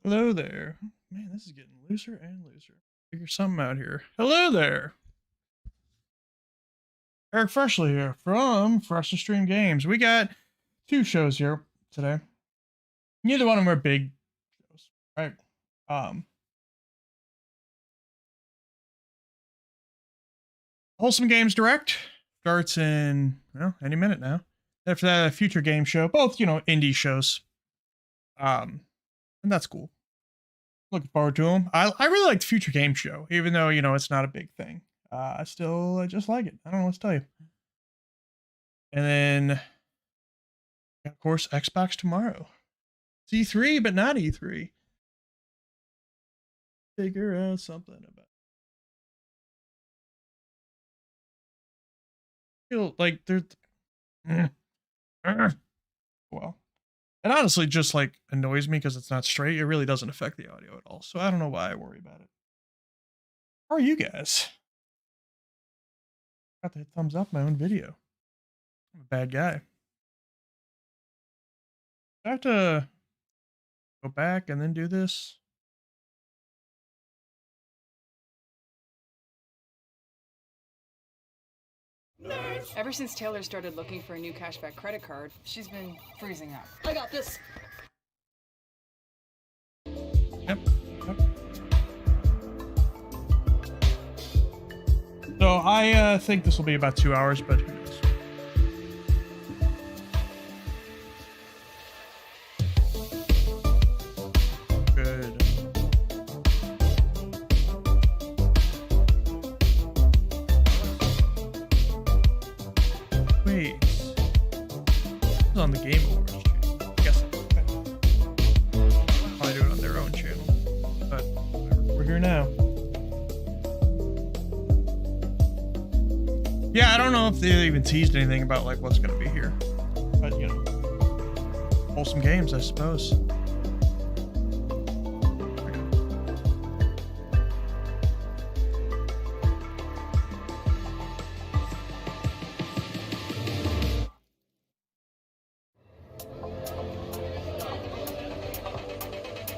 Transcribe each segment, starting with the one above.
Hello there. Man, this is getting looser and looser. Figure something out here. Hello there. Eric Freshley here from FreshleyStreamedGames. We got two shows here today. Neither one of them are big shows, right? Wholesome Games Direct starts in, well, any minute now. After that, a future game show, both, indie shows. And that's cool. Looking forward to them. I really like the future game show, even though, it's not a big thing. I still just like it. I don't know what to tell you. And then, of course, Xbox tomorrow. It's E3, but not E3. Figure out something about it. Feel like there's well, it honestly just like annoys me because it's not straight. It really doesn't affect the audio at all. So I don't know why I worry about it. How are you guys? Got to hit thumbs up my own video. I'm a bad guy. I have to go back and then do this. Ever since Taylor started looking for a new cashback credit card, she's been freezing up. I got this. Yep. So I think this will be about 2 hours, but who knows? Good. Wait. This is on the Game Awards channel. I guess okay. Probably do it on their own channel. But we're here now. Yeah, I don't know if they even teased anything about like what's gonna be here. But Wholesome Games, I suppose.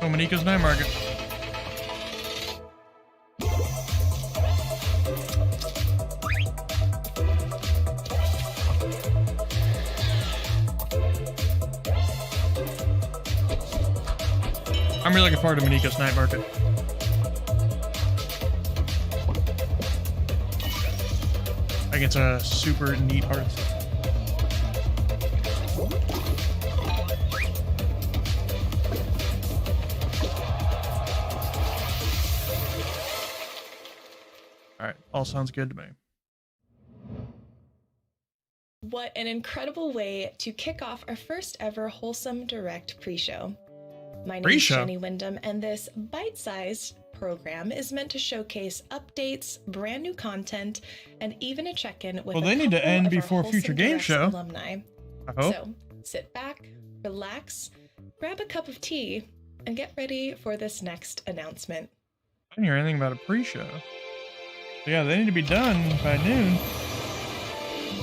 Oh, Manika's Night Market. I'm really looking forward to Manika's Night Market. I think it's a super neat art. Alright, all sounds good to me. What an incredible way to kick off our first ever Wholesome Direct pre-show. My name is Jenny Wyndham, and this bite-sized program is meant to showcase updates, brand new content, and even a check-in with they need to end before future game show alumni. I hope. So sit back, relax, grab a cup of tea, and get ready for this next announcement. I didn't hear anything about a pre-show. So yeah, they need to be done by noon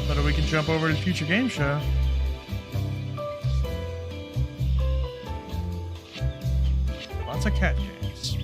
so that we can jump over to the future game show. Lots of cat games.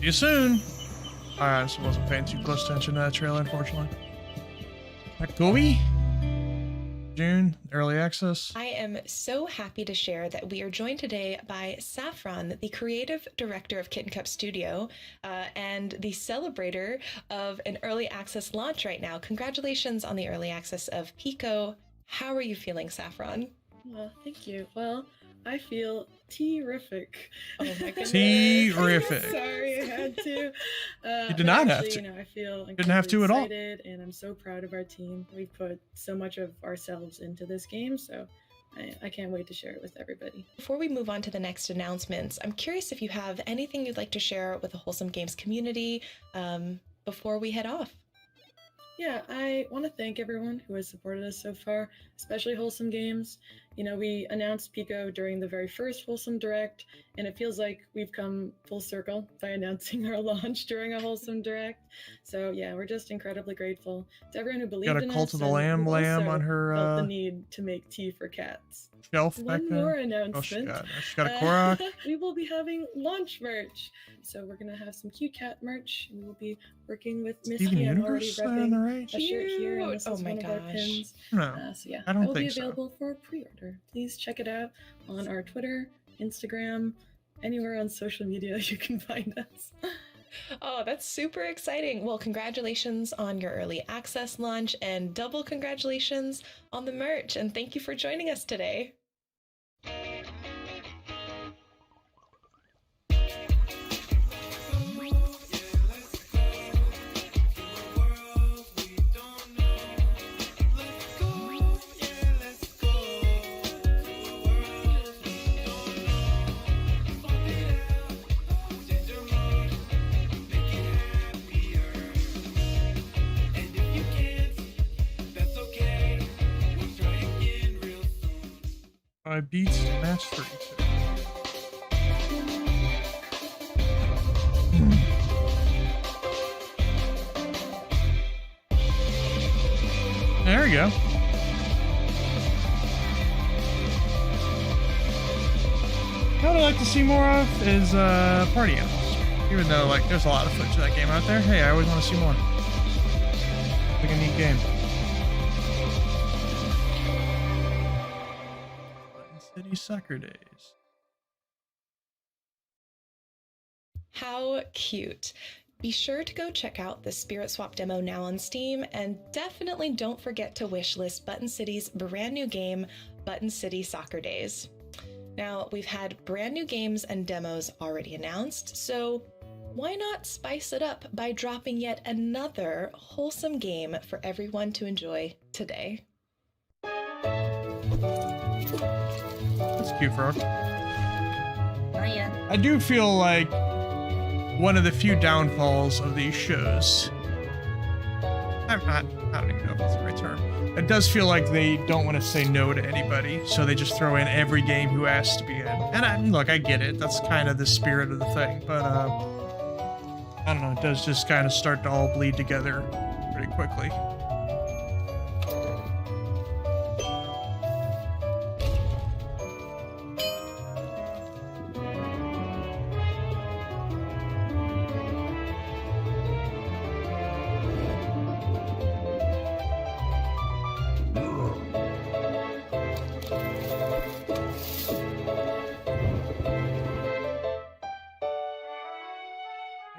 See you soon. Alright, I just wasn't paying too close attention to that trailer, unfortunately. Kobe? June, early access. I am so happy to share that we are joined today by Saffron, the creative director of Kitten Cup Studio, and the celebrator of an early access launch right now. Congratulations on the early access of Pico. How are you feeling, Saffron? Well, thank you. Well, I feel terrific. Oh my goodness. Terrific. Sorry, I had to. You did not have actually, to. I feel Didn't have to at all. excited, and I'm so proud of our team. We've put so much of ourselves into this game, so I can't wait to share it with everybody. Before we move on to the next announcements, I'm curious if you have anything you'd like to share with the Wholesome Games community before we head off. Yeah, I want to thank everyone who has supported us so far, especially Wholesome Games. You know, we announced Pico during the very first Wholesome Direct, and it feels like we've come full circle by announcing our launch during a Wholesome Direct. So yeah, we're just incredibly grateful to everyone who believed Got a in Cult us of the and who Lamb also on her felt the need to make tea for cats. shelf back One there. more Oh, announcement. she got a Korok. We will be having launch merch. So we're going to have some cute cat merch. We will be working with Miss Steven P. I'm already Universe on repping the right. a shirt here, and this Oh is my one of our gosh. pins. No, So yeah, I don't it will be think so. available for pre-order. Please check it out on our Twitter, Instagram, anywhere on social media you can find us. Oh, that's super exciting. Well, congratulations on your early access launch and double congratulations on the merch. And thank you for joining us today. I beats Mastery. There we go. What I'd like to see more of is party animals. Even though like there's a lot of footage of that game out there, hey, I always want to see more. Like a neat game. City Soccer Days. How cute. Be sure to go check out the Spirit Swap demo now on Steam, and definitely don't forget to wishlist Button City's brand new game, Button City Soccer Days. Now, we've had brand new games and demos already announced, so why not spice it up by dropping yet another wholesome game for everyone to enjoy today? That's cute, Frog. Hiya. I do feel like one of the few downfalls of these shows. I don't even know if that's the right term. It does feel like they don't want to say no to anybody, so they just throw in every game who asks to be in. And look, I get it. That's kind of the spirit of the thing, but I don't know. It does just kind of start to all bleed together pretty quickly.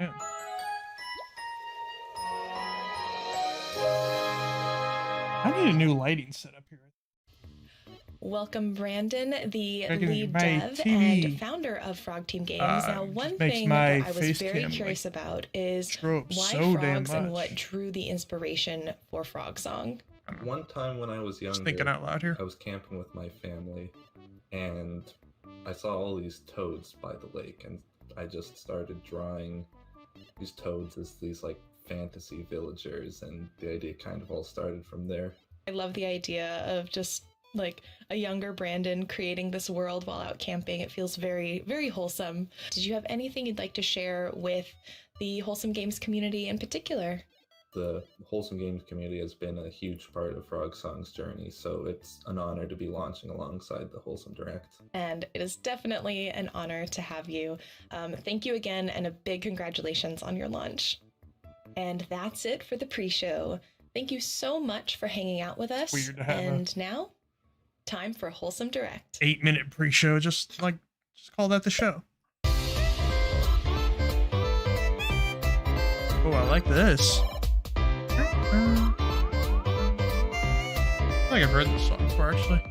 Yeah. I need a new lighting setup here. Welcome, Brandon, the I can- lead my dev TV, and founder of Frog Team Games. Now, just one makes thing my that I was face very cam, curious like, about is screw up why so damn frogs and much. what drew the inspiration for Frog Song. One time when I was younger, Just thinking out loud here. I was camping with my family, and I saw all these toads by the lake, and I just started drawing these toads as these like fantasy villagers, and the idea kind of all started from there. I love the idea of just like a younger Brandon creating this world while out camping. It feels very, very wholesome. Did you have anything you'd like to share with the Wholesome Games community in particular? The Wholesome Games community has been a huge part of Frog Song's journey, so it's an honor to be launching alongside the Wholesome Direct. And it is definitely an honor to have you. Thank you again, and a big congratulations on your launch. And that's it for the pre-show. Thank you so much for hanging out with us. Weird to have and now, time for Wholesome Direct. 8-minute pre-show, just call that the show. Oh, I like this. I think I've heard this song before, actually.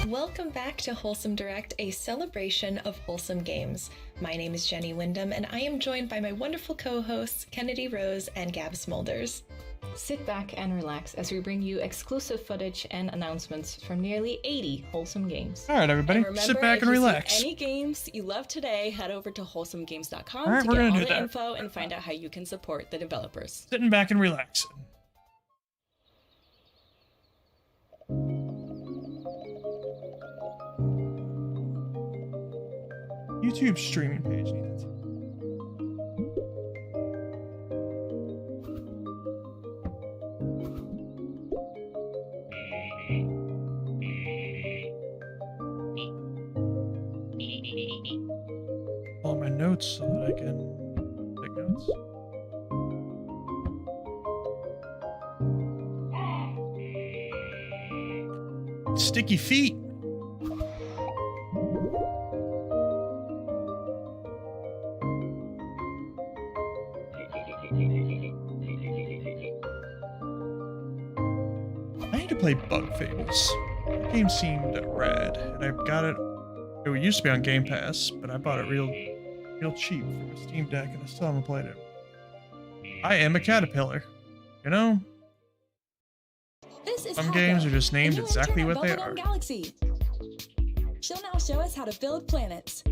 Welcome back to Wholesome Direct, a celebration of wholesome games. My name is Jenny Wyndham, and I am joined by my wonderful co-hosts, Kennedy Rose and Gab Smulders. Sit back and relax as we bring you exclusive footage and announcements from nearly 80 wholesome games. All right, everybody, Remember, sit back and relax. If you see any games you love today, head over to wholesomegames.com All right, to we're get gonna all do the that. info and find out how you can support the developers. Sitting back and relaxing. YouTube streaming page needs it. All my notes so that I can take notes. Sticky feet. I need to play Bug Fables. The game seemed rad, and I got it. It used to be on Game Pass, but I bought it real cheap from a Steam Deck, and I still haven't played it. I am a caterpillar. You know? Some games are just named exactly what they are. Galaxy. She'll now show us how to build planets.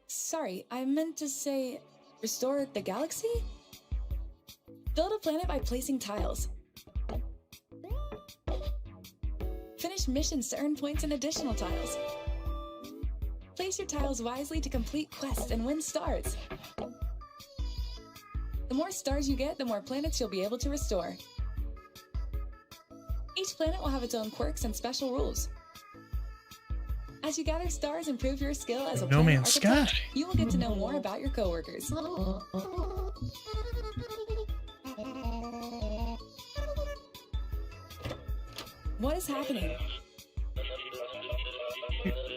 Sorry, I meant to say restore the galaxy? Build a planet by placing tiles. Finish missions to earn points and additional tiles. Place your tiles wisely to complete quests and win stars. The more stars you get, the more planets you'll be able to restore. Each planet will have its own quirks and special rules. As you gather stars and prove your skill as a No planet Man's architect, Sky. you will get to know more about your coworkers. What is happening?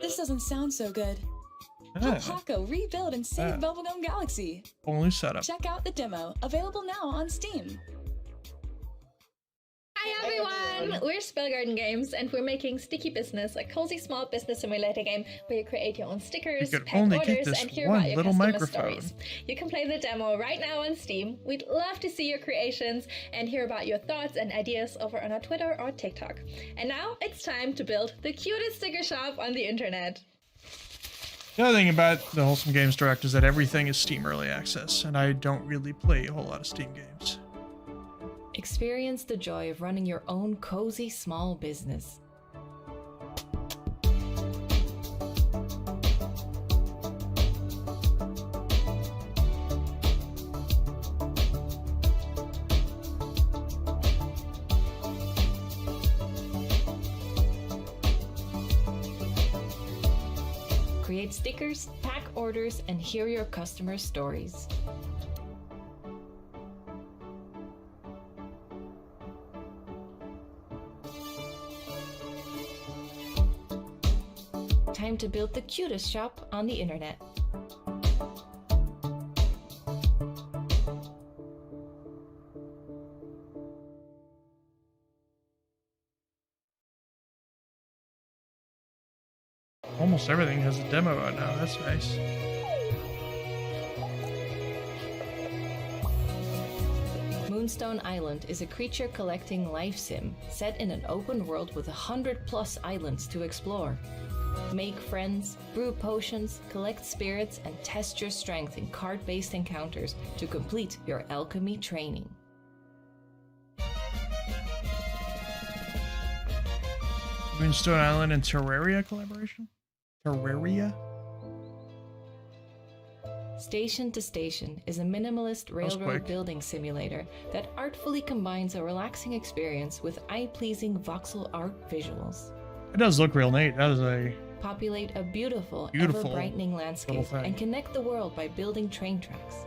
This doesn't sound so good. Help Hako rebuild and save Bubblegum Galaxy. Only setup. Check out the demo, available now on Steam. Hi everyone! We're Spellgarden Games and we're making Sticky Business, a cozy small business simulator game where you create your own stickers, You could pack only get orders, this and hear one about your little customer microphone. stories. You can play the demo right now on Steam. We'd love to see your creations and hear about your thoughts and ideas over on our Twitter or TikTok. And now it's time to build the cutest sticker shop on the internet. The other thing about the Wholesome Games Direct is that everything is Steam Early Access, and I don't really play a whole lot of Steam games. Experience the joy of running your own cozy small business. Create stickers, pack orders, and hear your customers' stories. Time to build the cutest shop on the internet. Almost everything has a demo out now. That's nice. Moonstone Island is a creature collecting life sim set in an open world with 100+ islands to explore. Make friends, brew potions, collect spirits, and test your strength in card-based encounters to complete your alchemy training. Moonstone Island and Terraria collaboration? Terraria? Station to Station is a minimalist railroad quick. building simulator that artfully combines a relaxing experience with eye-pleasing voxel art visuals. It does look real neat. That is a... Populate a beautiful ever-brightening landscape thing. and connect the world by building train tracks.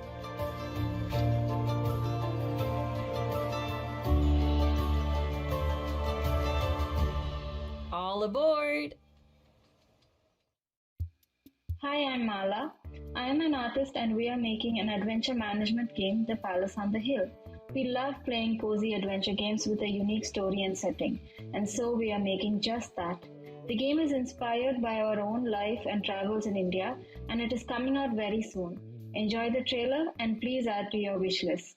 All aboard! Hi, I'm Mala. I am an artist and we are making an adventure management game, The Palace on the Hill. We love playing cozy adventure games with a unique story and setting, and so we are making just that. The game is inspired by our own life and travels in India, and it is coming out very soon. Enjoy the trailer and please add to your wish list.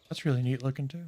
That's really neat looking too.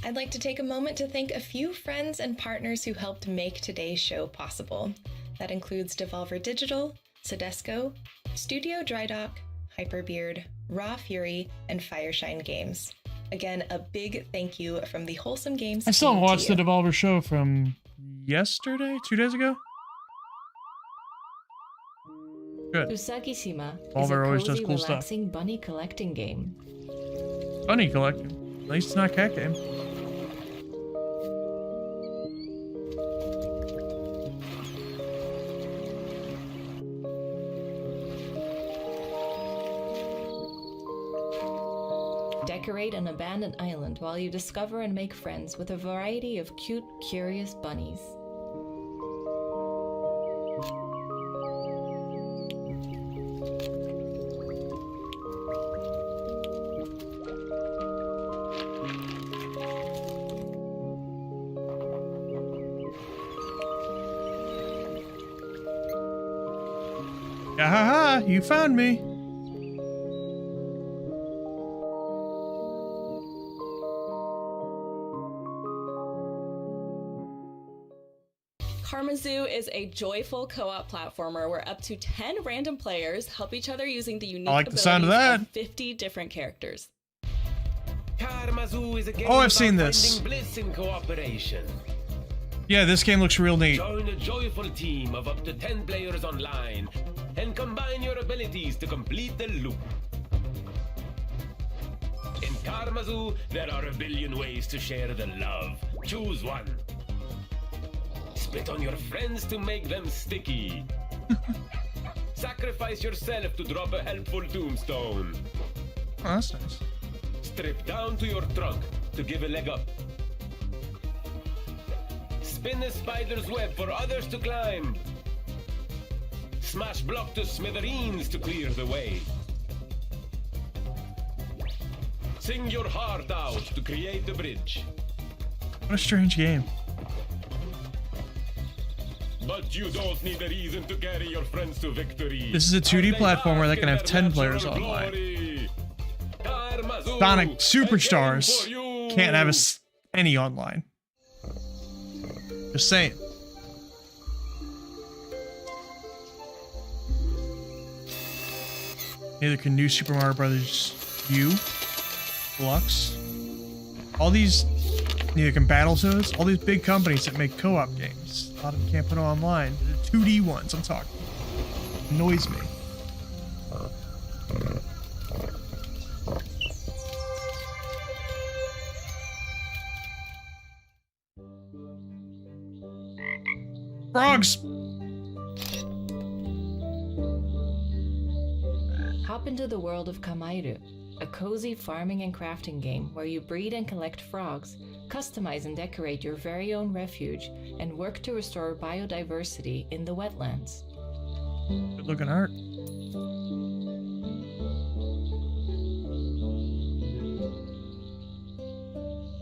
I'd like to take a moment to thank a few friends and partners who helped make today's show possible. That includes Devolver Digital, Sedesco, Studio Drydock, Hyperbeard, Raw Fury, and Fireshine Games. Again, a big thank you from the Wholesome Games I still team watched to the you. Devolver show from yesterday, 2 days ago. Good. Usagi-shima is a Devolver always does cozy, cool stuff. relaxing bunny collecting game. Bunny collecting. At least it's not a cat game. Decorate an abandoned island while you discover and make friends with a variety of cute, curious bunnies. Ah, you found me. Karmazoo is a joyful co-op platformer where up to 10 random players help each other using the unique like the sound of abilities that. 50 different characters. Karmazoo is a game Oh, I've about seen this. finding bliss in cooperation. Yeah, this game looks real neat. Join a joyful team of up to 10 players online and combine your abilities to complete the loop. In Karmazoo, there are a billion ways to share the love. Choose one. Spit on your friends to make them sticky. Sacrifice yourself to drop a helpful tombstone. Oh, that's nice. Strip down to your trunk to give a leg up. Spin a spider's web for others to climb. Smash block to smithereens to clear the way. Sing your heart out to create the bridge. What a strange game. But you don't need a reason to carry your friends to victory. This is a 2D platformer that can have 10 players online. Sonic Superstars can't have any online. Just saying. Neither can New Super Mario Brothers U, Deluxe. All these, neither can Battletoads. All these big companies that make co-op games. A lot of them can't put them online. The 2D ones, I'm talking. Annoys me. Frogs! Hop into the world of Kamairu, a cozy farming and crafting game where you breed and collect frogs, customize and decorate your very own refuge, and work to restore biodiversity in the wetlands. Good looking art.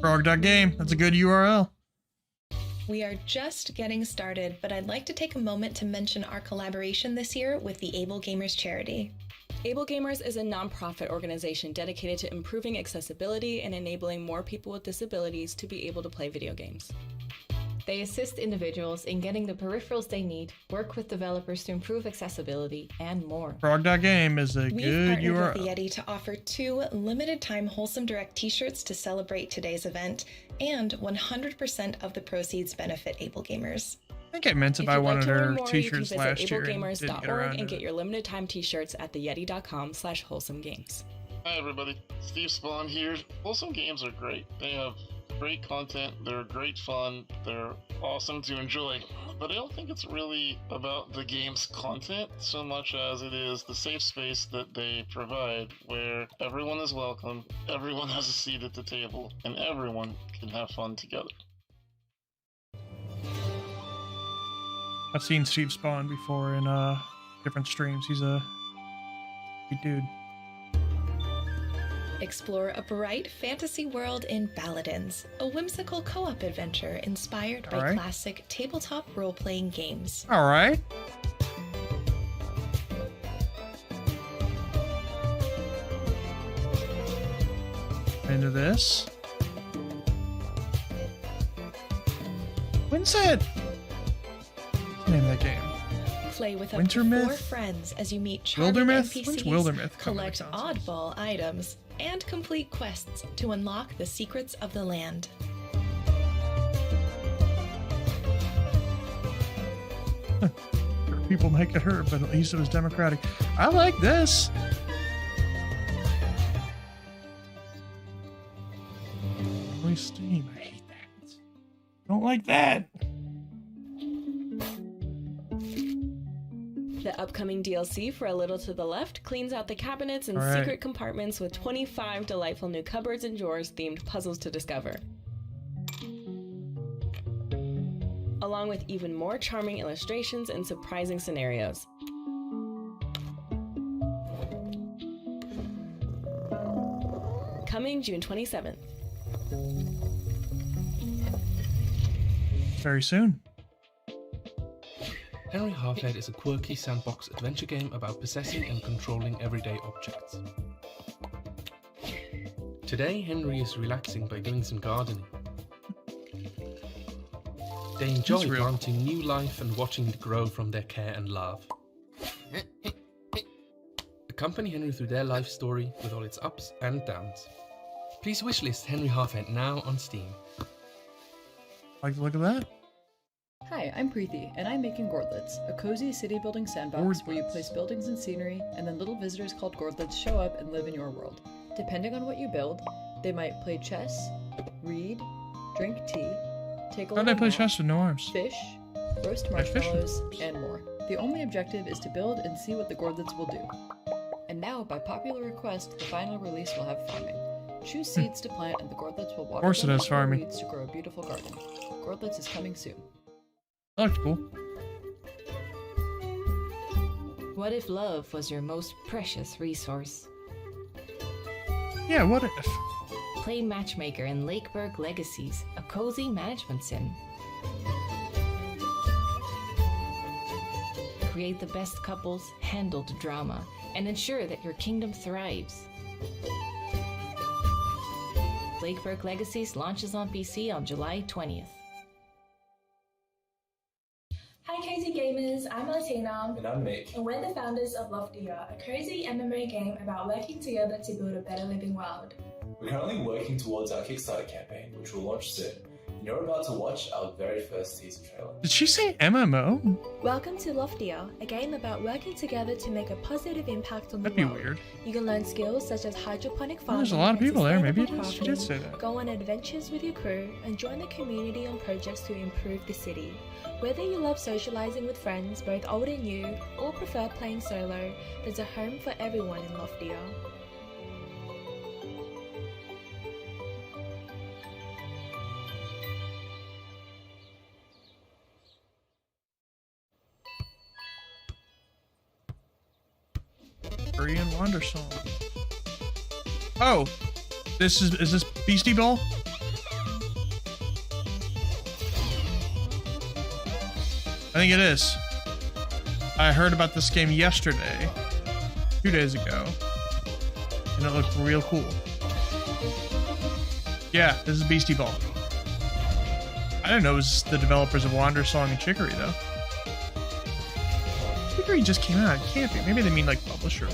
Frog.game, that's a good URL. We are just getting started, but I'd like to take a moment to mention our collaboration this year with the Able Gamers charity. Able Gamers is a nonprofit organization dedicated to improving accessibility and enabling more people with disabilities to be able to play video games. They assist individuals in getting the peripherals they need, work with developers to improve accessibility, and more. Frog.game is a We've good partnered URL. with the Yeti to offer 2 limited-time Wholesome Direct t-shirts to celebrate today's event, and 100% of the proceeds benefit Able Gamers. I think I meant to If buy you'd one like of to learn their more, t-shirts you can last visit year and didn't get ablegamers.org around and to get it. your limited time t-shirts at theyeti.com/wholesomegames. Hi everybody, Steve Spawn here. Wholesome Games are great. They have great content, they're great fun, they're awesome to enjoy. But I don't think it's really about the game's content so much as it is the safe space that they provide where everyone is welcome, everyone has a seat at the table, and everyone can have fun together. I've seen Steve Spawn before in different streams. He's a good dude. Explore a bright fantasy world in Paladins, a whimsical co-op adventure inspired by Alright. classic tabletop role-playing games. All right. Into this. When's that? What's the name of that game? Play with up Winter to 4 Myth? friends as you meet charming Wildermyth? NPCs, When's Wildermyth coming collect to oddball items, and complete quests to unlock the secrets of the land. People might get hurt, but at least it was democratic. I like this. Only Steam. I hate that. Don't like that. The upcoming DLC for A Little to the Left cleans out the cabinets and All right. secret compartments with 25 delightful new cupboards and drawers themed puzzles to discover. Along with even more charming illustrations and surprising scenarios. Coming June 27th. Very soon. Henry Halfhead is a quirky sandbox adventure game about possessing and controlling everyday objects. Today, Henry is relaxing by doing some gardening. They enjoy planting new life and watching it grow from their care and love. Accompany Henry through their life story with all its ups and downs. Please wishlist Henry Halfhead now on Steam. Like the look of that? Hi, I'm Preeti, and I'm making Gordlets, a cozy city-building sandbox where you place buildings and scenery, and then little visitors called Gordlets show up and live in your world. Depending on what you build, they might play chess, read, drink tea, take a How'd I play chess with no arms? fish, roast Like fish? marshmallows, and more. The only objective is to build and see what the Gordlets will do. And now, by popular request, the final release will have farming. Choose seeds to plant, and the Gordlets will water course it them has and grow farming. weeds to grow a beautiful garden. Gordlets is coming soon. That looks cool. What if love was your most precious resource? Yeah, what if? Play Matchmaker in Lakeburg Legacies, a cozy management sim. Create the best couples, handle the drama, and ensure that your kingdom thrives. Lakeburg Legacies launches on PC on July 20th. Hi cozy gamers, I'm Martina. And I'm Nick. And we're the founders of Loftier, a cozy MMO game about working together to build a better living world. We're currently working towards our Kickstarter campaign, which will launch soon. And you're about to watch our very first teaser trailer. Did she say MMO? Welcome to Loftier, a game about working together to make a positive impact on That'd the be world. weird. You can learn skills such as hydroponic Well, farming. there's a lot of and people there. Maybe sustainable she did crafting, say that. Go on adventures with your crew and join the community on projects to improve the city. Whether you love socializing with friends, both old and new, or prefer playing solo, there's a home for everyone in Loftier. Korean Wander Song. Oh, is this Beastie Ball? I think it is. I heard about this game yesterday. 2 days ago, and it looked real cool. Yeah, this is Beastie Ball. I didn't know it was the developers of Wander Song and Chicory, though. Chicory just came out. It can't be. Maybe they mean like publisher.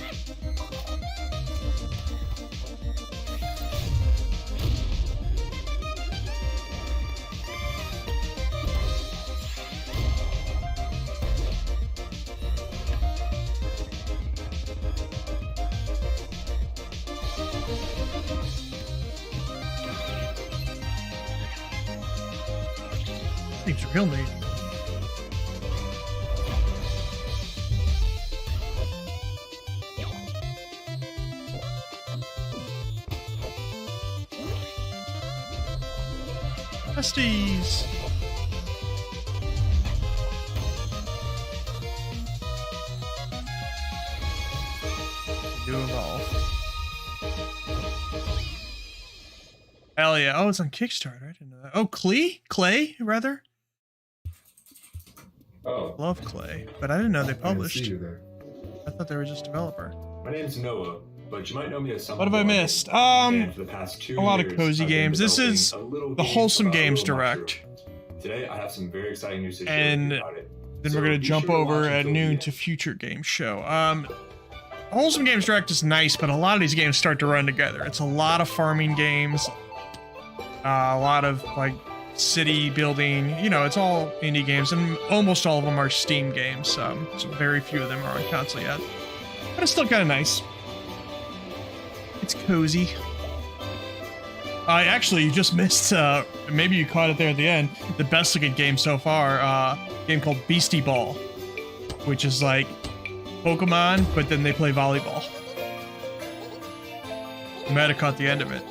Seems real neat. Besties. Do evolve. Hell yeah. Oh, it's on Kickstarter. I didn't know that. Oh, Clay, rather. Oh. Love Clay, but I didn't know they published. I didn't see you there. I thought they were just developer. My name's Noah, but you might know me as something. What have I missed? And for the past 2 a lot of years, cozy I've been games. This developing is a little the game Wholesome about a Games little Direct. mushroom. Today, I have some very exciting news to share And with you about it. then So we're gonna be jump sure to over watch at until the noon end. to Future Game Show. Wholesome Games Direct is nice, but a lot of these games start to run together. It's a lot of farming games, a lot of like city building. You know, it's all indie games, and almost all of them are Steam games. So very few of them are on console yet, but it's still kind of nice. It's cozy. Actually, you just missed, maybe you caught it there at the end, the best looking game so far, a game called Beastie Ball, which is like Pokemon, but then they play volleyball. You might have caught the end of it.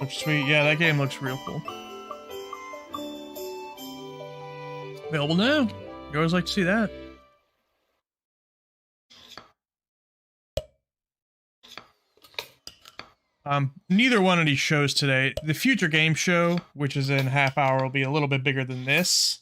Looks sweet. Yeah, that game looks real cool. Available now. You always like to see that. Neither one of these shows today. The Future Game Show, which is in half hour, will be a little bit bigger than this.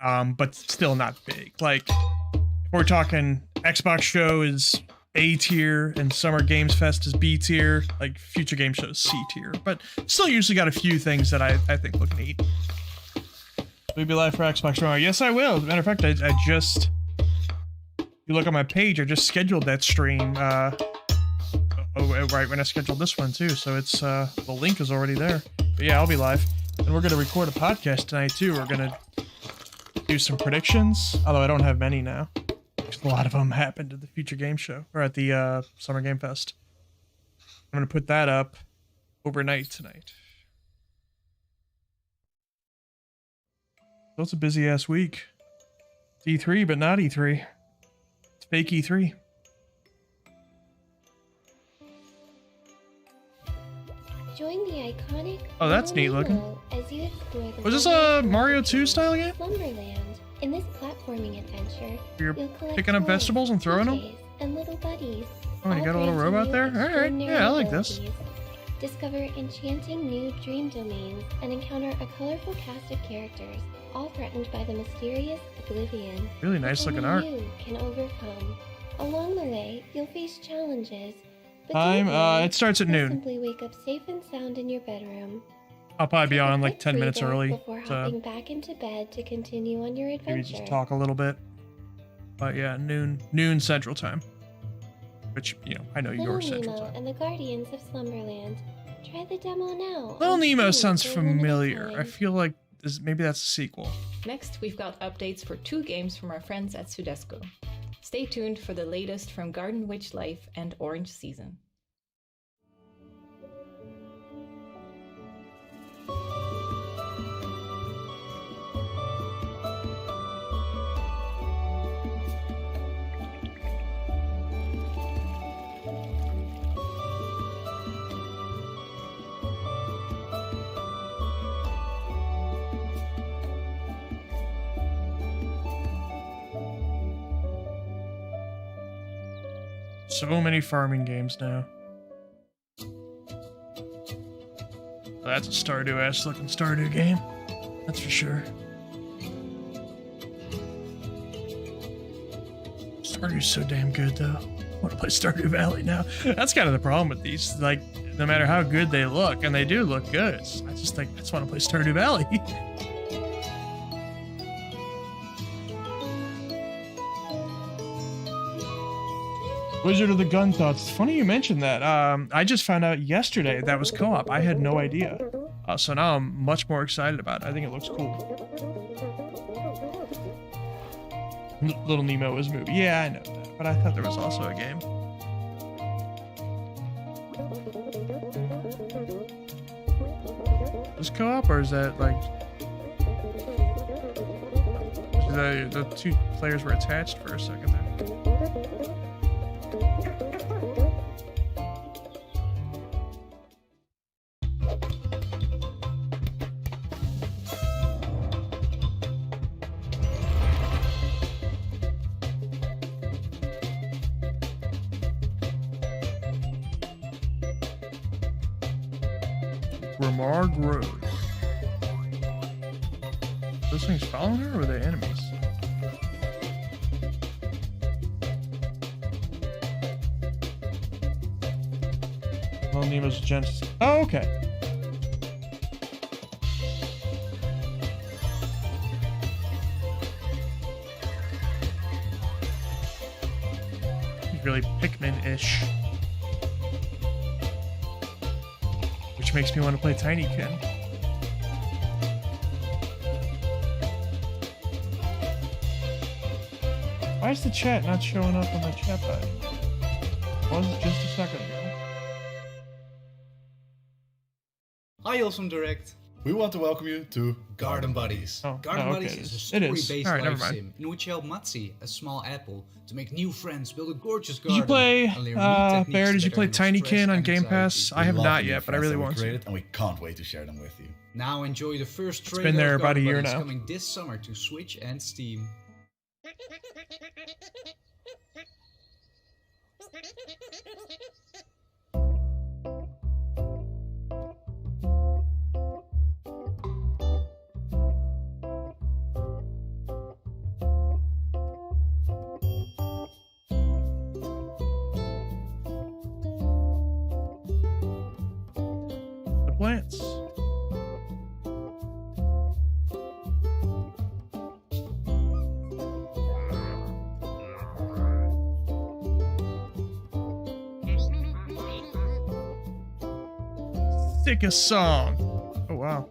But still not big. Like, if we're talking Xbox show is A tier and Summer Games Fest is B tier, like Future Game Show is C tier, but still usually got a few things that I think look neat. Will you be live for Xbox tomorrow? Yes, I will. As a matter of fact, I just, you look on my page, I just scheduled that stream, right when I scheduled this one too, so it's, the link is already there. But yeah, I'll be live. And we're gonna record a podcast tonight too. We're gonna do some predictions, although I don't have many now. A lot of them happened at the Future Game Show, or at the Summer Game Fest. I'm going to put that up overnight tonight. So it's a busy ass week. It's E3, but not E3. It's fake E3. Join the iconic. Oh, that's neat looking. As you explore the Was this a Mario 2 style game? Slumberland. In this platforming adventure, You're you'll collect picking up toys, vegetables and throwing them? PJs, and little buddies. Oh, you all got a little granting robot you there? Alright, extraordinary yeah, I like this. abilities. Discover enchanting new dream domains and encounter a colorful cast of characters, all threatened by the mysterious oblivion. Really nice that looking only art. You can overcome. Along the way, you'll face challenges. But Time, don't worry, it starts at you'll noon. Simply wake up safe and sound in your bedroom. I'll probably be Take a on like quick 10 minutes breather early before to hopping back into bed to continue on your maybe adventure. just talk a little bit. But yeah, noon Central Time. Which, you know, I know your Little Central Nemo Time. and the Guardians of Slumberland. Try the demo now. Little on Nemo Steam sounds for a limited familiar. time. I feel like maybe that's a sequel. Next, we've got updates for 2 games from our friends at Sudesco. Stay tuned for the latest from Garden Witch Life and Orange Season. So many farming games now. That's a Stardew-ass looking Stardew game. That's for sure. Stardew's so damn good, though. I want to play Stardew Valley now. That's kind of the problem with these. Like, no matter how good they look, and they do look good, I just want to play Stardew Valley. Wizard of the Gun Thoughts. It's funny you mentioned that. I just found out yesterday that was co-op. I had no idea. So now I'm much more excited about it. I think it looks cool. Little Nemo is a movie. Yeah, I know that. But I thought there was also a game. Is co-op or is that like... The two players were attached for a second there. Ramarg Road. Those things following her or were they enemies? Well, Nemo's Genesis. Oh, okay. Really Pikmin-ish. Which makes me want to play Tinykin. Why is the chat not showing up on my chat button? Was it just a second ago? Hi, Wholesome Direct. We want to welcome you to Garden Buddies. Garden Buddies is a story-based life sim in which you help Matsi, a small apple, to make new friends, build a gorgeous garden. Did you play, Bear, did you play Tinykin on Game Pass? I have not yet, but I really want to. And we can't wait to share them with you. Now enjoy the first trailer. It's been there about a year now. Coming this summer to Switch and Steam. Plants. Sickest song. Oh wow.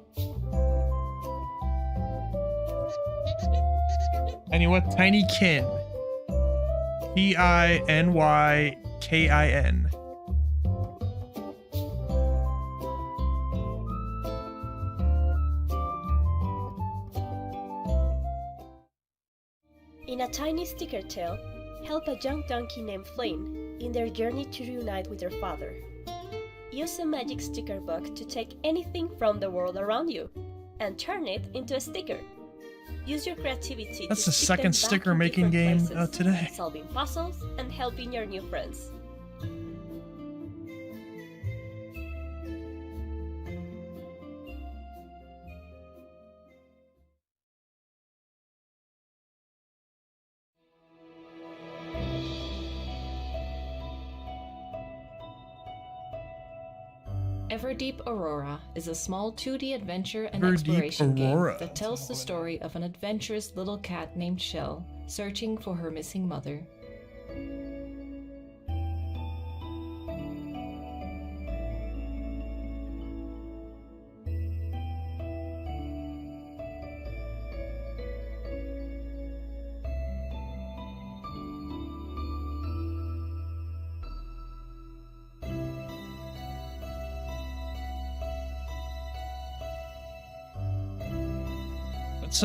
And you know what? Tinykin. TinYkin. In a tiny sticker tale, help a young donkey named Flynn in their journey to reunite with their father. Use a magic sticker book to take anything from the world around you and turn it into a sticker. Use your creativity That's to the stick second them back sticker in making different game places, today. solving puzzles and helping your new friends. Everdeep Aurora is a small 2D adventure and Everdeep exploration Aurora. game that tells the story of an adventurous little cat named Shell searching for her missing mother. It's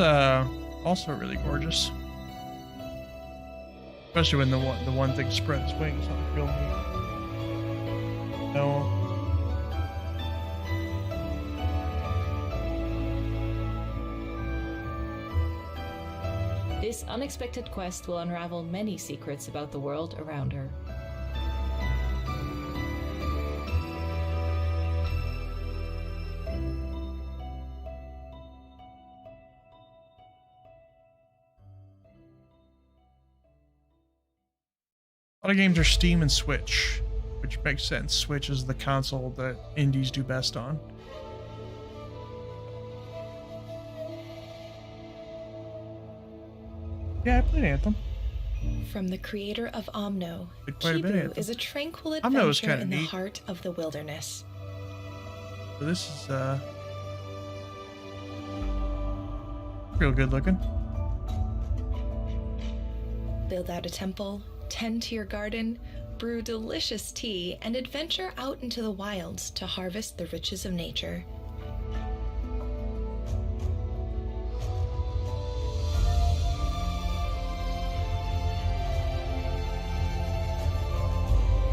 also really gorgeous. Especially when the one thing spreads its wings on real neat. No. This unexpected quest will unravel many secrets about the world around her. A lot of games are Steam and Switch, which makes sense. Switch is the console that indies do best on. Yeah, I played Anthem. From the creator of Omno, Quite a bit, Kibu Anthem. is a tranquil Omno is adventure kinda in the neat. heart of the wilderness. So this is real good looking. Build out a temple, tend to your garden, brew delicious tea, and adventure out into the wilds to harvest the riches of nature.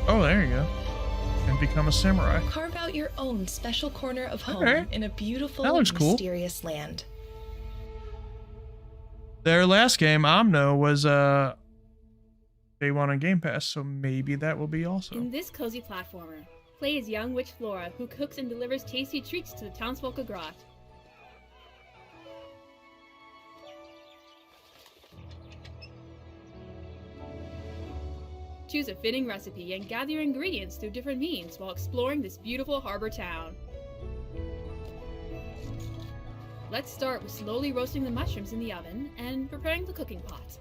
Oh, there you go. And become a samurai. Carve out your own special corner of home Okay. in a beautiful, That looks cool. mysterious land. Their last game, Omno, was day one on Game Pass, so maybe that will be also. In this cozy platformer, play as young witch Flora, who cooks and delivers tasty treats to the townsfolk of Grot. Choose a fitting recipe and gather your ingredients through different means while exploring this beautiful harbor town. Let's start with slowly roasting the mushrooms in the oven and preparing the cooking pot.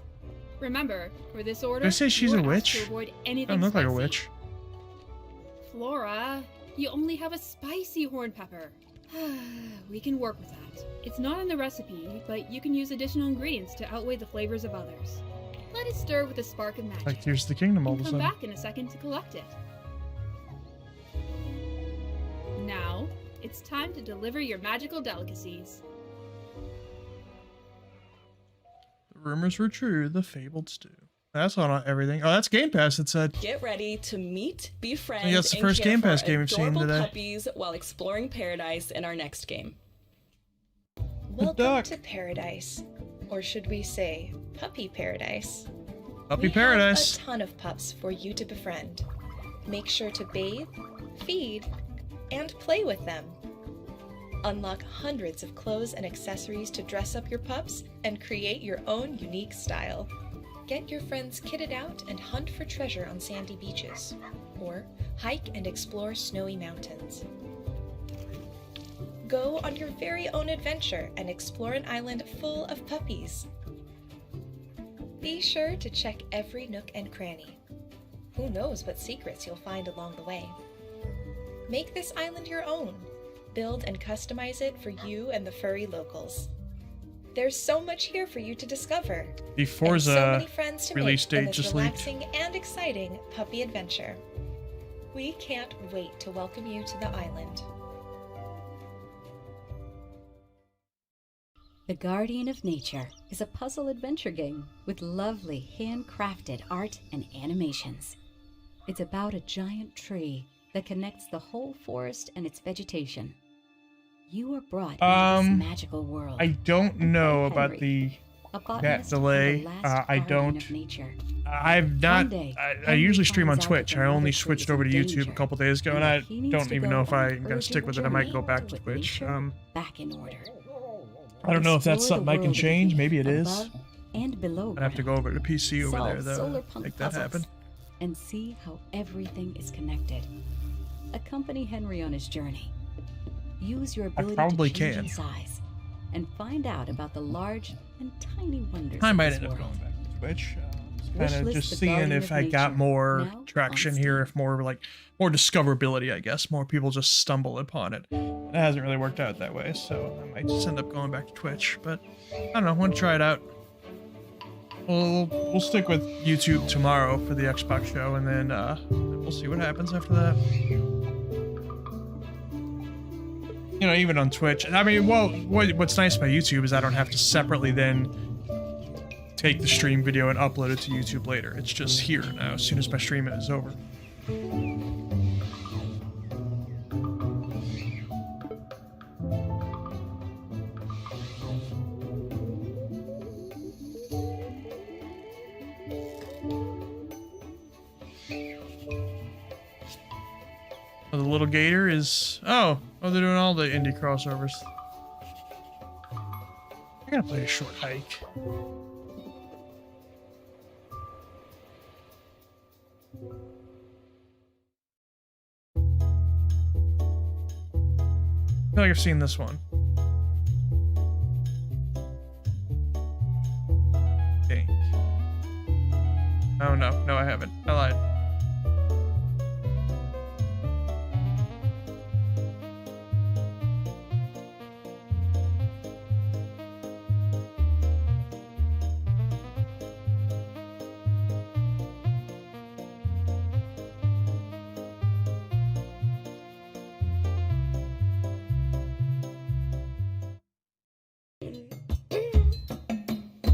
Remember, for this order, Did I say she's you a are asked witch? to avoid anything Doesn't look like a spicy. witch. Flora, you only have a spicy horn pepper. We can work with that. It's not in the recipe, but you can use additional ingredients to outweigh the flavors of others. Let it stir with a spark of magic. Like Tears of the Kingdom all of a Come sudden. back in a second to collect it. Now, it's time to deliver your magical delicacies. The rumors were true, the fabled stew. That's on everything. Oh, that's Game Pass, it said. Get ready to meet, befriend, Yeah, it's the and first care Game Pass for game we've seen adorable today. puppies while exploring paradise in our next game. Welcome to paradise. Or should we say, puppy paradise? Puppy We paradise. have a ton of pups for you to befriend. Make sure to bathe, feed, and play with them. Unlock hundreds of clothes and accessories to dress up your pups and create your own unique style. Get your friends kitted out and hunt for treasure on sandy beaches. Or hike and explore snowy mountains. Go on your very own adventure and explore an island full of puppies. Be sure to check every nook and cranny. Who knows what secrets you'll find along the way. Make this island your own. Build and customize it for you and the furry locals. There's so much here for you to discover. The and so Forza many friends to release make in date this just leaked. relaxing and exciting puppy adventure. We can't wait to welcome you to the island. The Guardian of Nature is a puzzle adventure game with lovely handcrafted art and animations. It's about a giant tree that connects the whole forest and its vegetation. You are brought into this magical world. I don't know about Henry, the a that botanist delay. and the last I guardian don't. of nature. I've not. One day, I Henry usually stream on finds out Twitch. that I the only mother switched tree over to is in YouTube a danger, couple days ago, and and I that he needs don't to even go know if on I'm an gonna stick with it. I urgent might go journey back to to put Twitch. nature back in order. I don't know if that's Explore the something I can world of change. the Maybe it is. above and below I'd have to go over to PC over there Solve though. solar to pump Make that happen. puzzles and see how everything is connected. Accompany Henry on his journey. Use your ability probably to change can. in size and find out about the large and tiny wonders I of might this end up world. going back to Twitch. Wish Kind of list just the seeing Guardian if of I got Nature, more now traction here, if more more discoverability, I guess. More people just stumble upon it. It hasn't really worked out that way, so I might just end up going back to Twitch. But I don't know. I want to try it out. We'll stick with YouTube tomorrow for the Xbox show, and then we'll see what happens after that. You know, even on Twitch. I mean, well, what's nice about YouTube is I don't have to separately then take the stream video and upload it to YouTube later. It's just here now as soon as my stream is over. Oh, the little gator is... Oh, they're doing all the indie crossovers. I gotta play a short hike. feel like I've seen this one. Think. Oh no, no I haven't. I lied.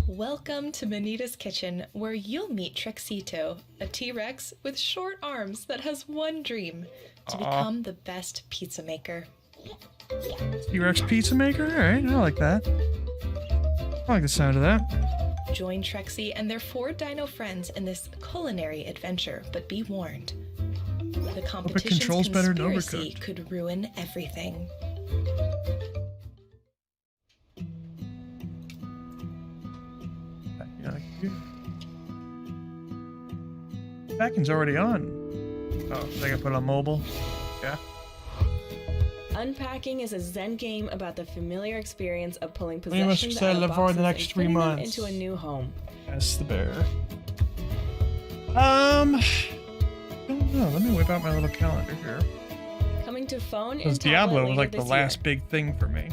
Welcome to Manita's Kitchen, where you'll meet Trexito, a T-Rex with short arms that has one dream, to become the best pizza maker. T-Rex pizza maker? Alright, I like that. I like the sound of that. Join Trexie and their 4 dino friends in this culinary adventure, but be warned. The competition's conspiracy could ruin everything. Backend's already on. Oh, they can put it on mobile. Yeah. Unpacking is a Zen game about the familiar experience of pulling We must possessions out settle of for boxes the next and 3 putting them months. into a new home. That's the bear. I don't know. Let me whip out my little calendar here. Coming to phone Because and tablet Diablo was later like the this last year. big thing for me.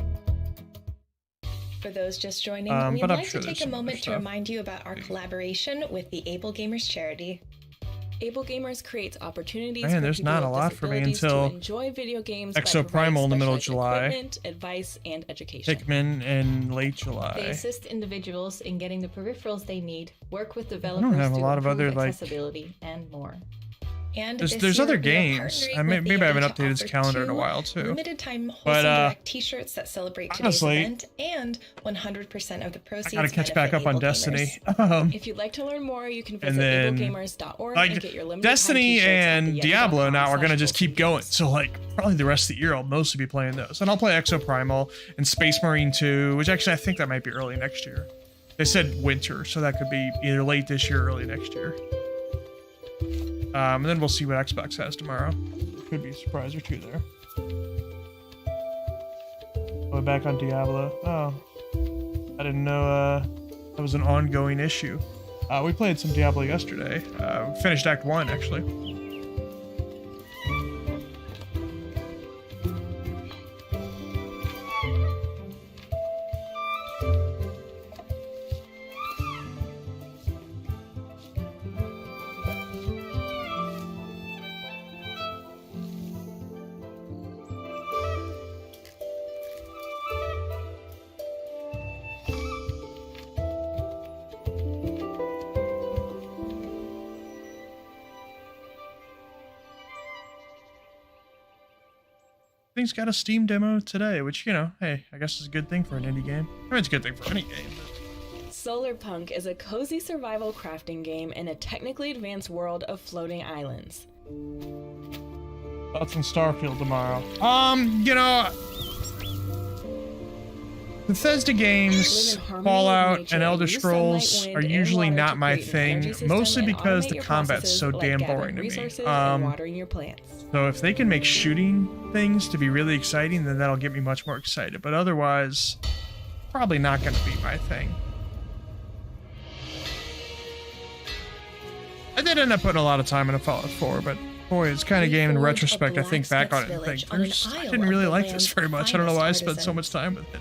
For those just joining, we'd but I'm like sure to there's take a some other moment to stuff. remind you about our collaboration with the Able Gamers charity. Able Gamers creates opportunities Man, for there's people not a with lot for me disabilities until to enjoy video games by Exo providing Primal in the middle of specialized July. equipment, advice, and education. Pikmin in late They July. assist individuals in getting the peripherals they need, work with don't developers have a to lot of improve other, like- accessibility, and more. And There's this other year, we are games. partnering I with maybe I haven't Able to updated this offer calendar in a 2 while too. Limited time But, Wholesome Direct T-shirts that celebrate today's honestly, event, and 100% of the proceeds. I gotta catch back up on Destiny. If you'd like to learn more, you can and visit then ablegamers.org like and get your limited Destiny time t-shirts at and the Diablo now are gonna yeti.com/wholesome just keep going. So like probably the rest of the year I'll mostly be playing those, and I'll play Exo Primal and Space Marine 2, which actually I think that might be early next year. They said winter, so that could be either late this year or early next year. And then we'll see what Xbox has tomorrow. Could be a surprise or two there. We're back on Diablo. Oh, I didn't know that was an ongoing issue. We played some Diablo yesterday. Finished Act 1 actually. Thing's got a Steam demo today, which, you know, hey, I guess is a good thing for an indie game. I mean, it's a good thing for any game. Solarpunk is a cozy survival crafting game in a technically advanced world of floating islands. Thoughts on Starfield tomorrow. You know, Bethesda games, Fallout, and Elder Scrolls are usually not my thing, mostly because the combat's so damn boring to me. Watering your plants. So if they can make shooting things to be really exciting, then that'll get me much more excited. But otherwise, probably not going to be my thing. I did end up putting a lot of time into Fallout 4, but boy, it's kind of game in retrospect. I think back on it and think, I didn't really like this very much. I don't know why I spent so much time with it.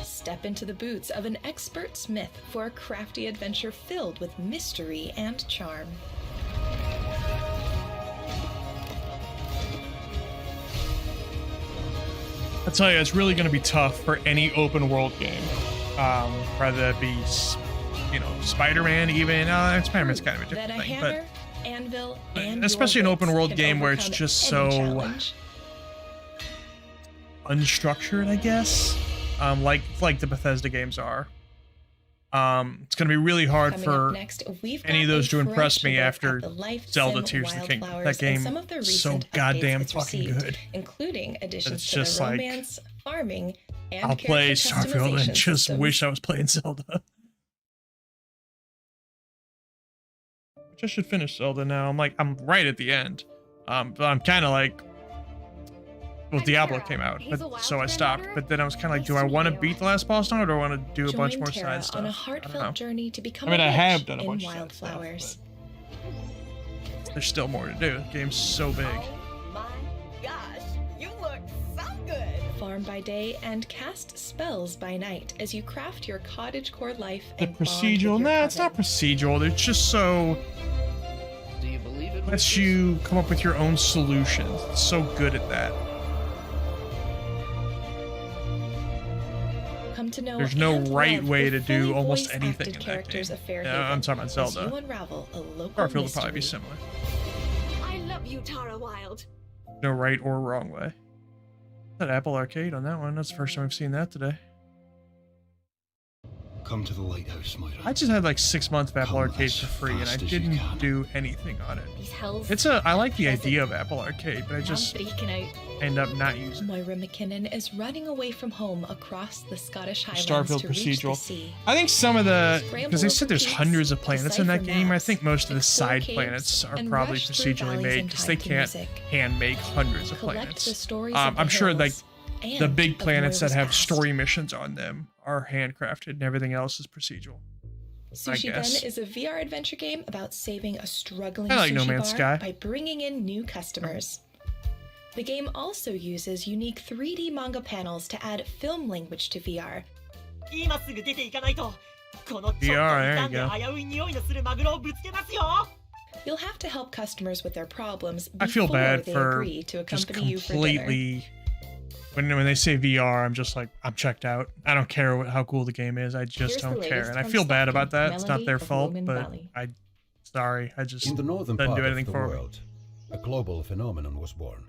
Step into the boots of an expert smith for a crafty adventure filled with mystery and charm. I tell you, it's really going to be tough for any open world game. Whether that be, you know, Spider-Man even. Spider-Man's kind of a That different a thing, hammer, anvil, and especially an your open wits world can game where it's overcome just any so challenge. unstructured, I guess. Like the Bethesda games are. It's going to be really hard Coming for up next, we've any of got those a to impress fresh me look after at the Life Zelda Sim Tears of the Kingdom. Wildflowers That and game some of the is so recent goddamn updates it's fucking received, good. including additions It's to just the like romance, farming, and I'll play character Starfield and customization just systems. wish I was playing Zelda. Which I should finish Zelda now. I'm right at the end. But I'm kind of like, well, Diablo came out, but so I stopped. But then I was kind of like, do I want to beat the last boss now, or do I want to do a bunch more Terra side stuff? on a heartfelt journey to become I mean, a I witch have done a in bunch of side wildflowers. stuff, but there's still more to do. The game's so big. Gosh, you look so good! Farm by day and cast spells by night as you craft your cottagecore life The and bond procedural, with your nah, it's not procedural. It's just so. Do you believe it? Lets you come up with your own solutions. It's so good at that. Come to know There's no and right love way the to do fully almost voice-acted anything in that characters game. of Fairhaven Yeah, I'm talking about as Zelda. you unravel a local Starfield will mystery. probably be similar. I love you, Tara Wild. No right or wrong way. That Apple Arcade on that one. That's the first time I've seen that today. Come to the lighthouse, Myra. I just had like 6 months of Apple Come Arcade as for free, and I fast as you didn't can. do anything on it. These hells. I like the idea of Apple Arcade, but I just I'm freaking out. end up not using it. Moira McKinnon is running away from home across the Scottish Highlands Starfield to reach the procedural. sea. I think some of the, Scramble because they over said there's peaks, hundreds of planets in that decipher game. I maps, think most of the explore side caves, planets are and probably rush through procedurally valleys made in because time they to can't music. hand make hundreds of Collect planets. the stories of the I'm sure like hills the and big of planets that Moira's have past. story missions on them are handcrafted, and everything else is procedural. I Sushi guess. Ben is a VR adventure game about saving a struggling I like sushi No Man's bar Sky. by bringing in new customers. The game also uses unique 3D manga panels to add film language to VR. VR, there you go. You'll have to help customers with their problems before I feel bad they for agree to just accompany you for dinner. completely. When they say VR, I'm just like, I'm checked out. I don't care how cool the game is. I just Here's the don't care, latest and I from feel bad Stumpy, about that. It's not Melody their of fault, Moomin but Valley. sorry, I just In the northern doesn't part do of anything the for me. world, a global phenomenon was born.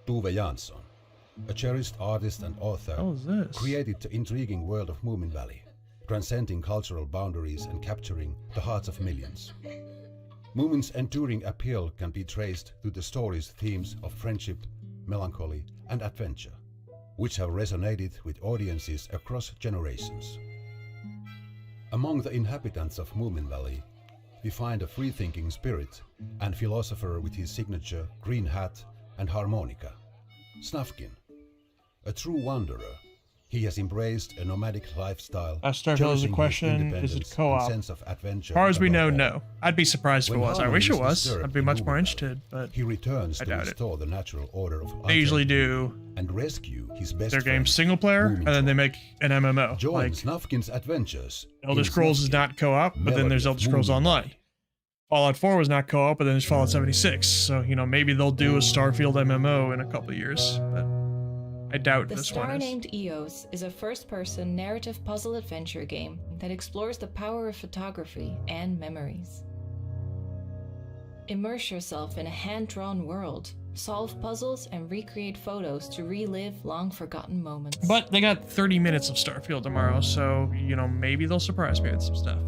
Tove Jansson, a cherished artist and author, What was this? created the intriguing world of Moomin Valley, transcending cultural boundaries and capturing the hearts of millions. Moomin's enduring appeal can be traced to the story's themes of friendship, melancholy, and adventure, which have resonated with audiences across generations. Among the inhabitants of Moomin Valley, we find a free-thinking spirit and philosopher with his signature green hat and harmonica, Snufkin. A true wanderer, he has embraced a nomadic lifestyle, Starfield is a cherishing his question, is it independence and co-op? sense of adventure As far as we know, above all. no. I'd be surprised if it When was. I harmony wish it is was. disturbed I'd be in much Moomin more Valley, interested, but he returns I to doubt it. restore the natural order of They usually untamed do and rescue his best their friend, games single player, Moomin and then they make an MMO. Join Like Snufkin's adventures. Elder in Scrolls is Snufkin, not co-op, but then Melody there's of Elder Scrolls Moomin Online. Valley. Fallout 4 was not co-op, but then there's Fallout 76. So, maybe they'll do a Starfield MMO in a couple of years, but I doubt The this one is. star-named EOS is a first-person narrative puzzle adventure game that explores the power of photography and memories. Immerse yourself in a hand-drawn world, solve puzzles, and recreate photos to relive long-forgotten moments. But they got 30 minutes of Starfield tomorrow, so, maybe they'll surprise me with some stuff.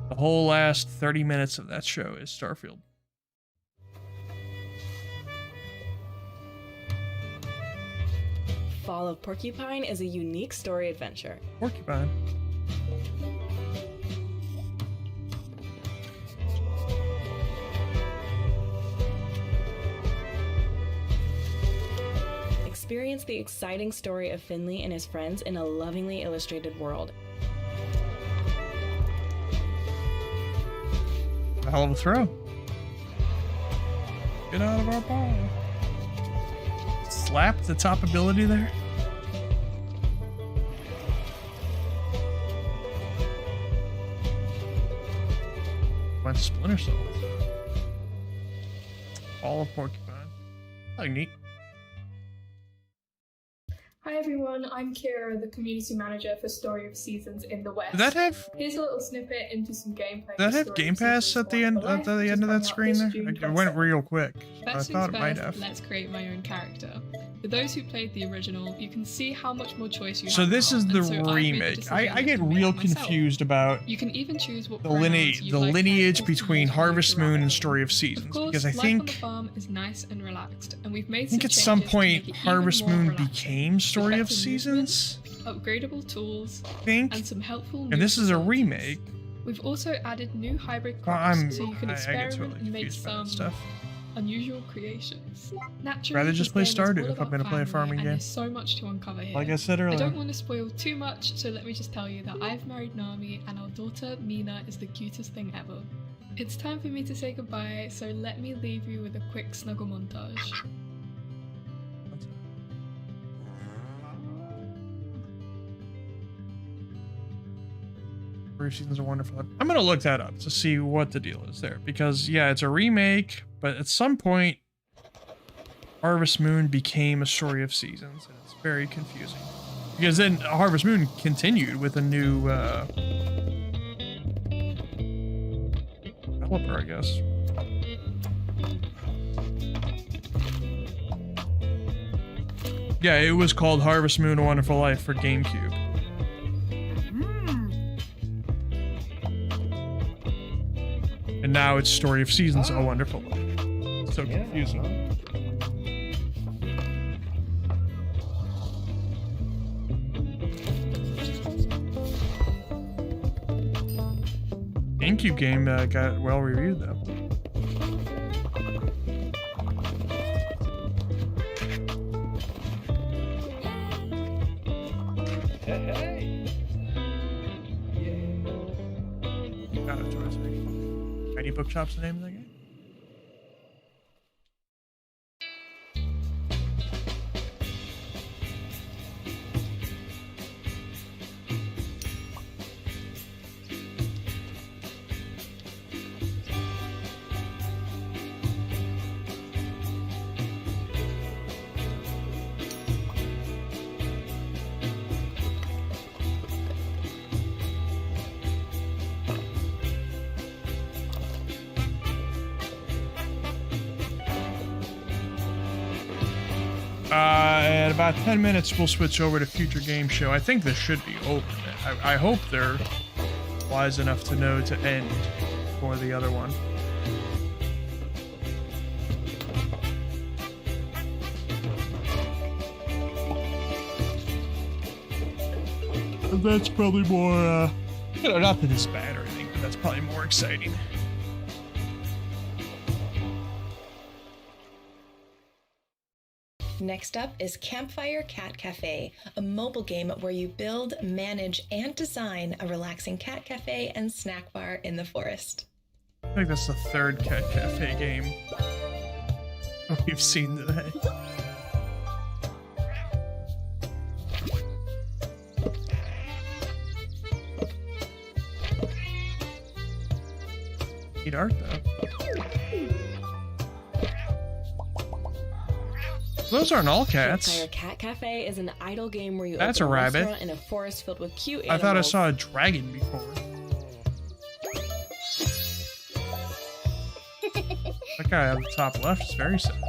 The whole last 30 minutes of that show is Starfield. Fall of Porcupine is a unique story adventure. Porcupine. Experience the exciting story of Finley and his friends in a lovingly illustrated world. A hell of a throw. Get out of our ball. Slap the top ability there. Went Splinter Cell. All of Porcupine. Oh, neat. Hi everyone, I'm Kira, the community manager for Story of Seasons in the West. Does that have? Here's a little snippet into some gameplay. Does that have Game Pass at the end of that screen there? It went real quick. I thought it might have. Let's create my own character. For those who played the original, you can see how much more choice you have. So this is the now, remake. I get real confused about you can even choose what the lineage between Harvest Moon and Story of Seasons, of course, because I life think on the farm is nice and relaxed, and we've made I think some at some changes to point make it Harvest even more Moon relaxing. became Story of Better Seasons. Upgradable tools, and some helpful and this is a remake. We've also added new hybrid crops so you can I get experiment totally and make confused by that some stuff. unusual creations. Naturally, Rather just play this game is Stardew all if I'm about gonna play a family, farming and game. There's so much to uncover here. Like I said earlier. I don't want to spoil too much, so let me just tell you that I've married Nami and our daughter Mina is the cutest thing ever. It's time for me to say goodbye, so let me leave you with a quick snuggle montage. Seasons are wonderful. I'm gonna look that up to see what the deal is there, because yeah, it's a remake, but at some point Harvest Moon became a Story of Seasons, and it's very confusing. Because then Harvest Moon continued with a new developer, I guess. Yeah, it was called Harvest Moon: A Wonderful Life for GameCube. And now it's Story of Seasons: A Wonderful Life. So confusing. GameCube game got well reviewed though. Tiny Bookshop's the name of that game? In about 10 minutes, we'll switch over to Future Game Show. I think this should be over. I hope they're wise enough to know to end for the other one. That's probably more, not that it's bad or anything, but that's probably more exciting. Next up is Campfire Cat Cafe, a mobile game where you build, manage, and design a relaxing cat cafe and snack bar in the forest. I think that's the third Cat Cafe game we've seen today. Neat art though. Those aren't all cats. Campfire Cat Cafe is an idle game where you That's open a rabbit. restaurant in a forest filled with cute I animals. thought I saw a dragon before. That guy on the top left is very sad.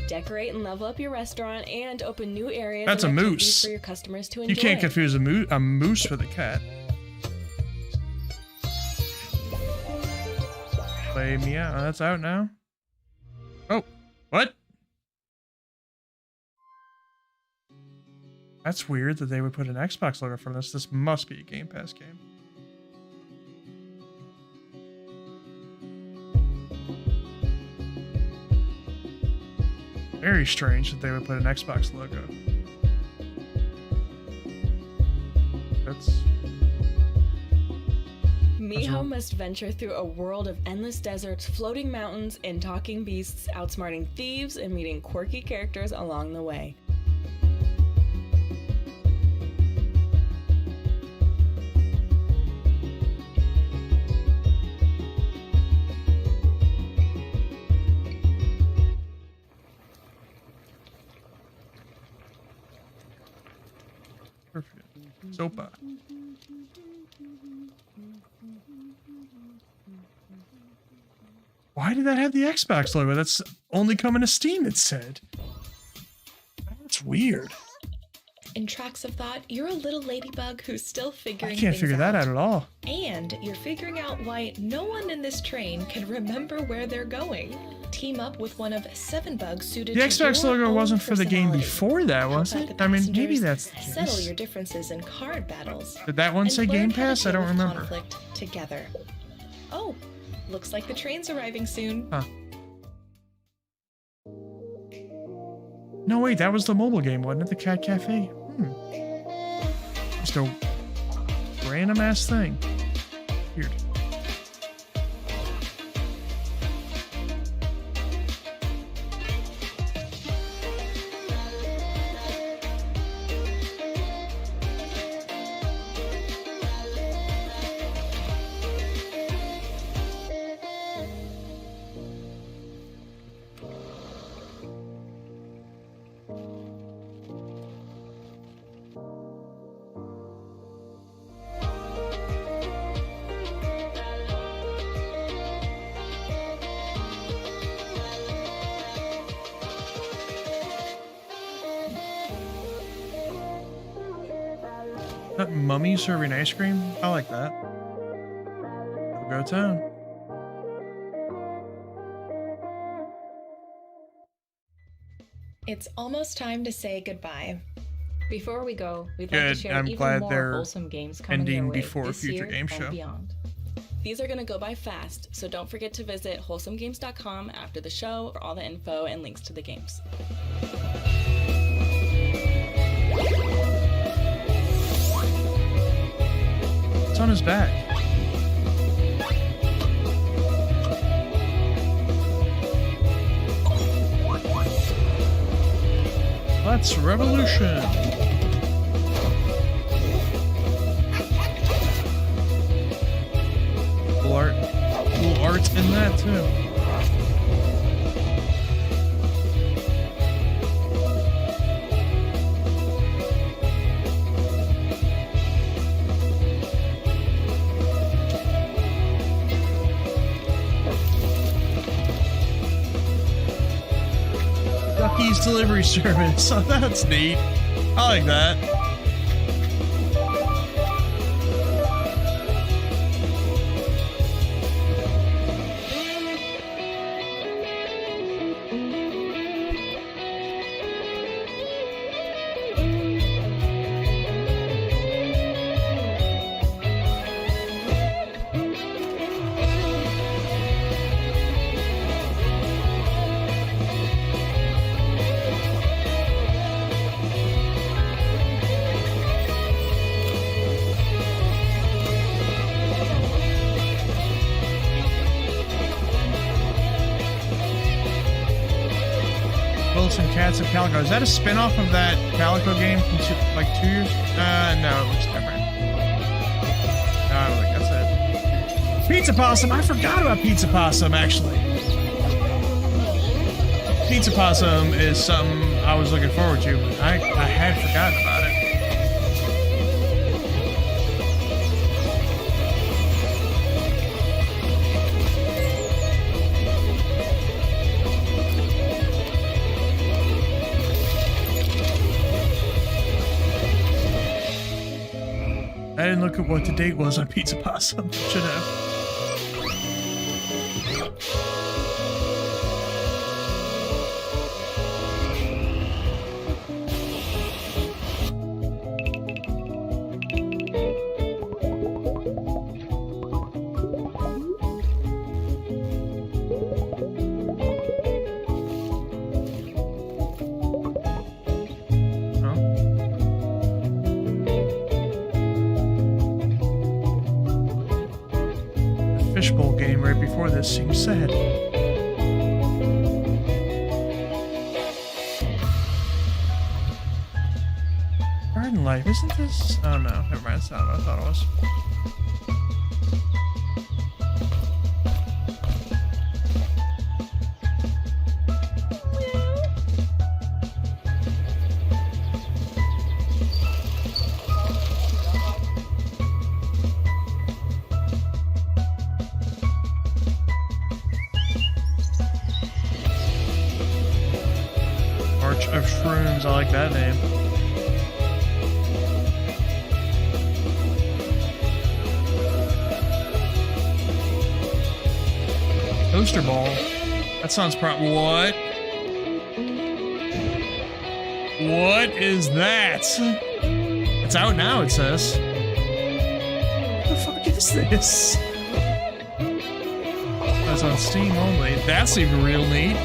Decorate and level up your restaurant and open new areas That's and a activities moose. for your customers to enjoy. You can't confuse a moose with a cat. Play me out. That's out now. Oh, what? That's weird that they would put an Xbox logo from this. This must be a Game Pass game. Very strange that they would put an Xbox logo. That's... Miho must venture through a world of endless deserts, floating mountains, and talking beasts, outsmarting thieves and meeting quirky characters along the way. Perfect. Sopa. Why did that have the Xbox logo? That's only coming to Steam, it said. That's weird. In Tracks of Thought, you're a little ladybug who's still figuring I can't things figure that out at all. And you're figuring out why no one in this train can remember where they're going. Team up with one of 7 bugs suited The to Xbox your logo own wasn't for the game personality. before that, was Help out it? the I mean, maybe passengers, that's the case. settle your differences in card battles. Did that one and say learn Game how to Pass? I deal don't with remember. conflict together. Oh, looks like the train's arriving soon. Huh. No, wait, that was the mobile game, wasn't it? The Cat Cafe? Just a random ass thing. Weird. That mummy serving ice cream? I like that. Go town. It's almost time to say goodbye. Before we go, we'd like to Good. share I'm even glad more they're wholesome games coming your ending way before a this future year game and show. beyond. These are going to go by fast, so don't forget to visit wholesomegames.com after the show for all the info and links to the games. It's on his back. Let's revolution. Cool art in that too. Ducky's delivery service. Oh, that's neat. I like that. Wilson Cats of Calico. Is that a spin-off of that Calico game from like 2 years? No, it looks different. No, I don't think that's it. Pizza Possum! I forgot about Pizza Possum, actually. Pizza Possum is something I was looking forward to, but I had forgotten about it. I didn't look at what the date was on Pizza Possum. Should have. Fishbowl game right before this seems sad. Garden Life, isn't this? Oh no, never mind, it's not what I thought it was. Church of Shrooms. I like that name. Toaster ball. That sounds what? What is that? It's out now, it says. What the fuck is this? That's on Steam only. That's even real neat.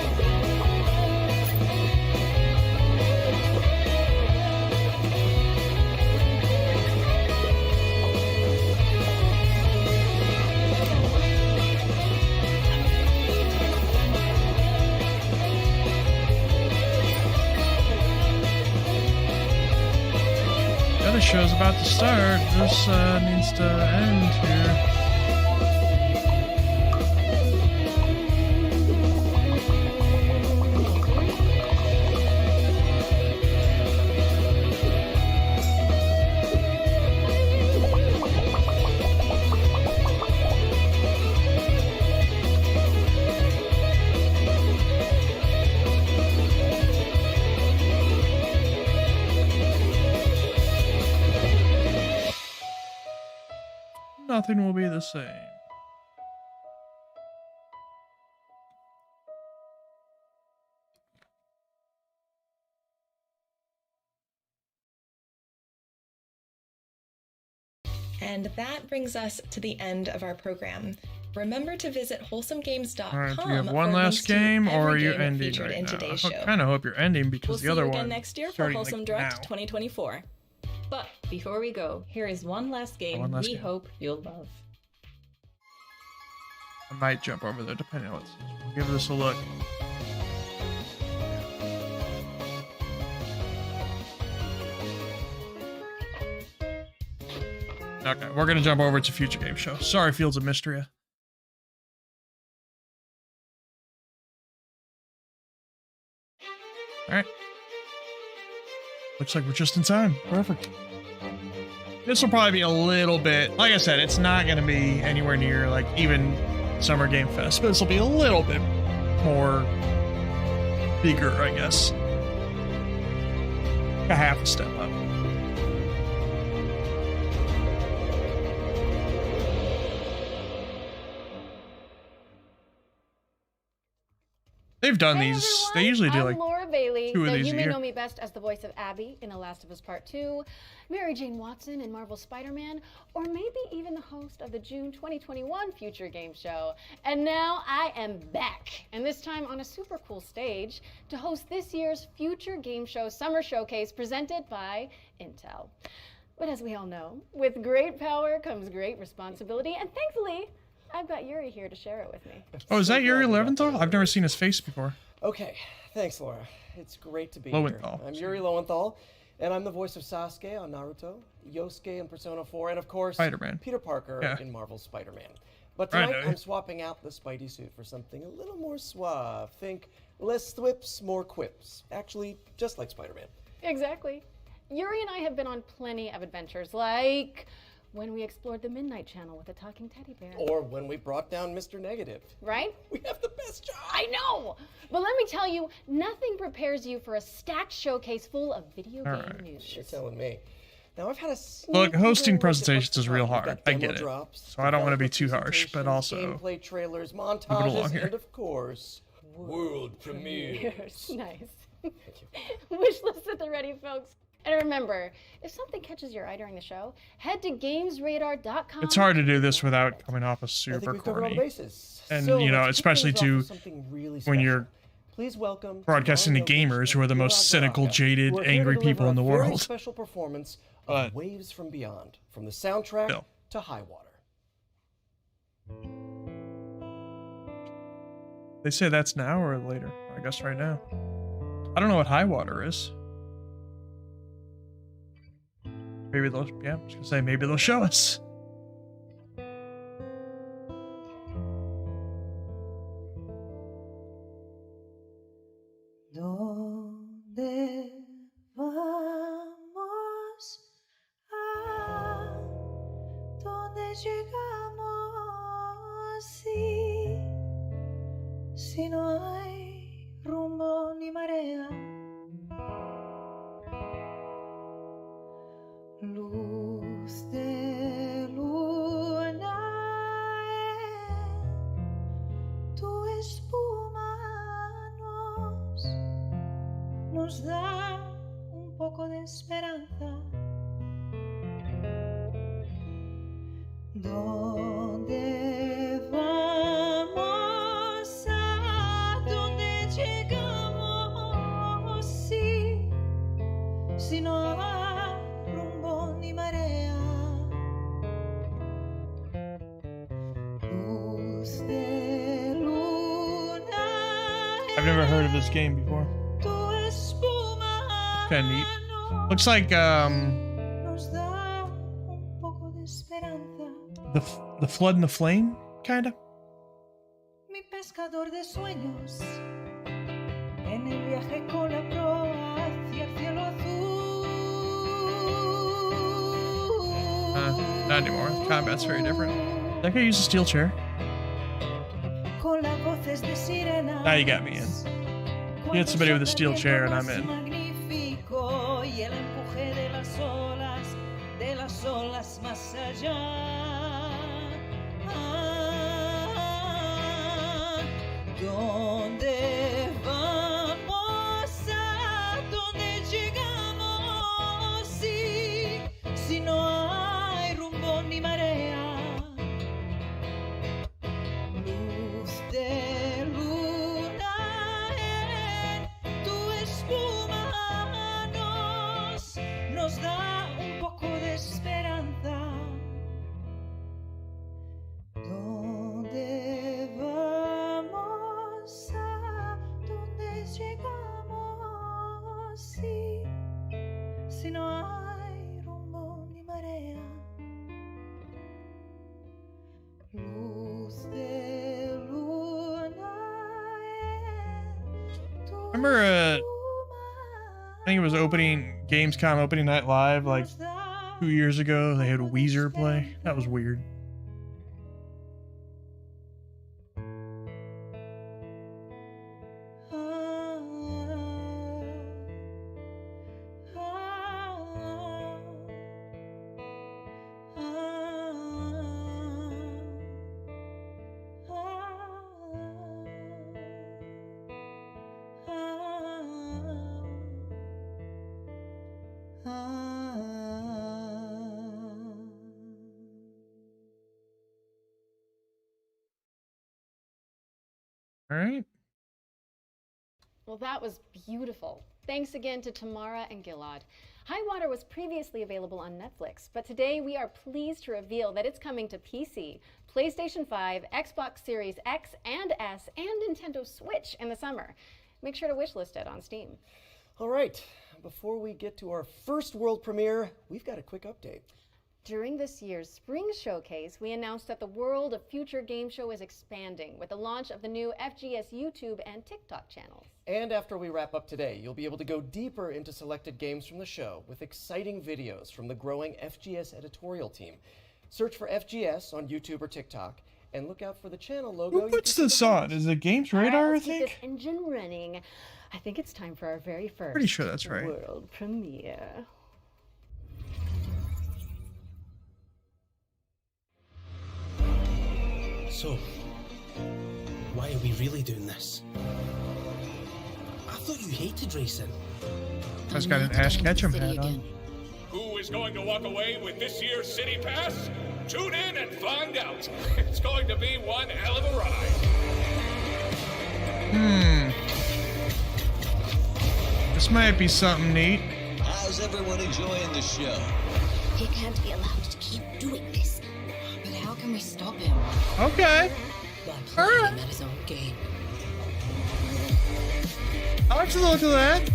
The show's about to start. This needs to end here. Nothing will be the same. And that brings us to the end of our program. Remember to visit wholesomegames.com. All right, do we have one last game, or are you ending right in now? today's I show. kind of hope you're ending because the other We'll see you one again next year for starting, Wholesome like, Direct now. 2024. But before we go, here is one last game One last we game. hope you'll love. I might jump over there depending on what it says. We'll give this a look. Okay, we're gonna jump over to Future Game Show. Sorry, Fields of Mysteria. Alright. Looks like we're just in time. Perfect. This will probably be a little bit, like I said, it's not gonna be anywhere near like even Summer Game Fest, but this will be a little bit more bigger, I guess. A half a step up. They've done these. They usually do like I'm Laura Bailey, two of though these you a may year. know me best as the voice of Abby in The Last of Us Part 2, Mary Jane Watson in Marvel's Spider-Man, or maybe even the host of the June 2021 Future Game Show. And now I am back, and this time on a super cool stage to host this year's Future Game Show Summer Showcase presented by Intel. But as we all know, with great power comes great responsibility, and thankfully, I've got Yuri here to share it with me. Oh, is that Yuri Leventhal? I've never seen his face before. Okay, thanks, Laura. It's great to be Lowenthal. here. I'm Yuri Lowenthal, and I'm the voice of Sasuke on Naruto, Yosuke in Persona 4, and of course, Spider-Man. Peter Parker Yeah. in Marvel's Spider-Man. But Right, tonight, eh? I'm swapping out the Spidey suit for something a little more suave. Think less thwips, more quips. Actually, just like Spider-Man. Exactly. Yuri and I have been on plenty of adventures, like when we explored the Midnight Channel with a talking teddy bear. Or when we brought down Mr. Negative. Right? We have the best job. I know! But let me tell you, nothing prepares you for a stacked showcase full of video game Alright. news. You're telling me. Now I've had a Look, hosting sneaky presentations is real We've got hard. I demo get it. drops, So I don't want to be too developer harsh, but presentations, also gameplay trailers, along montages, here. and of course, world premieres. Nice. Wish list at the ready, folks. And remember, if something catches your eye during the show, head to gamesradar.com. it's hard to do this without coming off as I super think we've covered all the corny. bases. And So you know, let's kick especially things off to with something really when special. you're Please welcome broadcasting to gamers who are the most cynical, jaded, who are here to angry people deliver in the a very world. special performance But- of Waves from Beyond, from the soundtrack Still. to High Water. They say that's now or later. I guess right now. I don't know what high water is. Maybe they'll, yeah, I was gonna say maybe they'll show us. ¿Dónde vamos? ¿A dónde llegamos? Si no hay rumbo ni marea, Luz de luna en tu espuma nos da un poco de esperanza. ¿Dónde vamos? ¿A dónde llegamos? Sí, si no hay rumbo ni marea. Luz de luna. I've never heard of this game before. Kind of neat. Looks like the Flood and the Flame, kind of. Mi pescador de sueños en el viaje con la proa hacia el cielo azul. Not anymore. The combat's very different. That guy used a steel chair. Con las voces de sirenas. Now you got me in. You had somebody with a steel chair and I'm in. Y el empuje de las olas más allá. ¿Dónde vamos? ¿A dónde llegamos? Sí, si no hay rumbo ni marea. Luz de luna en tu espuma nos da un poco de esperanza. ¿Dónde vamos? ¿A dónde llegamos? Sí, si no hay rumbo ni marea. Luz de luna en tu Remember, I think it was Gamescom opening night live like 2 years ago. They had Weezer play. That was weird. All right. Well, that was beautiful. Thanks again to Tamara and Gilad. Highwater was previously available on Netflix, but today we are pleased to reveal that it's coming to PC, PlayStation 5, Xbox Series X and S, and Nintendo Switch in the summer. Make sure to wishlist it on Steam. All right, before we get to our first world premiere, we've got a quick update. During this year's Spring Showcase, we announced that the World of Future Game Show is expanding with the launch of the new FGS YouTube and TikTok channels. And after we wrap up today, you'll be able to go deeper into selected games from the show with exciting videos from the growing FGS editorial team. Search for FGS on YouTube or TikTok and look out for the channel logo. Who puts this on? Is it Games Radar, I think? Keep this engine running. I think it's time for our very first Pretty sure that's right. world premiere. So, why are we really doing this? I thought you hated racing. That's got an Ash Ketchum hat on. Who is going to walk away with this year's City Pass? Tune in and find out. It's going to be one hell of a ride. This might be something neat. How's everyone enjoying the show? He can't be allowed to keep doing this. But how can we stop him? Okay. By playing him at his own game. I like the look of that.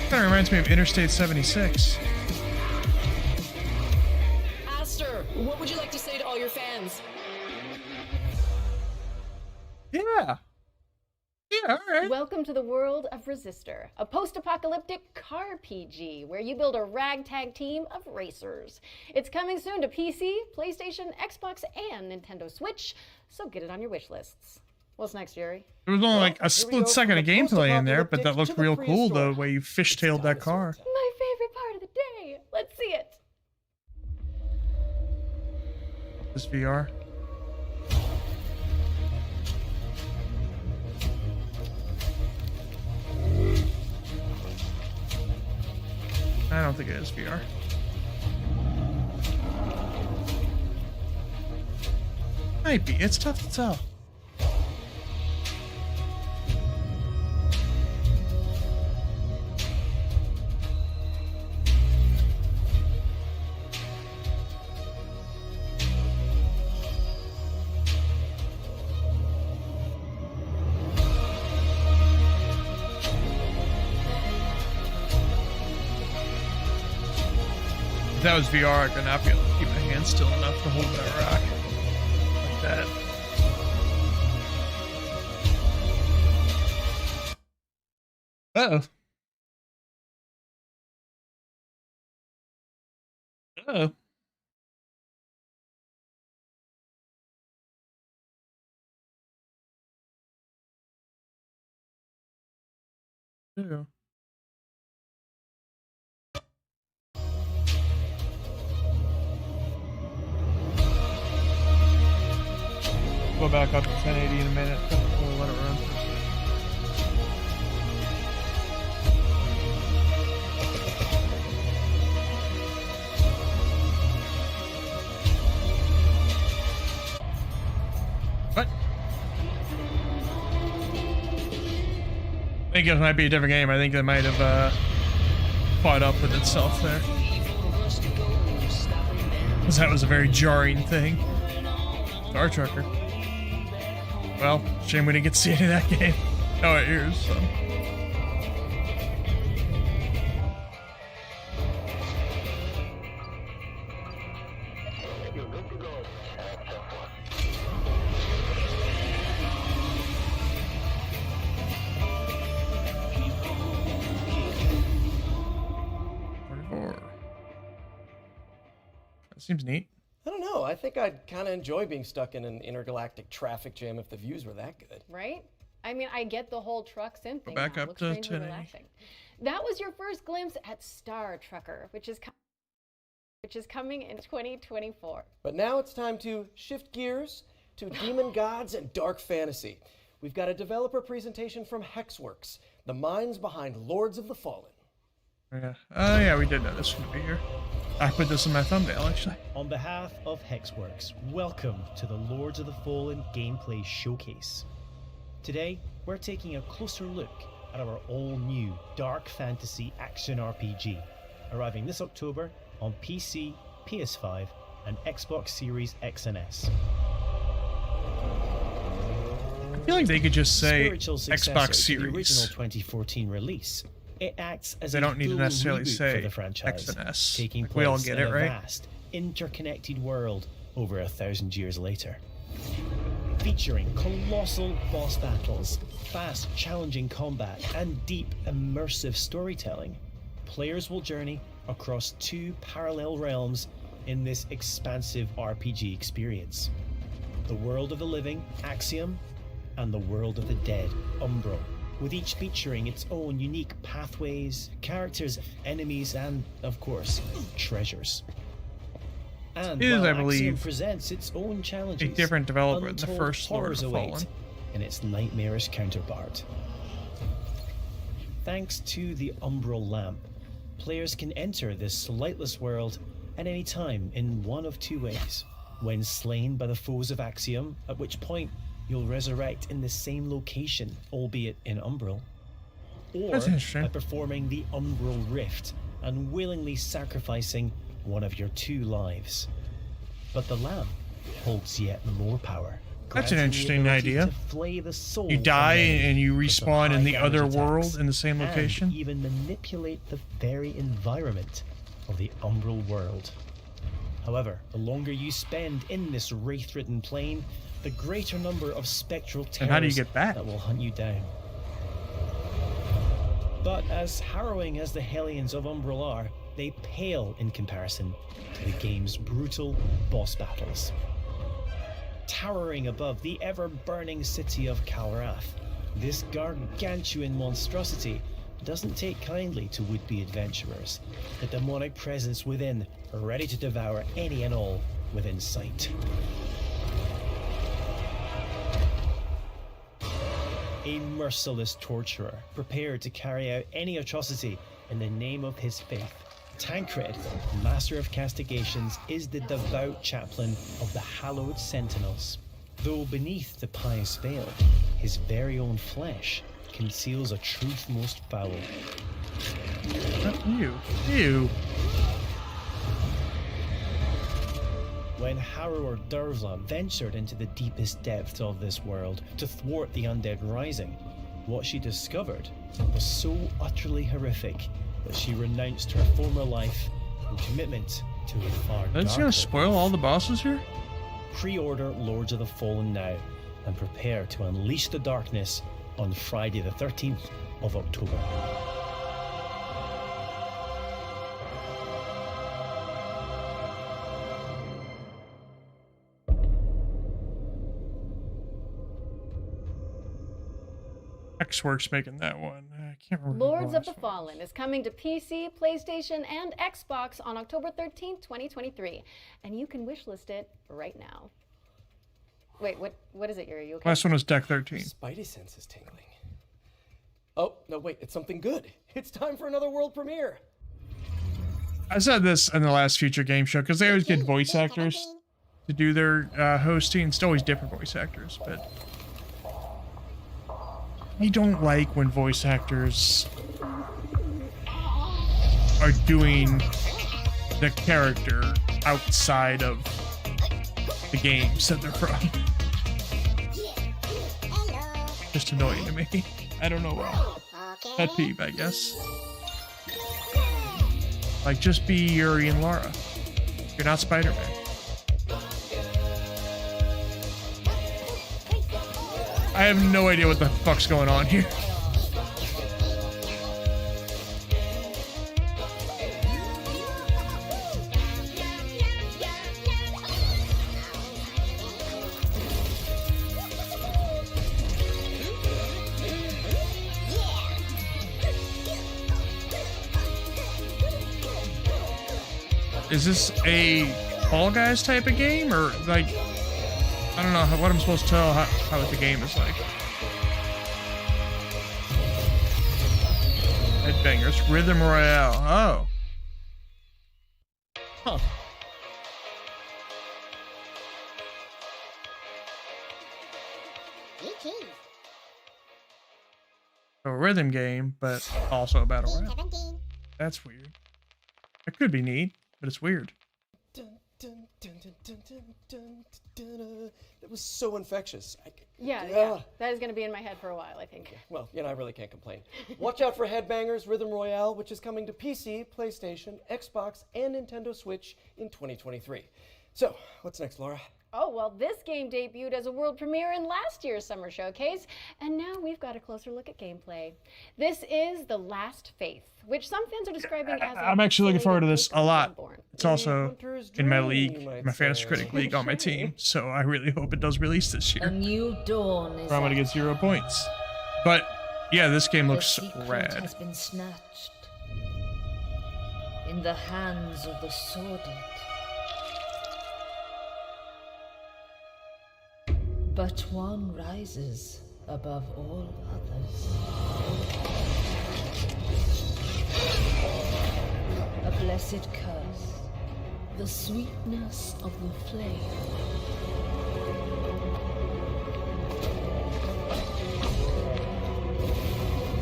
Kind of reminds me of Interstate 76. Aster, what would you like to say to all your fans? Yeah. Yeah, all right. Welcome to the world of Resistor, a post-apocalyptic car PG where you build a ragtag team of racers. It's coming soon to PC, PlayStation, Xbox, and Nintendo Switch, so get it on your wish lists. What's next, Yuri? There was only like a split second of gameplay in there, but that looked real cool the way you fishtailed that car. My favorite part of the day. Let's see it. This VR. I don't think it is VR. Might be. It's tough to tell. If that was VR, I could not be able to keep my hands still enough to hold that rock like that. Uh-oh. Uh-oh. Uh-oh. Go back up to 1080 in a minute. We'll let it run. What? I think it might be a different game. I think it might have caught up with itself there. Because that was a very jarring thing. Star Trucker. Well, shame we didn't get to see any of that game. Oh, it is, so. That seems neat. I don't know. I think I'd kind of enjoy being stuck in an intergalactic traffic jam if the views were that good. Right? I mean, I get the whole truck sim thing. Go back up to 1080. Relaxing. That was your first glimpse at Star Trucker, which is coming in 2024. But now it's time to shift gears to demon gods and dark fantasy. We've got a developer presentation from Hexworks, the minds behind Lords of the Fallen. Yeah. Oh yeah, we did know this was gonna be here. I put this in my thumbnail, actually. On behalf of Hexworks, welcome to the Lords of the Fallen gameplay showcase. Today, we're taking a closer look at our all-new dark fantasy action RPG, arriving this October on PC, PS5, and Xbox Series X and S. I feel like they could just say Xbox Series. The original 2014 release. It acts as they don't need to necessarily reboot say for the franchise, X and S. taking Like, place we all get in it, a right? vast, interconnected world over 1,000 years later. Featuring colossal boss battles, fast, challenging combat, and deep, immersive storytelling, players will journey across 2 parallel realms in this expansive RPG experience. The world of the living, Axiom, and the world of the dead, Umbral, with each featuring its own unique pathways, characters, enemies, and, of course, treasures. And It is, while I Axiom believe, presents its own challenges, a different developer than the untold first Lord of horrors the await Fallen. in its nightmarish counterpart. Thanks to the Umbral Lamp, players can enter this lightless world at any time in one of 2 ways. When slain by the foes of Axiom, at which point you'll resurrect in the same location, albeit in Umbral. Or That's interesting. by performing the Umbral Rift and willingly sacrificing one of your 2 lives. But the lamp holds yet more power. That's an granting the interesting ability idea. to flay the soul You from die many and you for some respawn in the high other damage world attacks, in the same and location. even manipulate the very environment of the Umbral world. However, the longer you spend in this wraith-ridden plane, the greater number of spectral terrors And how do you get back? that will hunt you down. But as harrowing as the Hellions of Umbral are, they pale in comparison to the game's brutal boss battles. towering above the ever-burning city of Calrath. This gargantuan monstrosity doesn't take kindly to would-be adventurers, the demonic presence within, ready to devour any and all within sight. A merciless torturer, prepared to carry out any atrocity in the name of his faith. Tancred, master of castigations, is the devout chaplain of the hallowed sentinels. Though beneath the pious veil, his very own flesh conceals a truth most foul. Ew. When Harrower Dervla ventured into the deepest depths of this world to thwart the undead rising, what she discovered was so utterly horrific that she renounced her former life and commitment to a far darker. That's gonna spoil all the bosses here? Pre-order Lords of the Fallen now and prepare to unleash the darkness on Friday the 13th of October. Xworks making that one. I can't remember. Lords of the Fallen is coming to PC, PlayStation, and Xbox on October 13th, 2023. And you can wishlist it right now. Wait, what is it, Yuri? You okay? Last one was Deck 13. Spidey sense is tingling. Oh, no, wait, it's something good. It's time for another world premiere. I said this in the last Future Game Show, because they always get voice actors to do their hosting. It's always different voice actors, but I don't like when voice actors are doing the character outside of the games that they're from. Just annoying to me. I don't know why. Pet peeve, I guess. Like, just be Yuri and Lara. You're not Spider-Man. I have no idea what the fuck's going on here. Is this a Fall Guys type of game, or like, I don't know what I'm supposed to tell how the game is like. Headbangers, Rhythm Royale. Oh. Huh. A rhythm game, but also a battle royale. That's weird. It could be neat, but it's weird. That was so infectious. Yeah. That is going to be in my head for a while, I think. Well, I really can't complain. Watch out for Headbangers Rhythm Royale, which is coming to PC, PlayStation, Xbox, and Nintendo Switch in 2023. So, what's next, Laura? Oh, well, this game debuted as a world premiere in last year's Summer Showcase, and now we've got a closer look at gameplay. This is The Last Faith, which some fans are describing as I'm actually looking forward to this a lot. It's also in my league, my Fantasy Critic League on my team, so I really hope it does release this year. A new dawn is I'm going to get 0 points. But, yeah, this game looks rad. has been snatched in the hands of the sordid. But one rises above all others. A blessed curse, the sweetness of the flame.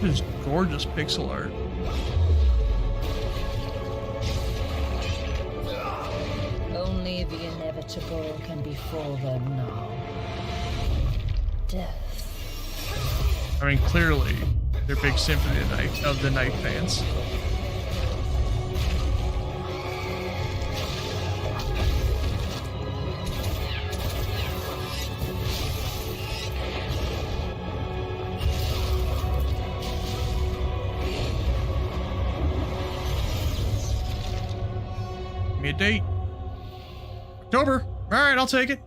This is gorgeous pixel art. Only the inevitable can befall them now. Death. I mean, clearly, they're big Symphony of the Night fans. Give me a date. October. All right, I'll take it.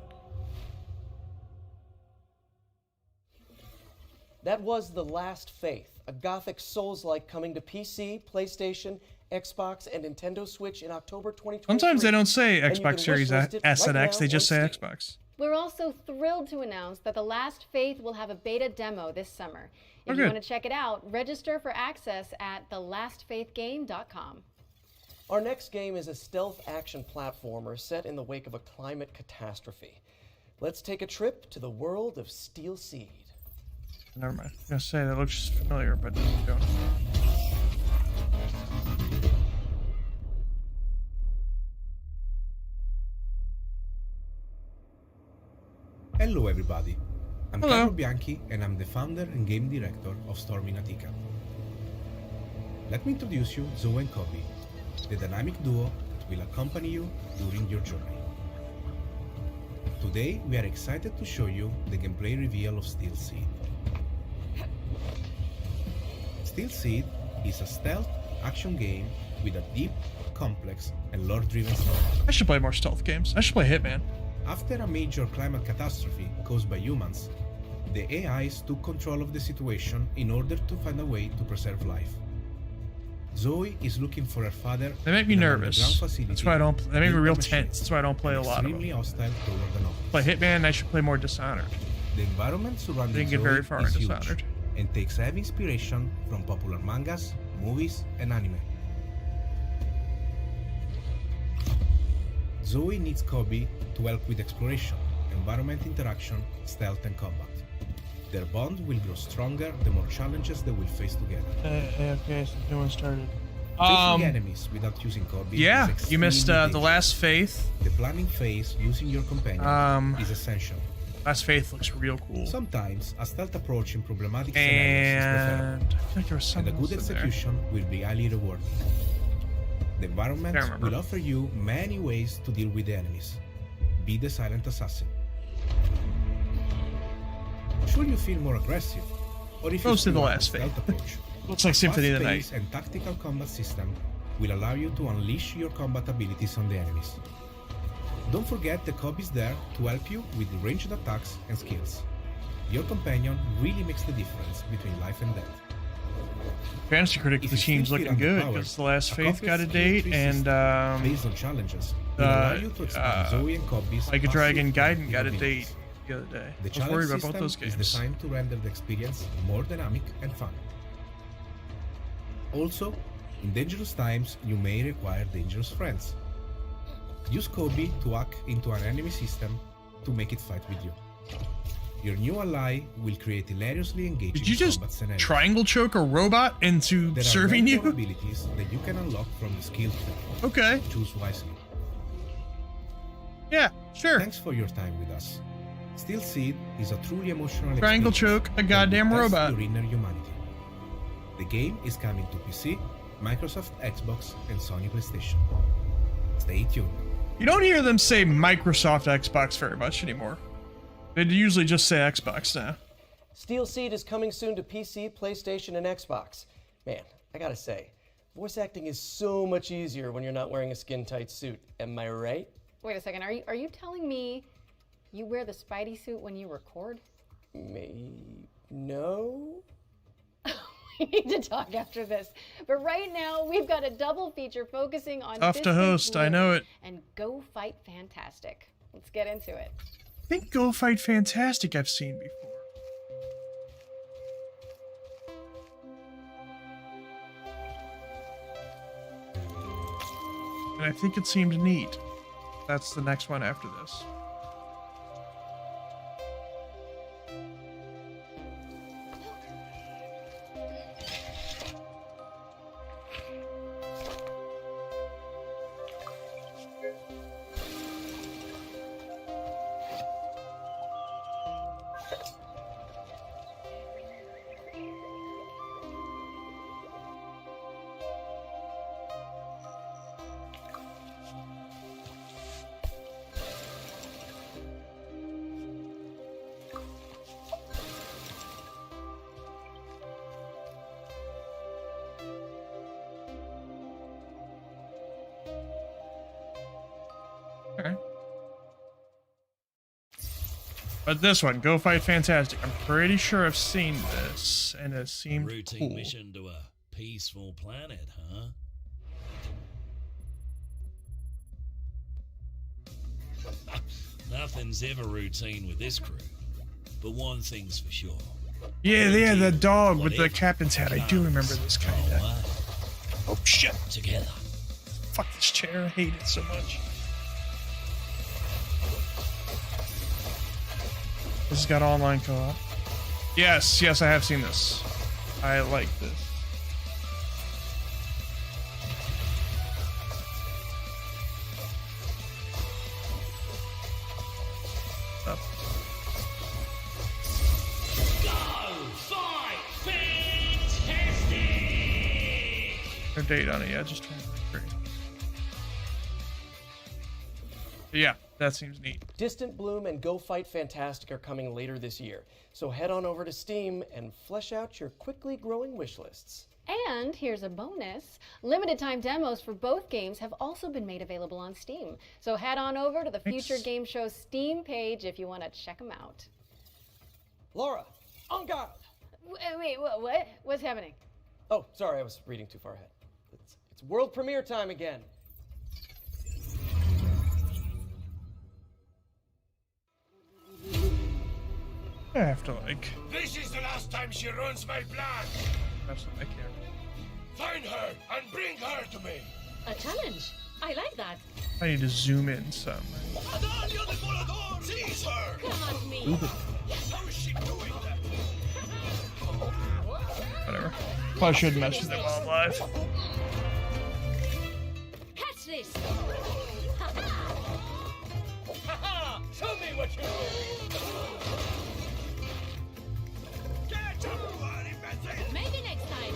That was The Last Faith, a gothic Souls-like coming to PC, PlayStation, Xbox, and Nintendo Switch in October 2023. Sometimes they don't say And you can Xbox Series wishlist it S right and X, now they just say on Steam. Xbox. We're also thrilled to announce that The Last Faith will have a beta demo this summer. If Okay. you want to check it out, register for access at thelastfaithgame.com. Our next game is a stealth action platformer set in the wake of a climate catastrophe. Let's take a trip to the world of Steel Seed. Never mind. I was gonna say that looks familiar, but no, I don't. Hello everybody, I'm Hello. Carlo Bianchi and I'm the founder and game director of Storm in Attica. Let me introduce you Zoe and Kobe, the dynamic duo that will accompany you during your journey. Today we are excited to show you the gameplay reveal of Steel Seed. Steel Seed is a stealth action game with a deep, complex and lore-driven story. I should play more stealth games. I should play Hitman. After a major climate catastrophe caused by humans, the AIs took control of the situation in order to find a way to preserve life. Zoe is looking for her father. They make me in an nervous. underground facility That's why I don't. They make me built real by machines, tense. That's why I don't play a lot of extremely them. hostile toward the novel. Play Hitman. I should play more Dishonored. The environment surrounding Didn't get Zoe very far is in huge Dishonored. and takes heavy inspiration from popular mangas, movies, and anime. Zoe needs Kobe to help with exploration, environment interaction, stealth, and combat. Their bond will grow stronger the more challenges they will face together. Okay, so no one started. Facing enemies without using Kobe Yeah, is you missed extremely The Last Faith. The planning phase using your companion is essential. Last Faith looks real cool. Sometimes a stealth approach in problematic scenarios is preferable, And I feel like there was and a something good else in there. execution will be highly rewarding. The environment Can't remember. will offer you many ways to deal with the enemies. Be the silent assassin. Should you feel more aggressive, or if you Mostly still The want a Last stealth Faith. approach, Looks like Symphony of the Night. fast-paced and tactical combat system will allow you to unleash your combat abilities on the enemies. Don't forget the Kobe is there to help you with ranged attacks and skills. Your companion really makes the difference between life and death. Fantasy Critic If you team's still feel looking good underpowered, because The Last a Faith complex got a skill date, tree and system based on challenges will allow you to expand Zoe and Kobe's Like a passive Dragon Gaiden active got a abilities. date the other day. The I was challenge worried about system both those is games. designed to render the experience more dynamic and fun. Also, in dangerous times, you may require dangerous friends. Use Kobe to hack into an enemy system to make it fight with you. Your new ally will create hilariously engaging Did you just combat scenarios. triangle choke a robot into There serving are you? random abilities that you can unlock from the skill tree. Okay. Choose wisely. Yeah, sure. Thanks for your time with us. Steel Seed is a truly emotional Triangle experience choke a that will goddamn test robot. your inner humanity. The game is coming to PC, Microsoft Xbox, and Sony PlayStation. Stay tuned. You don't hear them say Microsoft Xbox very much anymore. They usually just say Xbox now. Steel Seed is coming soon to PC, PlayStation, and Xbox. Man, I gotta say, voice acting is so much easier when you're not wearing a skin-tight suit. Am I right? Wait a second, are you telling me you wear the Spidey suit when you record? No? We need to talk after this. But right now, we've got a double feature focusing on Tough to Distant host, I know it. and Go Fight Fantastic. Let's get into it. I think Go Fight Fantastic I've seen before. And I think it seemed neat. That's the next one after this. But this one, Go Fight Fantastic. I'm pretty sure I've seen this, and it seemed Routine cool. mission to a peaceful planet, huh? Nothing's ever routine with this crew. But one thing's for sure. Yeah, the dog with the captain's hat. I do remember this kind of. Oh shit! Together. Fuck this chair. I hate it so much. This has got online co-op. Yes, I have seen this. I like this. Up. No date on it yet, just 2023. Yeah, that seems neat. Distant Bloom and Go Fight Fantastic are coming later this year, so head on over to Steam and flesh out your quickly growing wish lists. And here's a bonus. Limited time demos for both games have also been made available on Steam. So head on over to the Future Game Show's Steam page if you want to check them out. Laura, en garde! Wait, what? What's happening? Oh, sorry, I was reading too far ahead. It's world premiere time again. I have to like. This is the last time she ruins my plan. That's what I care. Find her and bring her to me. A challenge. I like that. I need to zoom in some. Seize her. Come at me. How is she doing that? Whatever. Probably shouldn't mess with it while I'm live. Catch this. Show me what you do. Maybe next time.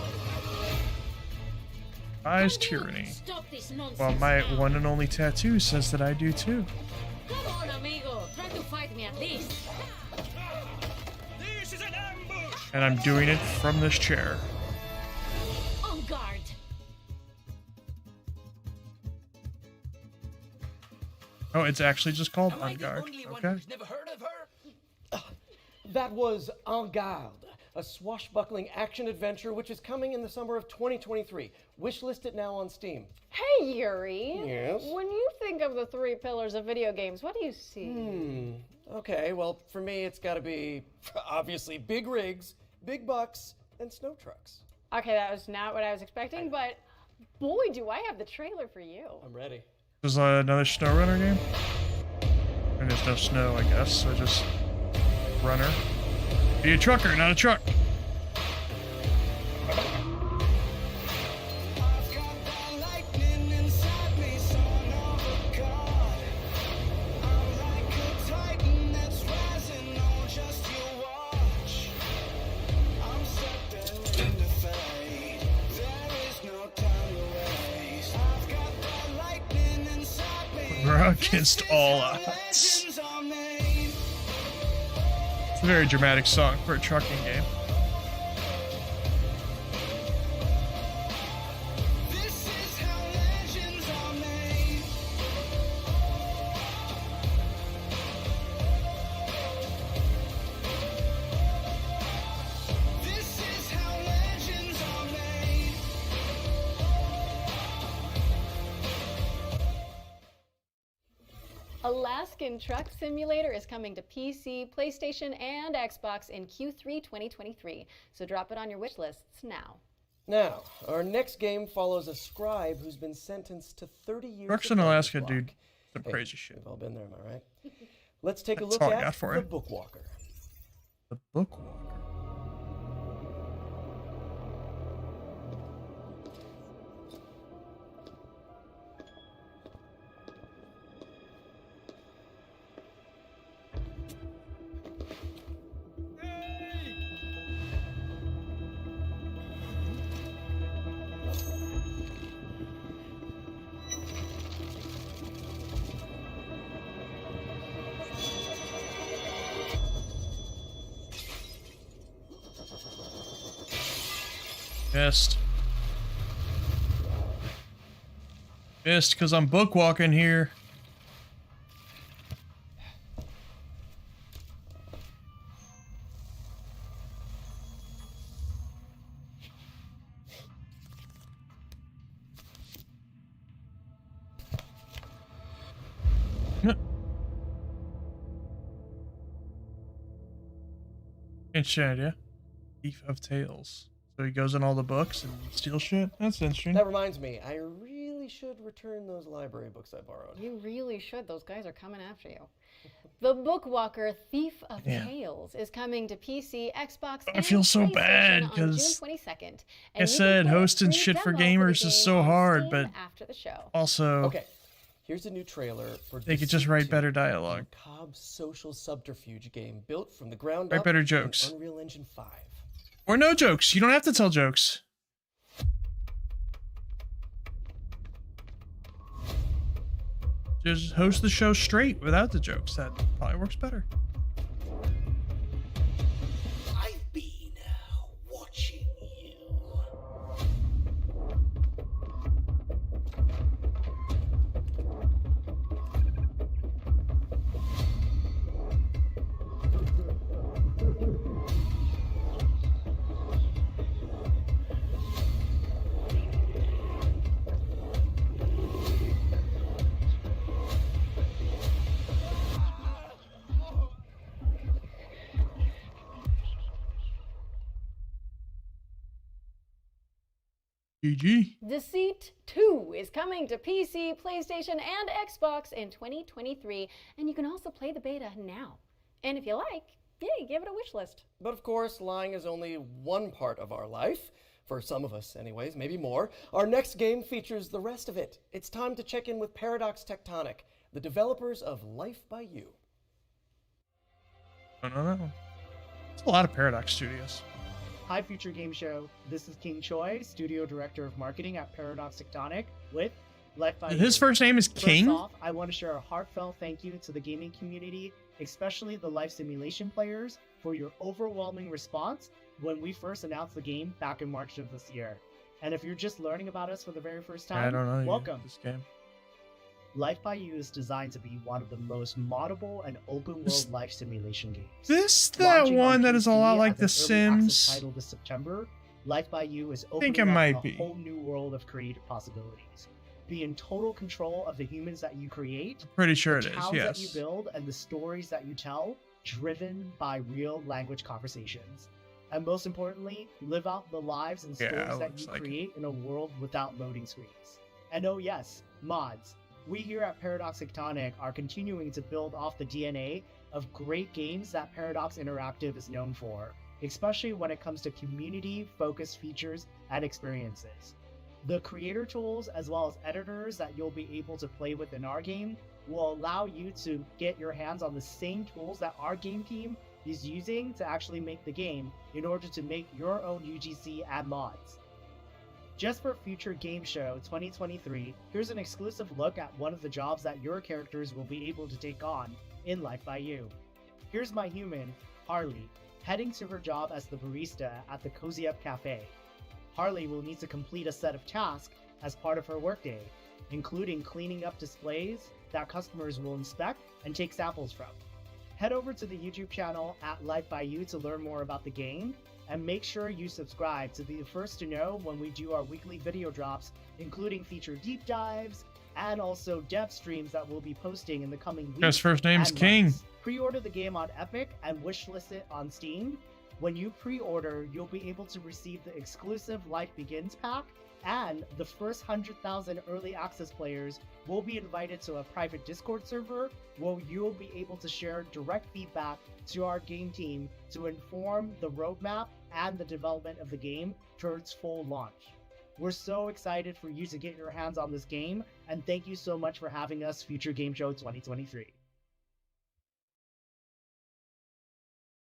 Eyes tyranny. Stop this nonsense. Well, my now. one and only tattoo says that I do too. Come on, amigo. Try to fight me at least. This is an ambush. And I'm doing it from this chair. On guard. Oh, it's actually just called On Guard. Okay. Never heard of her? That was En Garde, a swashbuckling action-adventure which is coming in the summer of 2023. Wishlist it now on Steam. Hey, Yuri. Yes? When you think of the three pillars of video games, what do you see? Okay, well, for me, it's got to be, obviously, big rigs, big bucks, and snow trucks. Okay, that was not what I was expecting, but boy, do I have the trailer for you. I'm ready. There's another SnowRunner game? And there's no snow, I guess, so just runner. Be a trucker, not a truck. We're against all odds. It's a very dramatic song for a trucking game. Alaskan Truck Simulator is coming to PC, PlayStation, and Xbox in Q3 2023, so drop it on your wish lists now. Now, our next game follows a scribe who's been sentenced to 30 years. Trucks in Alaska, dude. Some crazy shit. We've all been there, am I right? Let's take a That's look all I at got for The it. Bookwalker. The Bookwalker. Missed. Missed because I'm bookwalking here. Interesting idea. Thief of Tales. So he goes in all the books and steals shit? That's interesting. That reminds me, I really should return those library books I borrowed. You really should. Those guys are coming after you. The Bookwalker Thief of Tales is coming to PC, Xbox, I feel so bad because I said hosting shit for gamers is so hard, but after the show. Also, okay, here's a new trailer for they could just write better dialogue. Cobb's social subterfuge game built from the ground Write up better in jokes. Unreal Engine 5. Or no jokes. You don't have to tell jokes. Just host the show straight without the jokes. That probably works better. I've been watching you. GG. Deceit 2 is coming to PC, PlayStation, and Xbox in 2023, and you can also play the beta now. And if you like, yeah, give it a wish list. But of course, lying is only one part of our life. For some of us, anyways, maybe more. Our next game features the rest of it. It's time to check in with Paradox Tectonic, the developers of Life by You. Don't know that one. It's a lot of Paradox Studios. Hi, Future Game Show. This is King Choi, Studio Director of Marketing at Paradox Tectonic with Life by His You. first name is King? First off, I want to share a heartfelt thank you to the gaming community, especially the life simulation players, for your overwhelming response when we first announced the game back in March of this year. And if you're just learning about us for the very first time, I don't know welcome. this game. Life by You is designed to be one of the most moddable and open-world life simulation games. This that Launching one on that is a PC lot like as The an early access Sims. title this September, Life by You is think opening it up might a be. whole new world of creative possibilities. Be in total control of the humans that you create, Pretty sure the it is, towns that you yes. build, and the stories that you tell, driven by real language conversations. And most importantly, live out the lives and Yeah, stories it that looks you like it. create in a world without loading screens. And oh yes, mods. We here at Paradox Tectonic are continuing to build off the DNA of great games that Paradox Interactive is known for, especially when it comes to community-focused features and experiences. The creator tools as well as editors that you'll be able to play with in our game will allow you to get your hands on the same tools that our game team is using to actually make the game in order to make your own UGC and mods. Just for Future Game Show 2023, here's an exclusive look at one of the jobs that your characters will be able to take on in Life by You. Here's my human, Harley, heading to her job as the barista at the Cozy Up Cafe. Harley will need to complete a set of tasks as part of her workday, including cleaning up displays that customers will inspect and take samples from. Head over to the YouTube channel at Life by You to learn more about the game, and make sure you subscribe to be the first to know when we do our weekly video drops, including feature deep dives, and also dev streams that we'll be posting in the coming weeks. His first name's and King. months. Pre-order the game on Epic and wishlist it on Steam. When you pre-order, you'll be able to receive the exclusive Life Begins pack, and the first 100,000 early access players will be invited to a private Discord server where you'll be able to share direct feedback to our game team to inform the roadmap and the development of the game towards full launch. We're so excited for you to get your hands on this game, and thank you so much for having us Future Game Show 2023.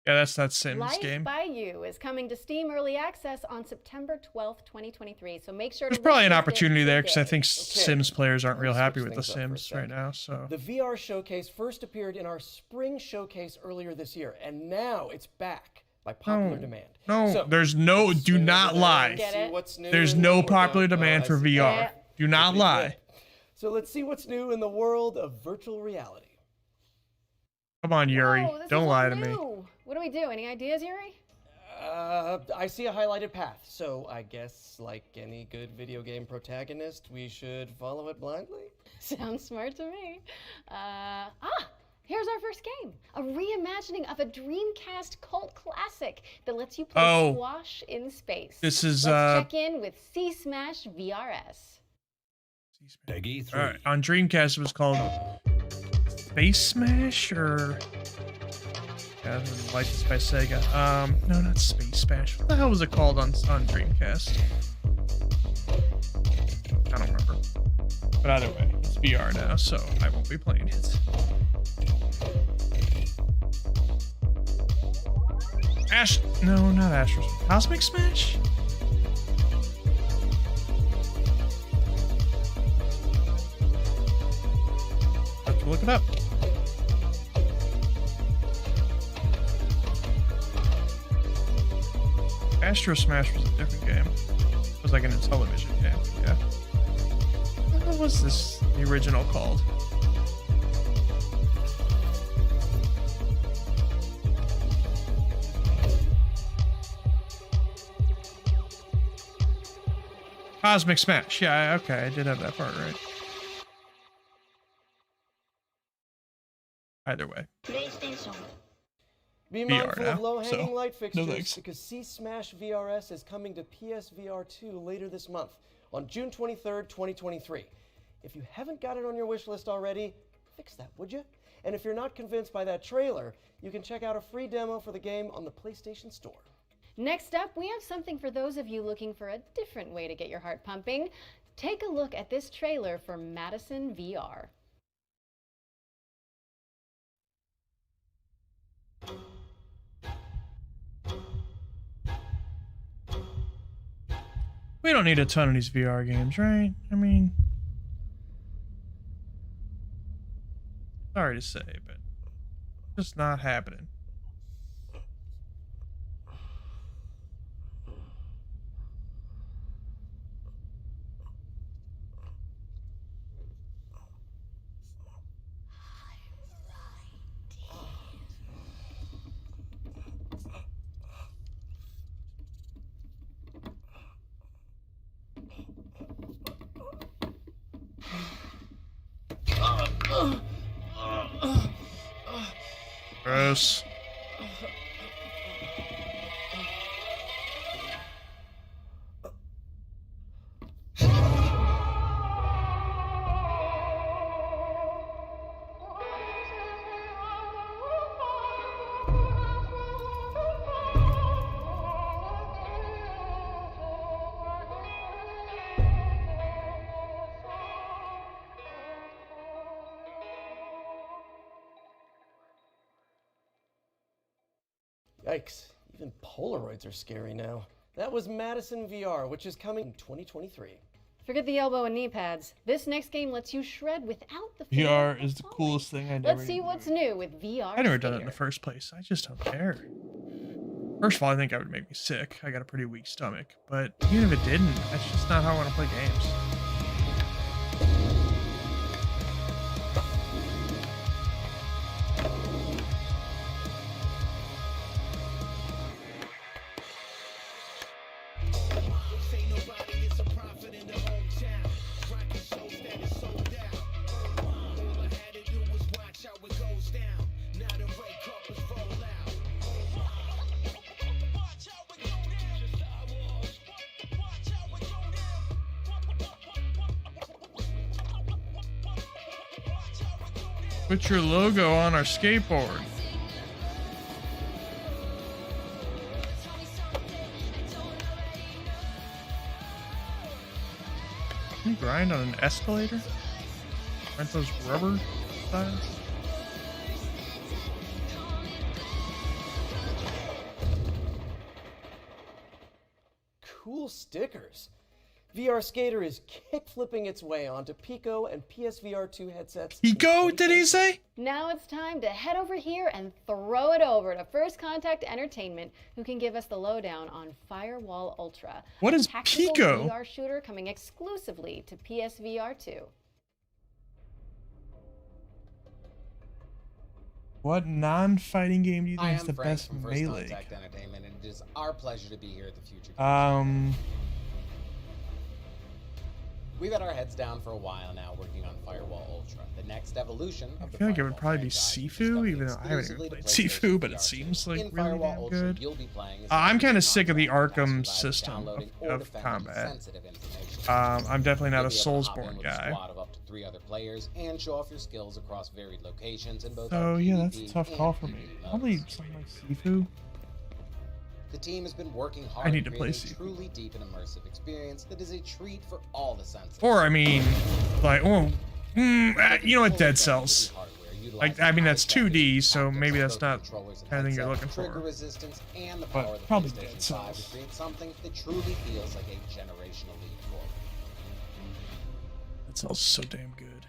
Yeah, that's that Sims Life game. by You is coming to Steam Early Access on September 12th, 2023. So make sure There's to probably an wishlist it opportunity there because I today. think Sims players aren't real Let's happy switch with The things up for a Sims right sec. now. So The VR showcase first appeared in our spring showcase earlier this year, and now it's back by popular demand. no, So, there's no. Do not lie. see what's new There's in no the popular world of- demand I for see. VR. Do not lie. So let's see what's new in the world of virtual reality. Come on, Yuri. Oh, this Don't is lie all to me. new. What do we do? Any ideas, Yuri? I see a highlighted path, so I guess, like any good video game protagonist, we should follow it blindly? Sounds smart to me. Here's our first game, a reimagining of a Dreamcast cult classic that lets you play squash in space. This is Let's check in with C Smash VRS. Peggy 3. All right, on Dreamcast it was called Space Smash, or licensed by Sega. No, not Space Smash. What the hell was it called on Dreamcast? I don't remember. But either way, it's VR now, so I won't be playing it. No, not Astro. Cosmic Smash? Have to look it up. Astro Smash was a different game. It was like an Intellivision game, yeah. What was the original called? Cosmic Smash. Yeah, okay, I did have that part right. Either way. Be VR mindful now, of low-hanging so, light fixtures no thanks. because C-Smash VRS is coming to PSVR 2 later this month on June 23rd, 2023. If you haven't got it on your wish list already, fix that, would you? And if you're not convinced by that trailer, you can check out a free demo for the game on the PlayStation Store. Next up, we have something for those of you looking for a different way to get your heart pumping. Take a look at this trailer for Madison VR. We don't need a ton of these VR games, right? I mean, sorry to say, but just not happening. Gross. Yikes, even Polaroids are scary now. That was Madison VR, which is coming in 2023. Forget the elbow and knee pads. This next game lets you shred without the VR is the coolest thing I never. Let's see what's new with VR. I never done it in the first place. I just don't care. First of all, I think that would make me sick. I got a pretty weak stomach. But even if it didn't, that's just not how I want to play games. Put your logo on our skateboard. Can you grind on an escalator? Aren't those rubber tires? Cool stickers. VR Skater is kick-flipping its way onto Pico and PSVR 2 headsets. Pico, did he say? Now it's time to head over here and throw it over to First Contact Entertainment, who can give us the lowdown on Firewall Ultra. What is tactical Pico? VR shooter coming exclusively to PSVR 2. What non-fighting game do you think is the Frank best from First melee? Contact Entertainment, and it is our pleasure to be here at the Future Games. We've had our heads down for a while now working on Firewall Ultra, the next evolution of I feel like it would probably be Sifu, even though I haven't even played Sifu, but it seems like really damn good. I'm kind of sick of the Arkham system of combat. I'm definitely not a Soulsborne guy. Of up to 3 other players and show off your skills across varied locations in both. So yeah, that's a tough call for me. Probably something like Sifu. The team has been working hard. I need to play a truly deep and immersive experience that is a treat for all the senses. Or I mean, like, you know what, Dead Cells. Like, I mean that's 2D, so maybe that's not the kind of thing you're looking for. But probably Dead Cells. To create something that truly feels like a generational leap forward. Dead Cells is so damn good.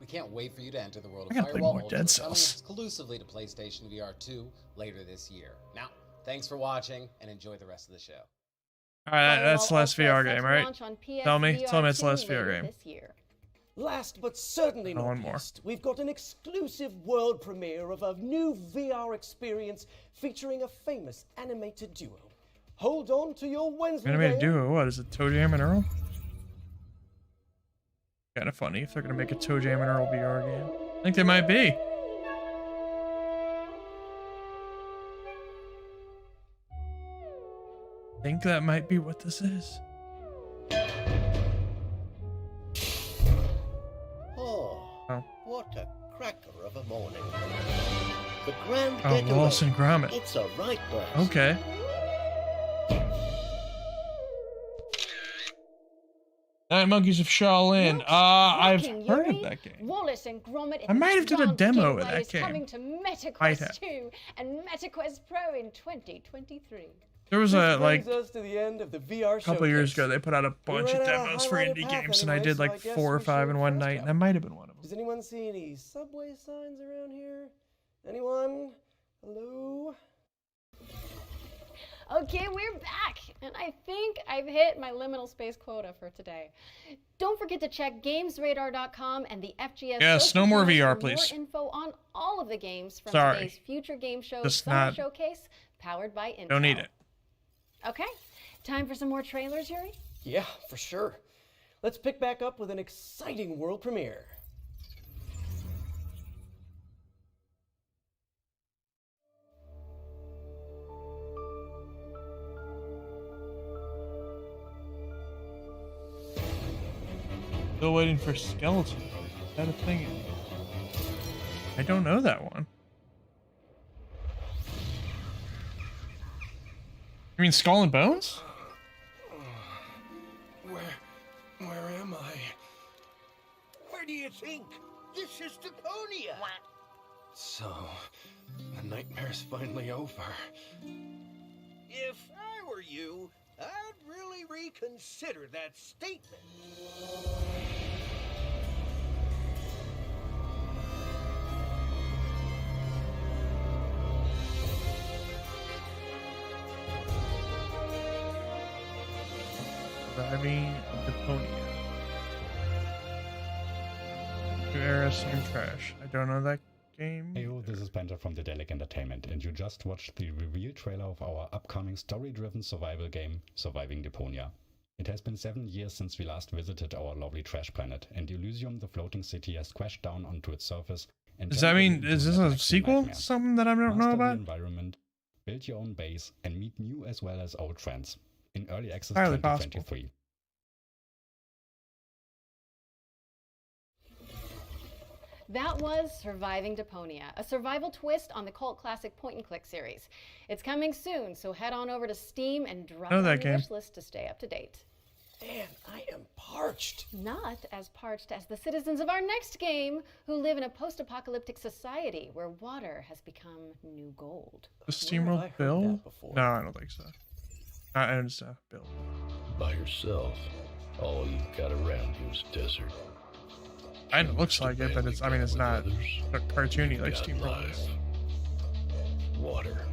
We can't wait for you to enter the world I of gotta play Firewall more Ultra, Dead coming Cells. exclusively to PlayStation VR 2 later this year. Now, thanks for watching and enjoy the rest of the show. Alright, that's the last VR game, right? Tell me it's the last VR game. Last but certainly not least, we've got an exclusive world premiere of a new VR experience featuring a famous animated duo. Hold on to your Wednesday. Animated duo, what is it, Toe Jam and Earl? Kind of funny if they're gonna make a Toe Jam and Earl VR game. I think they might be. I think that might be what this is. Oh, what a cracker of a morning. The grand Oh, getaway. Wallace and Gromit. It's a right blast. Okay. Nine Monkeys of Shaolin. I've heard of that game. Wallace and Gromit I might have did a demo of that is game. coming to Might MetaQuest have. 2 and MetaQuest Pro in 2023. There was a like Brings us to the end of the VR a couple years showcase. ago they put out a bunch of ran out of demos for highlighted indie path games, and I anyway, did so I like guess 4 or we 5 should in one first night, up. and that might have been one of them. Does anyone see any subway signs around here? Anyone? Hello? Okay, we're back, and I think I've hit my liminal space quota for today. Don't forget to check GamesRadar.com and the FGS. Yes, social no more channels VR, for please. More info on all of the games from Sorry. today's Future Game Show Just Summer not- Showcase, powered by Intel. Don't need it. Okay, time for some more trailers, Yuri? Yeah, for sure. Let's pick back up with an exciting world premiere. Still waiting for Skeleton. Is that a thing? I don't know that one. You mean Skull and Bones? Where am I? Where do you think? This is Deponia. So, the nightmare's finally over. If I were you, I'd really reconsider that statement. Surviving Deponia. New era and trash. I don't know that game. Heyo, this is Penta from Dedelic Entertainment, and you just watched the reveal trailer of our upcoming story-driven survival game, Surviving Deponia. It has been 7 years since we last visited our lovely trash planet, and Elysium, the floating city, has crashed down onto its surface. And Does that mean, is this a sequel? Something that I don't know Master the about? environment, build your own base, and meet new as well as old friends. In early access Entirely 2023. That was Surviving Deponia, a survival twist on the cult classic point-and-click series. It's coming soon, so head on over to Steam and drop Know on that your game. wish list to stay up to date. Man, I am parched. Not as parched as the citizens of our next game, who live in a post-apocalyptic society where water has become new gold. The SteamWorld Bill? No, I don't think so. It's Bill. By yourself, all you've got around you is desert. Kind of looks like it, but it's, I mean, it's not cartoony like SteamWorld is. Water.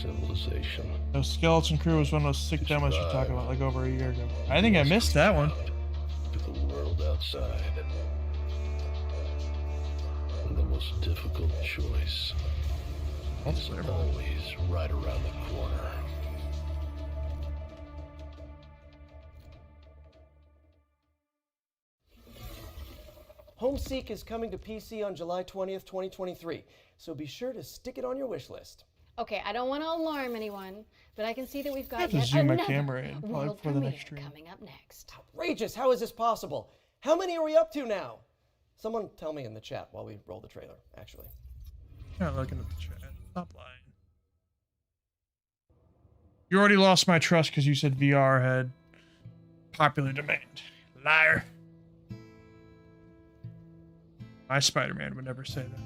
Civilization. The Skeleton Crew was one of those sick demos you talked about like over a year ago. I think I missed that one. To the world outside. And the most difficult choice is always right around the corner. Homeseek is coming to PC on July 20th, 2023, so be sure to stick it on your wish list. Okay, I don't want to alarm anyone, but I can see that we've I have got to zoom my another camera in probably world for the premiere next stream. coming up next. Outrageous! How is this possible? How many are we up to now? Someone tell me in the chat while we roll the trailer, actually. Not looking at the chat. Stop lying. You already lost my trust because you said VR had popular demand. Liar. My Spider-Man would never say that.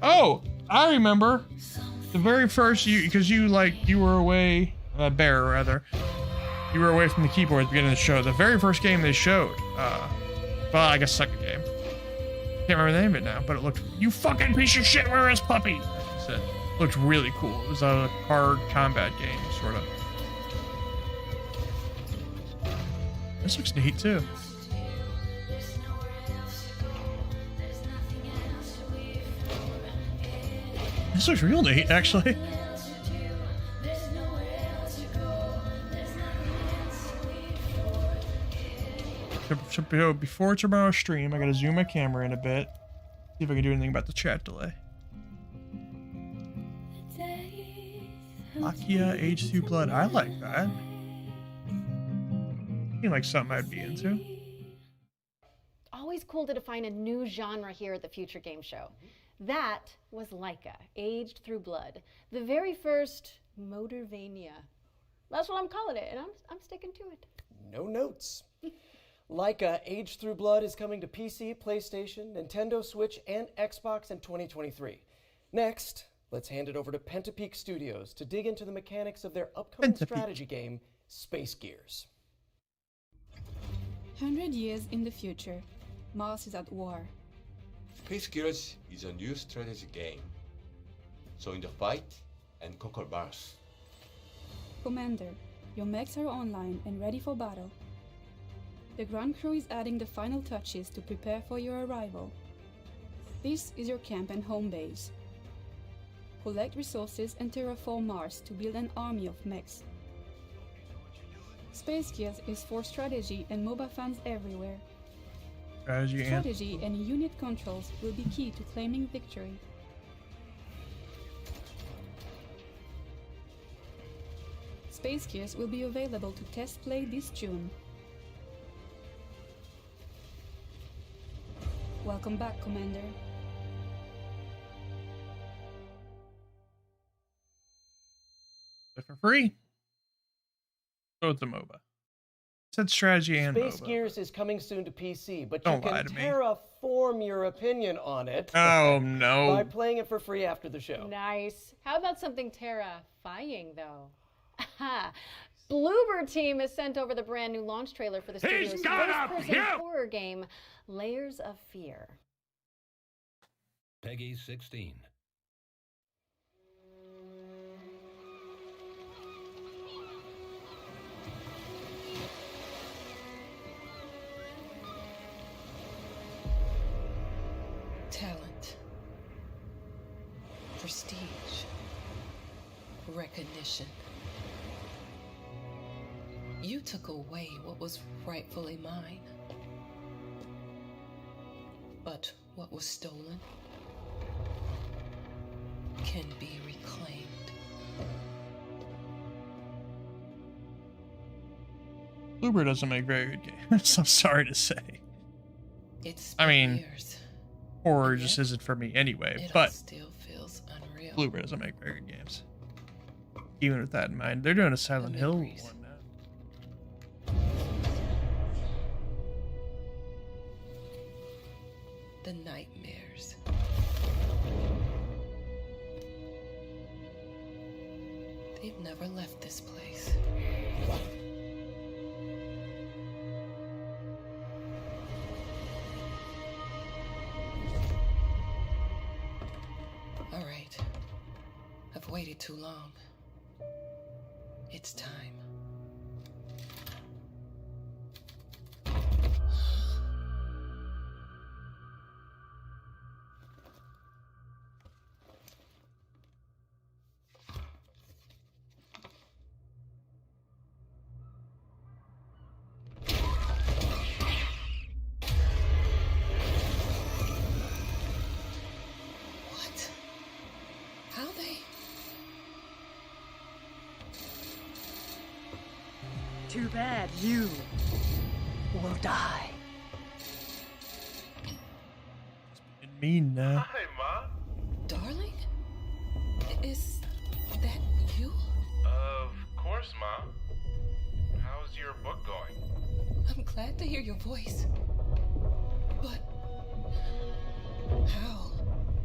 Oh, I remember the very first because you were away, Bear rather. You were away from the keyboard at the beginning of the show. The very first game they showed, well, I guess second game. Can't remember the name of it now, but it looked, you fucking piece of shit, where is Puppy? It looked really cool. It was a hard combat game, sort of. This looks neat too. This looks real neat, actually. So before tomorrow's stream, I gotta zoom my camera in a bit. See if I can do anything about the chat delay. Lakia Age 2 Blood. I like that. Seems like something I'd be into. Always cool to define a new genre here at the Future Game Show. That was Laika, Aged Through Blood. The very first Motorvania. That's what I'm calling it, and I'm sticking to it. No notes. Laika Aged Through Blood is coming to PC, PlayStation, Nintendo Switch, and Xbox in 2023. Next, let's hand it over to Pentapeak Studios to dig into the mechanics of their upcoming strategy game, Space Gears. 100 years in the future, Mars is at war. Space Gears is a new strategy game. So in the fight and conquer Mars. Commander, your mechs are online and ready for battle. The ground crew is adding the final touches to prepare for your arrival. This is your camp and home base. Collect resources and terraform Mars to build an army of mechs. Space Gears is for strategy and MOBA fans everywhere. Strategy and unit controls will be key to claiming victory. Space Gears will be available to test play this June. Welcome back, Commander. For free. So it's a MOBA. It said strategy and Space MOBA. Gears is coming soon to PC, but Don't you lie can to me. terraform your opinion on it. Oh, no. By playing it for free after the show. Nice. How about something terrifying, though? Aha. Bloober Team has sent over the brand new launch trailer for the studio's first-person horror game, Layers of Fear. Peggy 16. Talent, prestige, recognition. You took away what was rightfully mine. But what was stolen can be reclaimed. Bloober doesn't make very good games. I'm sorry to say. I mean, horror just isn't for me anyway, but Still feels unreal. Bloober doesn't make very good games. Even with that in mind, they're doing a Silent Hill one now. The nightmares. They've never left this place. All right. I've waited too long. It's time. Too bad you will die. Mean now. Hi, Ma. Darling? Is that you? Of course, Ma. How's your book going? I'm glad to hear your voice. But how?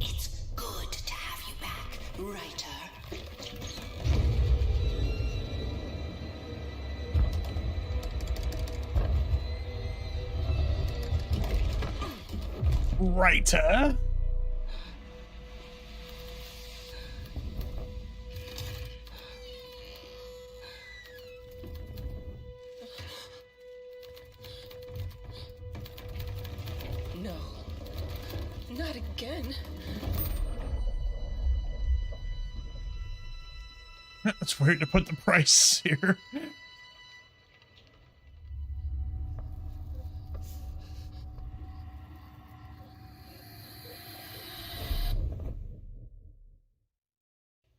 It's good to have you back, writer. Writer? No. Not again. That's weird to put the price here.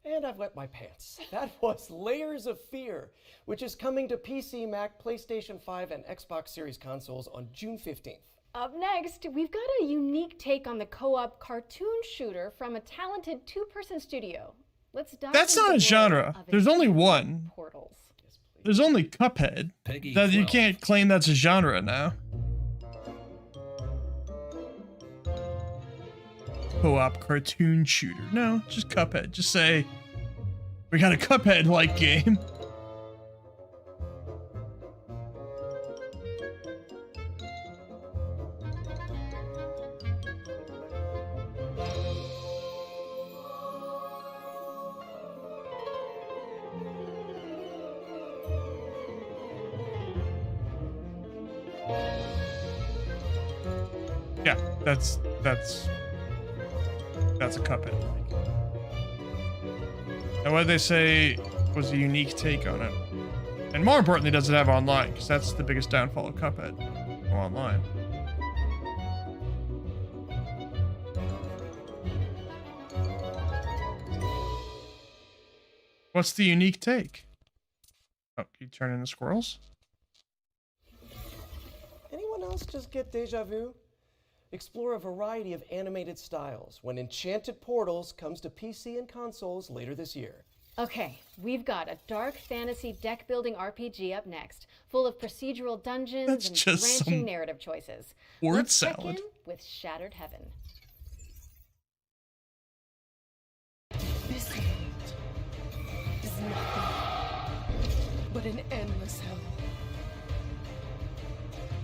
And I've wet my pants. That was Layers of Fear, which is coming to PC, Mac, PlayStation 5, and Xbox Series consoles on June 15th. Up next, we've got a unique take on the co-op cartoon shooter from a talented two-person studio. Let's dive That's into not a the genre. world of There's only enchanted one. Portals. There's only Cuphead. Peggy That you 12. can't claim that's a genre now. Co-op cartoon shooter. No, just Cuphead. Just say, we got a Cuphead-like game. Yeah, that's a Cuphead. And what they say was a unique take on it. And more importantly, does it have online? Because that's the biggest downfall of Cuphead. Online. What's the unique take? Oh, you turn into squirrels? Anyone else just get deja vu? Explore a variety of animated styles when Enchanted Portals comes to PC and consoles later this year. Okay, we've got a dark fantasy deck-building RPG up next, full of procedural dungeons That's and just branching some narrative choices. word Let's check salad. in with Shattered Heaven. This world is nothing but an endless hell.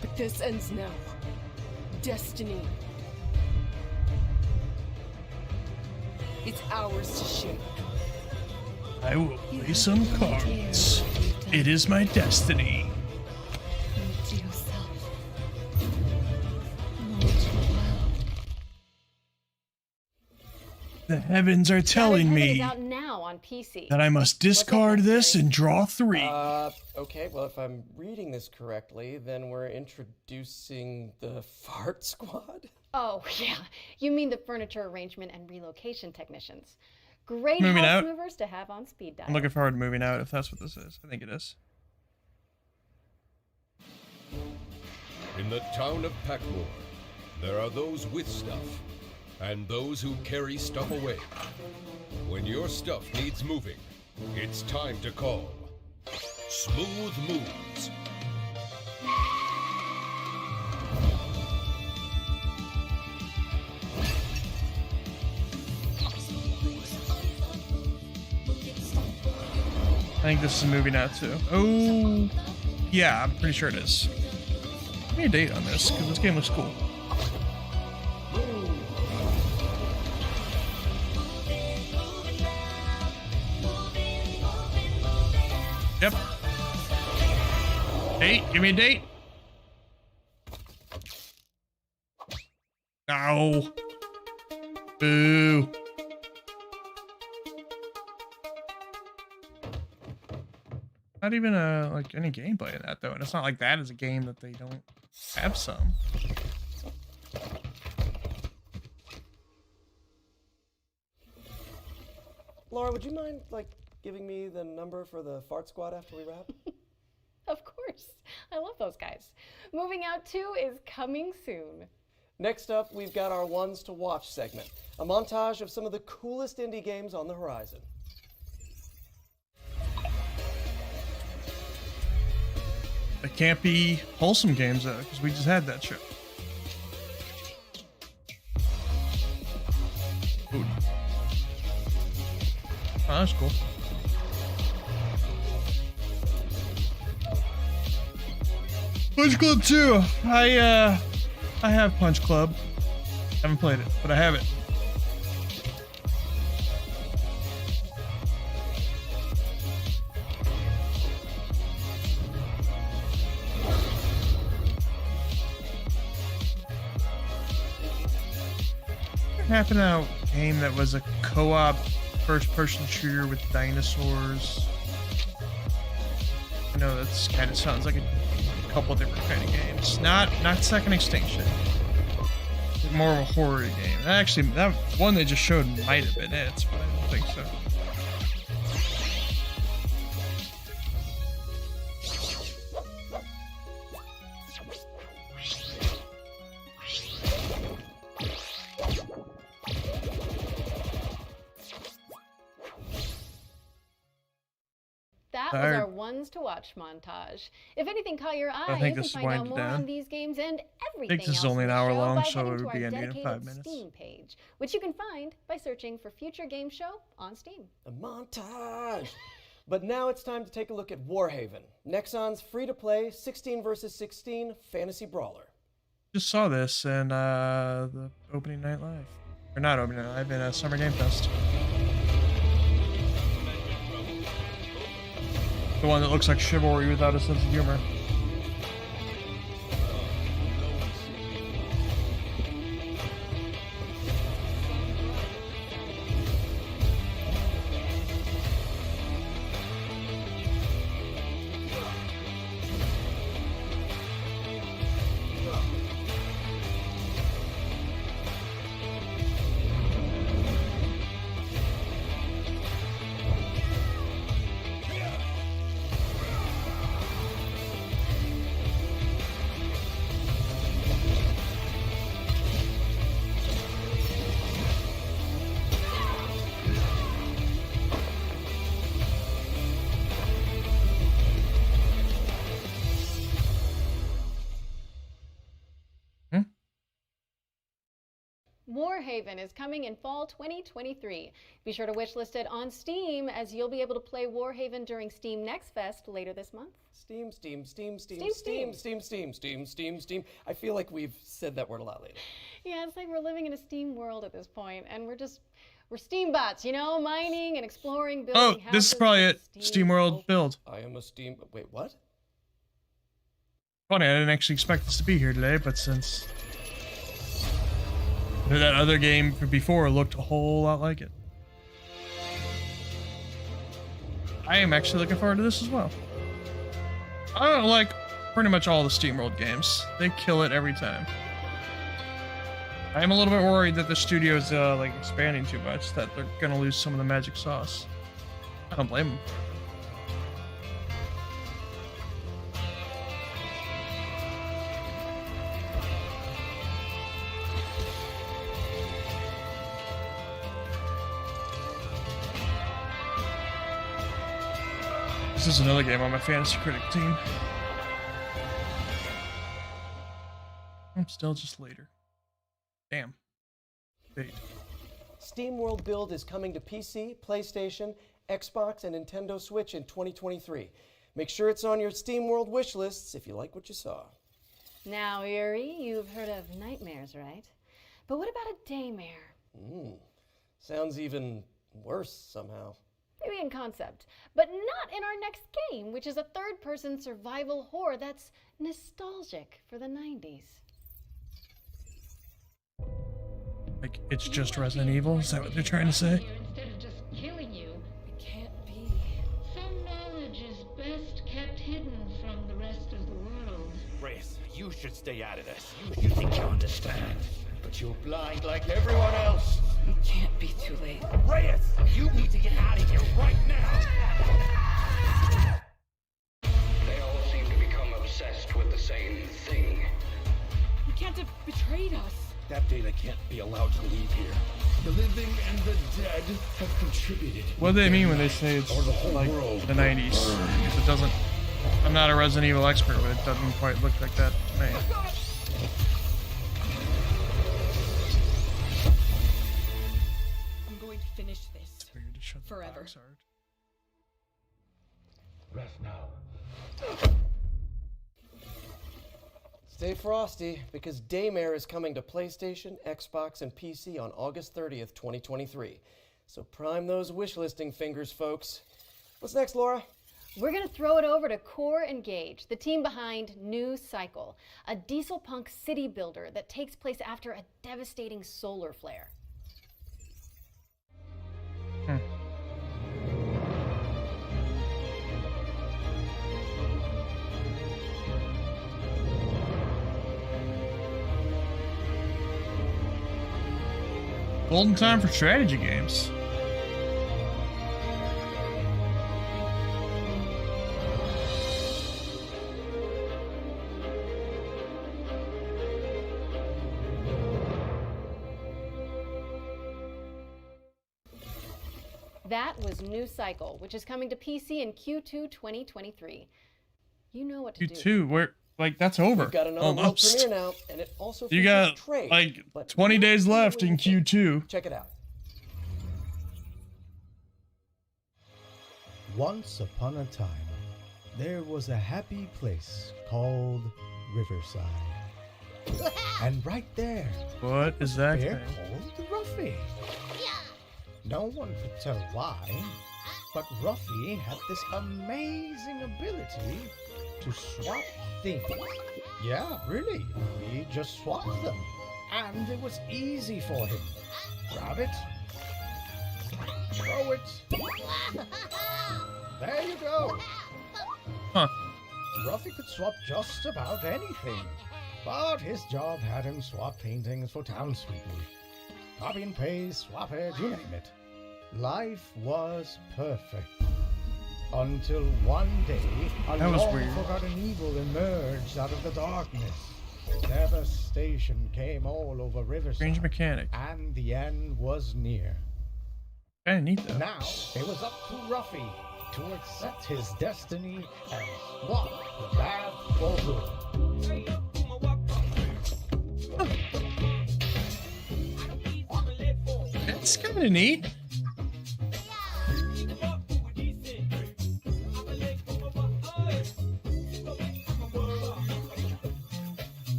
But this ends now. Destiny. It's ours to shape. I will play some cards. It is my destiny. Look to yourself. The heavens are telling Shattered Heaven me is out now on PC. that I must discard this and draw 3. Okay, well, if I'm reading this correctly, then we're introducing the Fart Squad? Oh, yeah. You mean the furniture arrangement and relocation technicians. Great Moving house out. movers to have on speed dial. I'm looking forward to moving out if that's what this is. I think it is. In the town of Packmore, there are those with stuff and those who carry stuff away. When your stuff needs moving, it's time to call Smooth Moves. I think this is moving out too. Oh, yeah, I'm pretty sure it is. Give me a date on this, because this game looks cool. Yep. Date, give me a date. Ow. Boo. Not even like any gameplay in that though, and it's not like that is a game that they don't have some. Laura, would you mind, like, giving me the number for the Fart Squad after we wrap? Of course. I love those guys. Moving Out 2 is coming soon. Next up, we've got our Ones to Watch segment, a montage of some of the coolest indie games on the horizon. It can't be Wholesome Games, though, because we just had that show. Ooh. Oh, that's cool. Punch Club 2. I have Punch Club. Haven't played it, but I have it. What happened to a game that was a co-op first-person shooter with dinosaurs? I know that's kind of sounds like a couple different kind of games. Not Second Extinction. More of a horror game. Actually, that one they just showed might have been it, but I don't think so. That was our Ones to Watch montage. If anything caught your eye, you can find out more on these games and everything else this is only an hour long, by so heading it to would our be ending in 5 dedicated minutes. Steam page, which you can find by searching for Future Game Show on Steam. A montage! But now it's time to take a look at Warhaven, Nexon's free-to-play 16 vs 16 fantasy brawler. Just saw this in the opening night live. Or not opening night live, in a Summer Game Fest. The one that looks like Chivalry without a sense of humor. Warhaven is coming in fall 2023. Be sure to wishlist it on Steam, as you'll be able to play Warhaven during Steam Next Fest later this month. Steam. Steam. I feel like we've said that word a lot lately. Yeah, it's like we're living in a Steam world at this point, and we're Steam bots, you know, mining and exploring, building houses. Oh, this is probably it. SteamWorld build. I am a Steam... Wait, what? Funny, I didn't actually expect this to be here today, but since that other game from before looked a whole lot like it. I am actually looking forward to this as well. I don't like pretty much all the SteamWorld games. They kill it every time. I am a little bit worried that the studio's like expanding too much, that they're gonna lose some of the magic sauce. I don't blame them. This is another game on my fantasy critic team. I'm still just later. Damn. Wait. SteamWorld Build is coming to PC, PlayStation, Xbox, and Nintendo Switch in 2023. Make sure it's on your SteamWorld wish lists if you like what you saw. Now, Yuri, you've heard of nightmares, right? But what about a daymare? Sounds even worse somehow. Maybe in concept, but not in our next game, which is a third-person survival horror that's nostalgic for the 90s. Like, it's just Resident Evil? Is that what they're trying to say? Instead of just killing you. It can't be. Some knowledge is best kept hidden from the rest of the world. Reyes, you should stay out of this. You think you understand, but you're blind like everyone else. It can't be too late. Reyes, you need to get out of here right now! They all seem to become obsessed That data can't be allowed to leave here. The living and the dead have contributed. What do they mean when they say it's like the 90s? Because it doesn't. I'm not a Resident Evil expert, but it doesn't quite look like that to me. I'm going to finish this forever. Rest now. Stay frosty, because Daymare is coming to PlayStation, Xbox, and PC on August 30th, 2023. So prime those wishlisting fingers, folks. What's next, Laura? We're going to throw it over to Core Engage, the team behind New Cycle, a diesel punk city builder that takes place after a devastating solar flare. Golden time for strategy games. That was New Cycle, which is coming to PC in Q2 2023. You know what to do. Q2, where like that's over. We've got another world premiere now, and it also You features got trade, like but 20 days left in Q2. check it out. Once upon a time, there was a happy place called Riverside. And right there, What is that bear thing? called Ruffy. No one could tell why, but Ruffy had this amazing ability to swap things. Yeah, really. He just swapped them. And it was easy for him. Grab it. Throw it. There you go. Huh. Ruffy could swap just about anything. But his job had him swap paintings for townspeople. Copy and paste, swap it, you name it. Life was perfect. Until one day, a That was weird. long-forgotten evil emerged out of the darkness. Devastation came all over Riverside. Strange mechanic. And the end was near. Kinda neat though. Now, it was up to Ruffy to accept his destiny and swap the bad for good. That's kinda neat.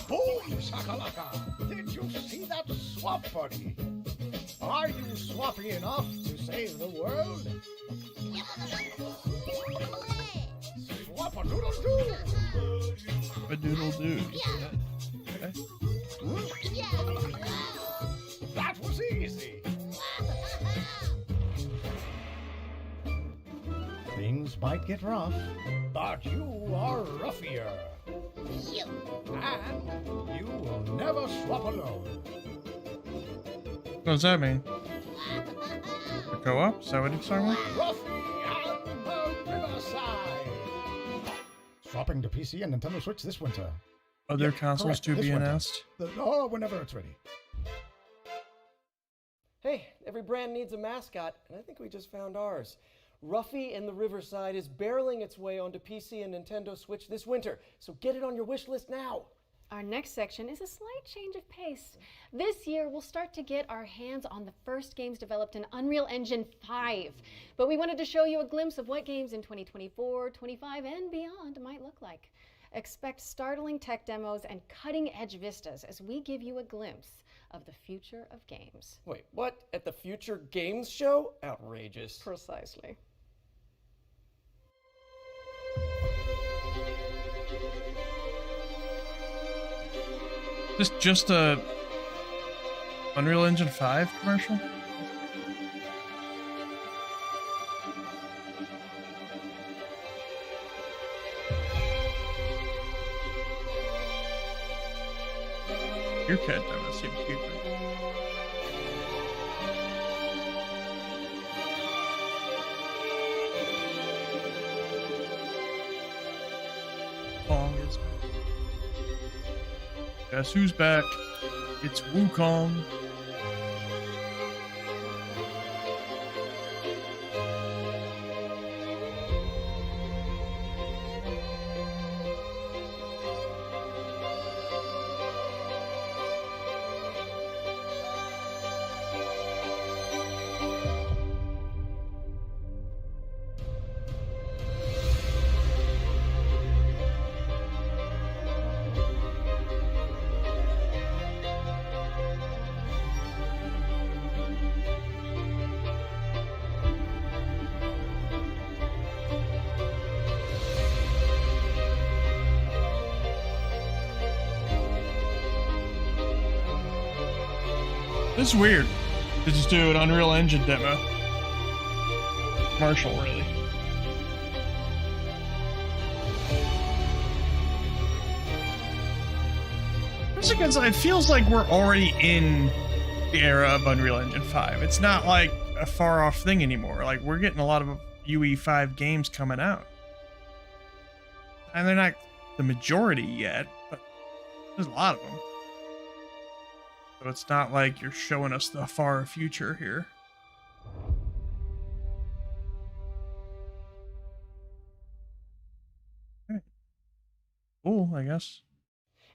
Boom, shakalaka! Did you see that swap, buddy? Are you swappy enough to save the world? Swap-a-doodle-doo! A doodle doo. Okay. That was easy. Things might get rough, but you are roughier. And you will never swap alone. What does that mean? The co-op? Is that what it's talking about? Ruffy and the Riverside. Swapping to PC and Nintendo Switch this winter. Other consoles correct, to this be winter. announced? Oh, whenever it's ready. Hey, every brand needs a mascot, and I think we just found ours. Ruffy and the Riverside is barreling its way onto PC and Nintendo Switch this winter, so get it on your wish list now. Our next section is a slight change of pace. This year, we'll start to get our hands on the first games developed in Unreal Engine 5. But we wanted to show you a glimpse of what games in 2024, 25, and beyond might look like. Expect startling tech demos and cutting-edge vistas as we give you a glimpse of the future of games. Wait, what? At the Future Games Show? Outrageous. Precisely. This just a Unreal Engine 5 commercial? Your cat demo seems cute. Pong is back. Guess who's back? It's Wukong. This is weird to just do an Unreal Engine demo. Marshall, really. Just because it feels like we're already in the era of Unreal Engine 5. It's not like a far off thing anymore. Like, we're getting a lot of UE5 games coming out. And they're not the majority yet, but there's a lot of them. So it's not like you're showing us the far future here. Okay. Cool, I guess.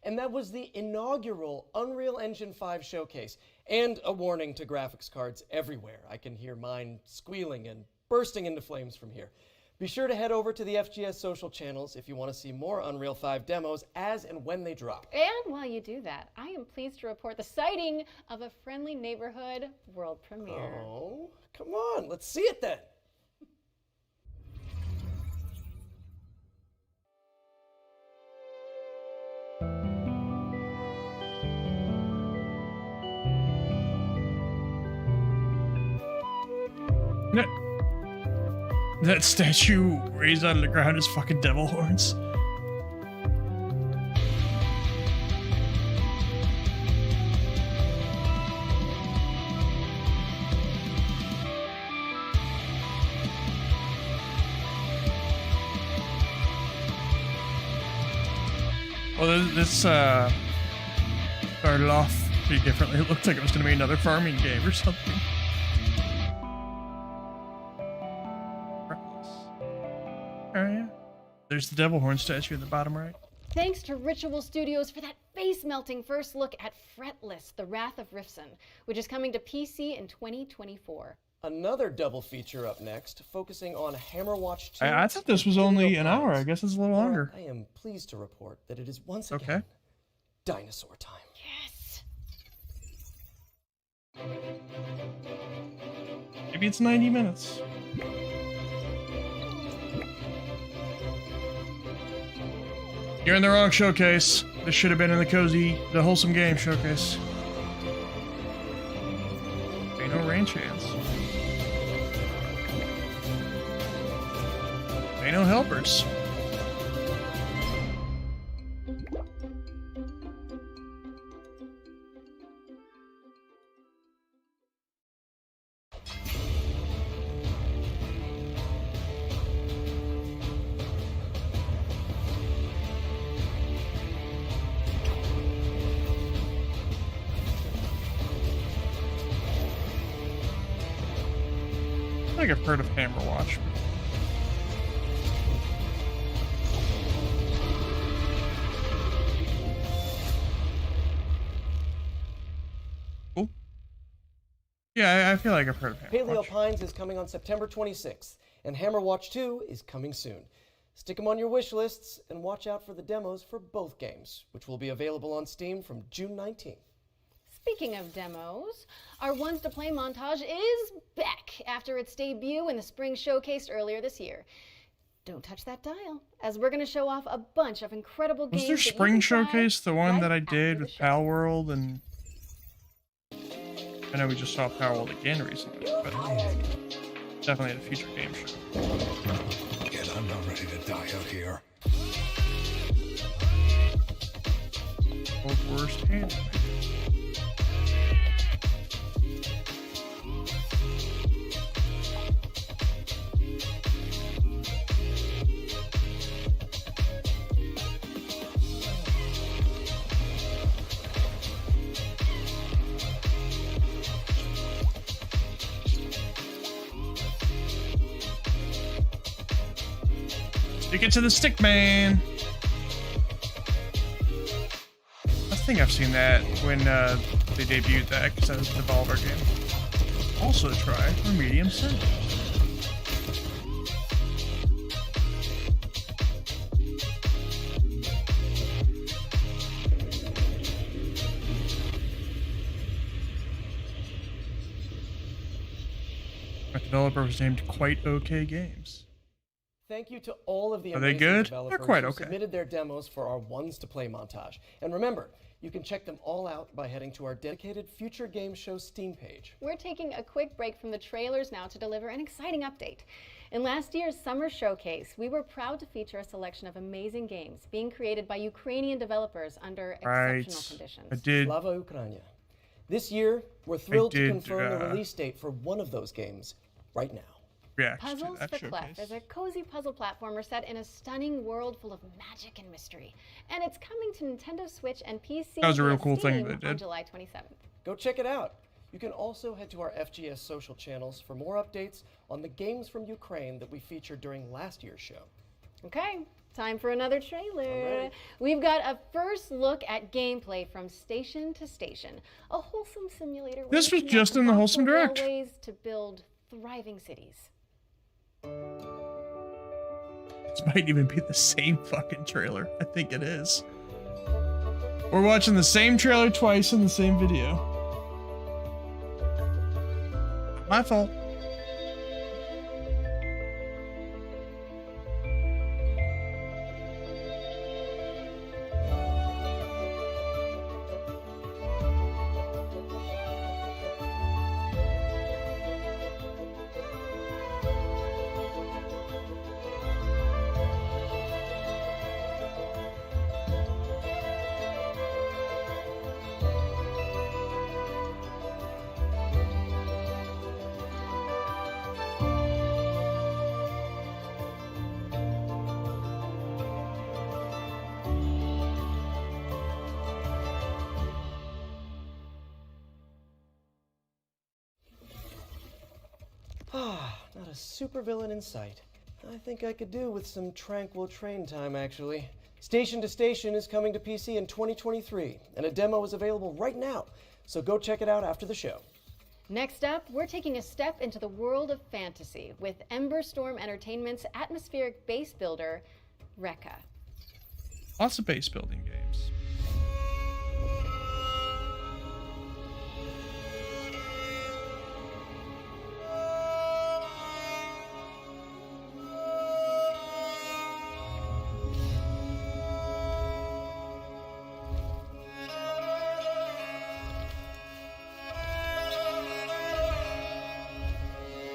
And that was the inaugural Unreal Engine 5 showcase. And a warning to graphics cards everywhere. I can hear mine squealing and bursting into flames from here. Be sure to head over to the FGS social channels if you want to see more Unreal 5 demos as and when they drop. And while you do that, I am pleased to report the sighting of a Friendly Neighborhood world premiere. Oh, come on, let's see it then. That statue raised out of the ground is fucking devil horns. Well, this started off pretty differently. It looked like it was going to be another farming game or something. Oh yeah. There's the devil horn statue in the bottom right. Thanks to Ritual Studios for that face-melting first look at Fretless, The Wrath of Rifson, which is coming to PC in 2024. Another double feature up next, focusing on Hammerwatch 2. I thought this was only an hour. I guess it's a little longer. I am pleased to report that it is once again dinosaur time. Yes. Maybe it's 90 minutes. You're in the wrong showcase. This should have been in the Wholesome Games showcase. Ain't no rain chance. Ain't no helpers. I think I've heard of Hammerwatch. Cool. Yeah, I feel like I've heard of Hammerwatch. Paleo Pines is coming on September 26th, and Hammerwatch 2 is coming soon. Stick them on your wish lists and watch out for the demos for both games, which will be available on Steam from June 19th. Speaking of demos, our Ones to Play montage is back after its debut in the spring showcase earlier this year. Don't touch that dial, as we're going to show off a bunch of incredible games. Was there spring showcase, the one that I did with Pal World, and I know we just saw Pal World again recently, but definitely at a future game show. Yet I'm not ready to die out here. World's worst hand. Stick it to the stick, man. I think I've seen that when they debuted that, because that was a Devolver game. Also try for medium sense. Our developer was named Quite OK Games. Thank you to all of the Are they amazing good? developers They're quite who okay. submitted their demos for our Ones to Play montage. And remember, you can check them all out by heading to our dedicated Future Game Show Steam page. We're taking a quick break from the trailers now to deliver an exciting update. In last year's summer showcase, we were proud to feature a selection of amazing games being created by Ukrainian developers under exceptional conditions. I did. Slava Ukraina. This year, we're thrilled to confirm the release date for one of those games right now. Puzzles for Clef is a cozy puzzle platformer set in a stunning world full of magic and mystery. And it's coming to Nintendo Switch and PC That was a real via cool thing Steam they did. on July 27th. Go check it out. You can also head to our FGS social channels for more updates on the games from Ukraine that we featured during last year's show. Okay, time for another trailer. We've got a first look at gameplay from Station to Station, a wholesome simulator. where This you was connect just in the Wholesome thoughtful Direct. railways to build thriving cities. This might even be the same fucking trailer. I think it is. We're watching the same trailer twice in the same video. My fault. Not a supervillain in sight. I think I could do with some tranquil train time, actually. Station to Station is coming to PC in 2023, and a demo is available right now, so go check it out after the show. Next up, we're taking a step into the world of fantasy with Ember Storm Entertainment's atmospheric base builder, Rekka. Lots of base building games.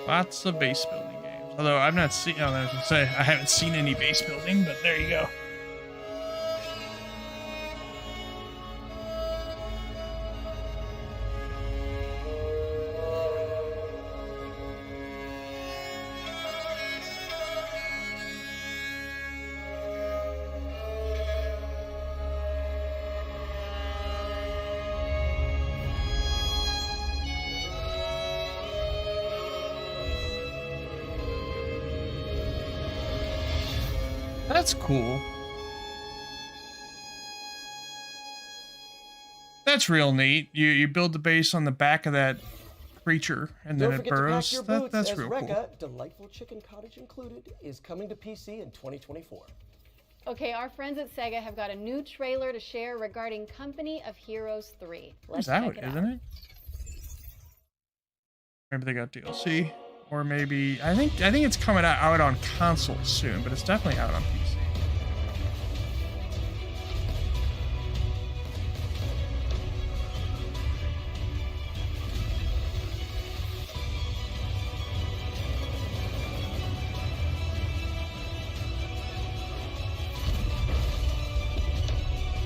Lots of base building games. Although I've not seen, I was gonna say I haven't seen any base building, but there you go. That's cool. That's real neat. You build the base on the back of that creature and then Don't it forget to pack burrows. your boots, That's as real cool. Rekka, Delightful Chicken Cottage Included, is coming to PC in 2024. Okay, our friends at Sega have got a new trailer to share regarding Company of Heroes 3. Let's It's out, check it out. isn't it? Maybe they got DLC, or maybe I think it's coming out on console soon, but it's definitely out on PC.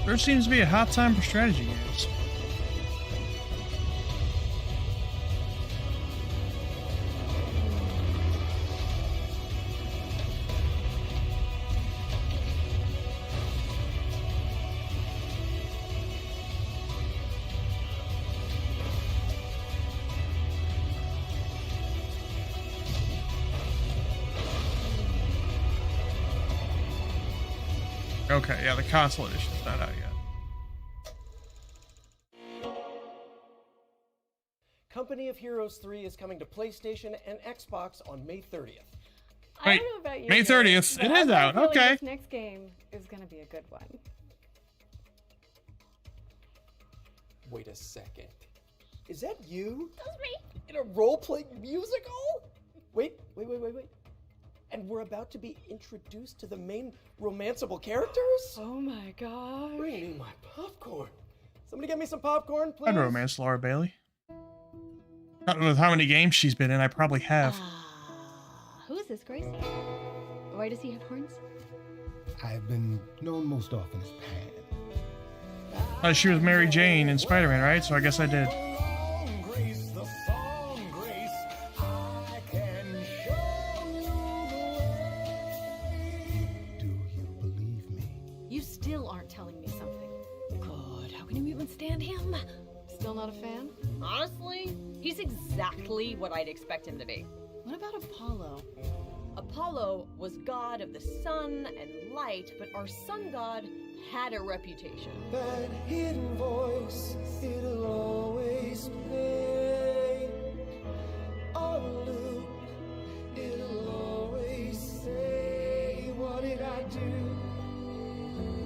There seems to be a hot time for strategy games. Okay, yeah, the console edition's not out yet. Company of Heroes 3 is coming to PlayStation and Xbox on May 30th. I don't know about you, May 30th. but It I is have a out. feeling Okay. This next game is going to be a good one. Wait a second. Is that you? That's me. In a role-playing musical? Wait. And we're about to be introduced to the main romanceable characters? Oh my god. Bring me my popcorn. Somebody get me some popcorn, please. I'd romance Laura Bailey. Not with how many games she's been in, I probably have. Who is this, Grace? Why does he have horns? I've been known most often as Pan. She was Mary Jane in Spider-Man, right? So I guess I did. You still aren't telling me something. God, how can you even stand him? Still not a fan? Honestly, he's exactly what I'd expect him to be. What about Apollo? Apollo was god of the sun and light, but our sun god had a reputation. That hidden voice, it'll always play on a loop. It'll always say, what did I do?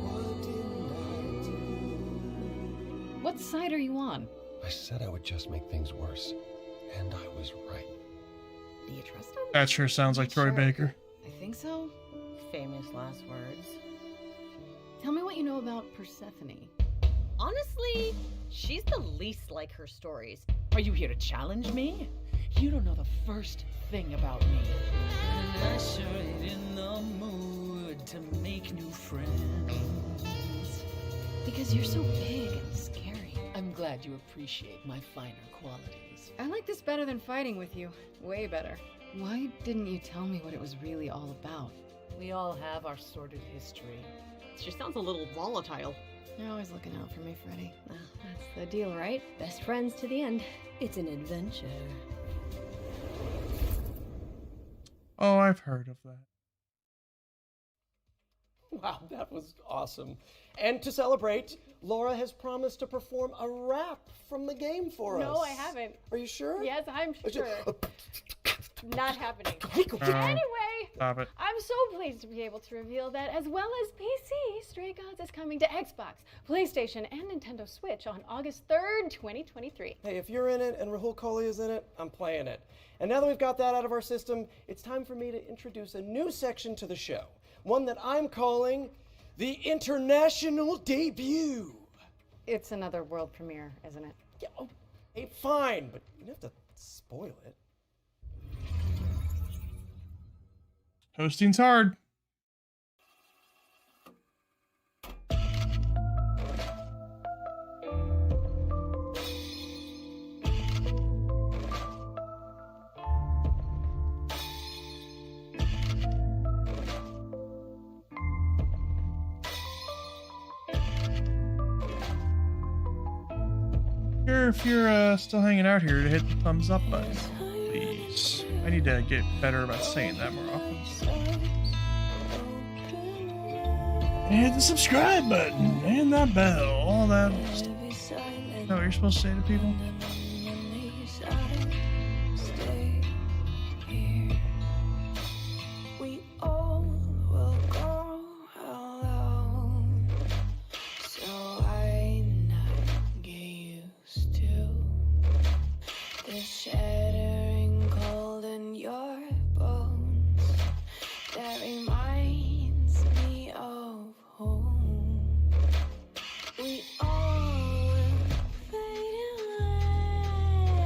What didn't I do? What side are you on? I said I would just make things worse, and I was right. Do you trust him? That sure sounds like Troy Baker. I think so. Famous last words. Tell me what you know about Persephone. Honestly, she's the least like her stories. Are you here to challenge me? You don't know the first thing about me. And I sure ain't in the mood to make new friends. Because you're so big and scary. I'm glad you appreciate my finer qualities. I like this better than fighting with you. Way better. Why didn't you tell me what it was really all about? We all have our sordid history. She sounds a little volatile. You're always looking out for me, Freddy. That's the deal, right? Best friends to the end. It's an adventure. Oh, I've heard of that. Wow, that was awesome. And to celebrate, Laura has promised to perform a rap from the game for us. No, I haven't. Are you sure? Yes, I'm sure. Not happening. Anyway, I'm so pleased to be able to reveal that, as well as PC, Stray Gods is coming to Xbox, PlayStation, and Nintendo Switch on August 3rd, 2023. Hey, if you're in it and Rahul Kohli is in it, I'm playing it. And now that we've got that out of our system, it's time for me to introduce a new section to the show. One that I'm calling the International Debut. It's another world premiere, isn't it? Yeah, oh, hey, fine, but you don't have to spoil it. Hosting's hard. If you're still hanging out here, to hit the thumbs up button, please. I need to get better about saying that more often. And hit the subscribe button and that bell, all that stuff. Is that what you're supposed to say to people? We all will go alone, so I not get used to the shattering cold in your bones that reminds me of home. We all will fade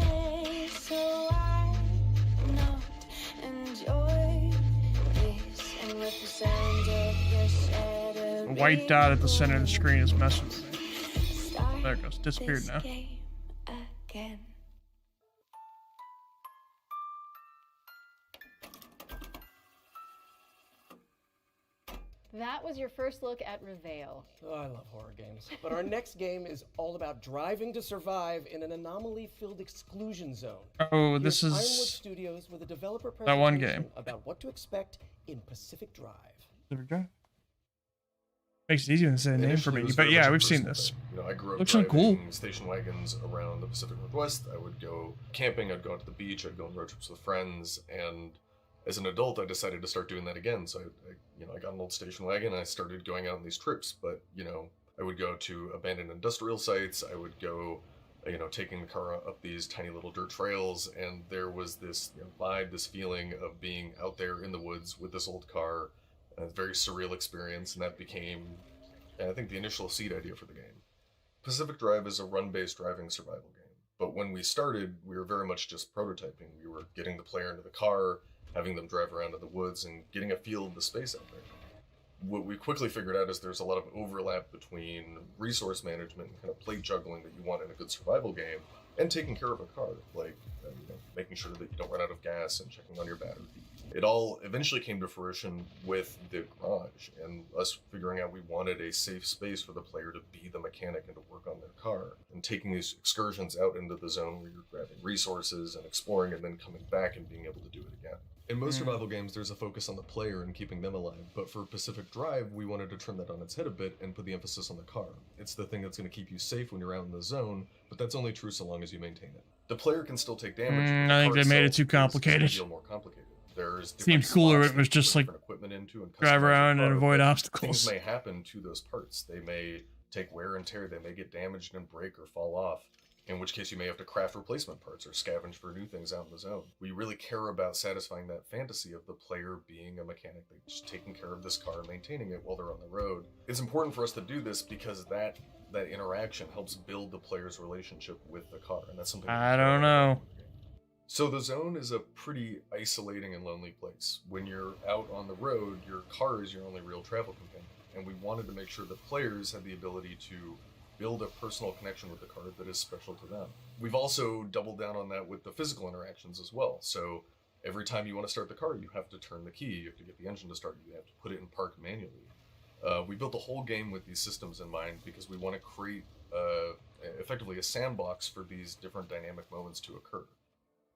away, so I not enjoy this, and with the sound of your shadow. The white dot at the center of the screen is messing with me. There it goes. Disappeared now. Again. That was your first look at Reveal. Oh, I love horror games. But our next game is all about driving to survive in an anomaly-filled exclusion zone. Oh, this Here's is Ironwood Studios with a developer that one presentation game. about what to expect in Pacific Drive. There we go. Makes it easier than saying a name for Initially, it me. was But very yeah, much a we've seen personal this. thing. You know, I grew up Looks so cool. driving station wagons around the Pacific Northwest. I would go camping, I'd go out to the beach, I'd go on road trips with friends, and as an adult, I decided to start doing that again. So I got an old station wagon and I started going out on these trips. But, you know, I would go to abandoned industrial sites. I would go, you know, taking the car up these tiny little dirt trails, and there was this, you know, vibe, this feeling of being out there in the woods with this old car, a very surreal experience, and that became, I think, the initial seed idea for the game. Pacific Drive is a run-based driving survival game, but when we started, we were very much just prototyping. We were getting the player into the car, having them drive around in the woods, and getting a feel of the space out there. What we quickly figured out is there's a lot of overlap between resource management and kind of plate juggling that you want in a good survival game, and taking care of a car, like you know, making sure that you don't run out of gas and checking on your battery. It all eventually came to fruition with the garage and us figuring out we wanted a safe space for the player to be the mechanic and to work on their car, and taking these excursions out into the zone where you're grabbing resources and exploring and then coming back and being able to do it again. In most survival games, there's a focus on the player and keeping them alive, but for Pacific Drive, we wanted to turn that on its head a bit and put the emphasis on the car. It's the thing that's going to keep you safe when you're out in the zone, but that's only true so long as you maintain it. The player can still take damage. But I think they made it too it's complicated. feel more complicated. There's Seems cooler if it was just like equipment into and drive around and avoid but obstacles. Things may happen to those parts. They may take wear and tear. They may get damaged and break or fall off, in which case you may have to craft replacement parts or scavenge for new things out in the zone. We really care about satisfying that fantasy of the player being a mechanic, like just taking care of this car and maintaining it while they're on the road. It's important for us to do this because that interaction helps build the player's relationship with the car, and that's something I don't know. So the zone is a pretty isolating and lonely place. When you're out on the road, your car is your only real travel companion, and we wanted to make sure that players had the ability to build a personal connection with the car that is special to them. We've also doubled down on that with the physical interactions as well. So every time you want to start the car, you have to turn the key, you have to get the engine to start, you have to put it in park manually. We built the whole game with these systems in mind because we want to create effectively a sandbox for these different dynamic moments to occur.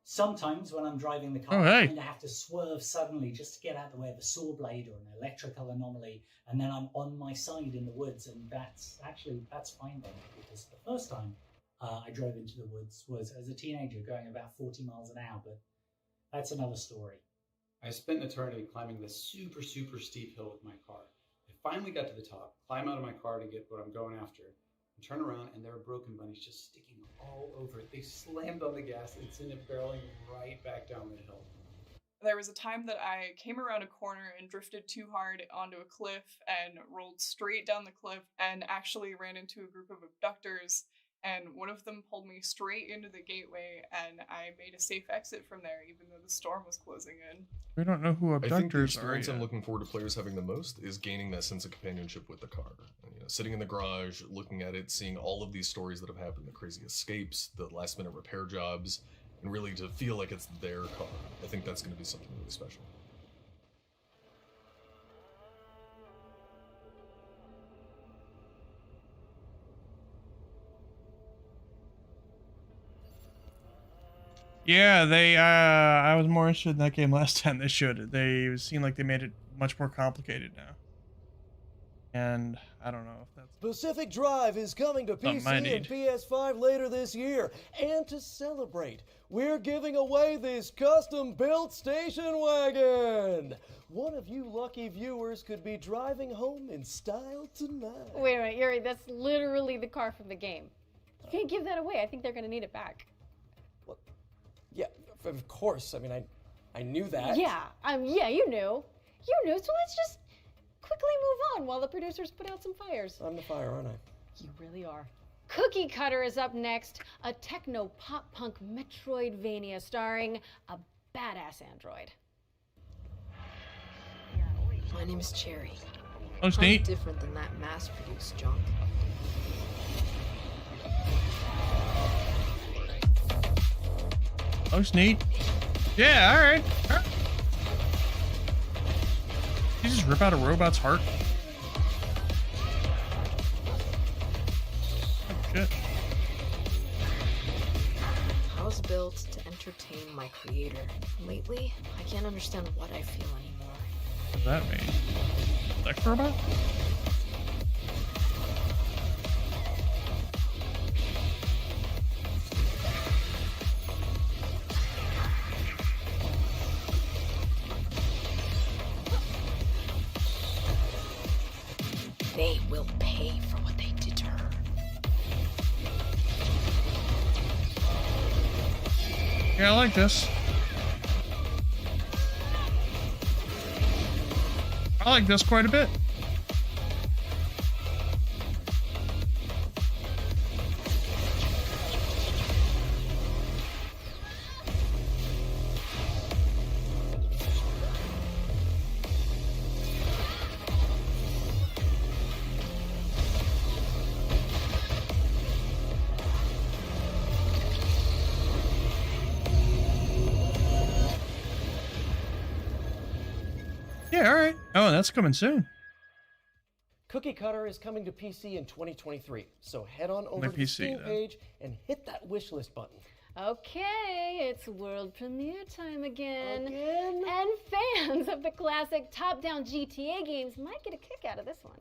Sometimes when I'm driving the car, I kind of have to swerve suddenly just to get out of the way of a saw blade or an electrical anomaly, and then I'm on my side in the woods, and that's fine by me, because the first time I drove into the woods was as a teenager going about 40 miles an hour, but that's another story. I spent an eternity climbing this super, super steep hill with my car. I finally got to the top, climb out of my car to get what I'm going after, and turn around, and there are broken bunnies just sticking all over it. They slammed on the gas and sent it barreling right back down the hill. There was a time that I came around a corner and drifted too hard onto a cliff and rolled straight down the cliff and actually ran into a group of abductors, and one of them pulled me straight into the gateway, and I made a safe exit from there even though the storm was closing in. We don't know who abductors I think the are experience yet. I'm looking forward to players having the most is gaining that sense of companionship with the car. You know, sitting in the garage, looking at it, seeing all of these stories that have happened, the crazy escapes, the last minute repair jobs, and really to feel like it's their car. I think that's going to be something really special. Yeah, they. I was more interested in that game last time. They showed it. They seem like they made it much more complicated now. And I don't know if that's Pacific Drive is coming to something I PC and need. PS5 later this year. And to celebrate, we're giving away this custom-built station wagon. One of you lucky viewers could be driving home in style tonight. Wait a minute, Yuri, that's literally the car from the game. You can't give that away. I think they're going to need it back. Yeah, of course. I mean, I knew that. Yeah, you knew. You knew, so let's just quickly move on while the producers put out some fires. I'm the fire, aren't I? You really are. Cookie Cutter is up next, a techno pop punk Metroidvania starring a badass android. My name is Cherry. Oh, it's neat. I'm different than that mass-produced junk. Oh, it's neat. Yeah, all right. You just rip out a robot's heart. Oh, shit. I was built to entertain my creator. Lately, I can't understand what I feel anymore. What does that mean? Sex robot? They will pay for what they did to her. Yeah, I like this. I like this quite a bit. Yeah, all right. Oh, that's coming soon. Cookie Cutter is coming to PC in 2023, so head on over My to the PC, Steam then. page and hit that wishlist button. Okay, it's world premiere time again. And fans of the classic top-down GTA games might get a kick out of this one.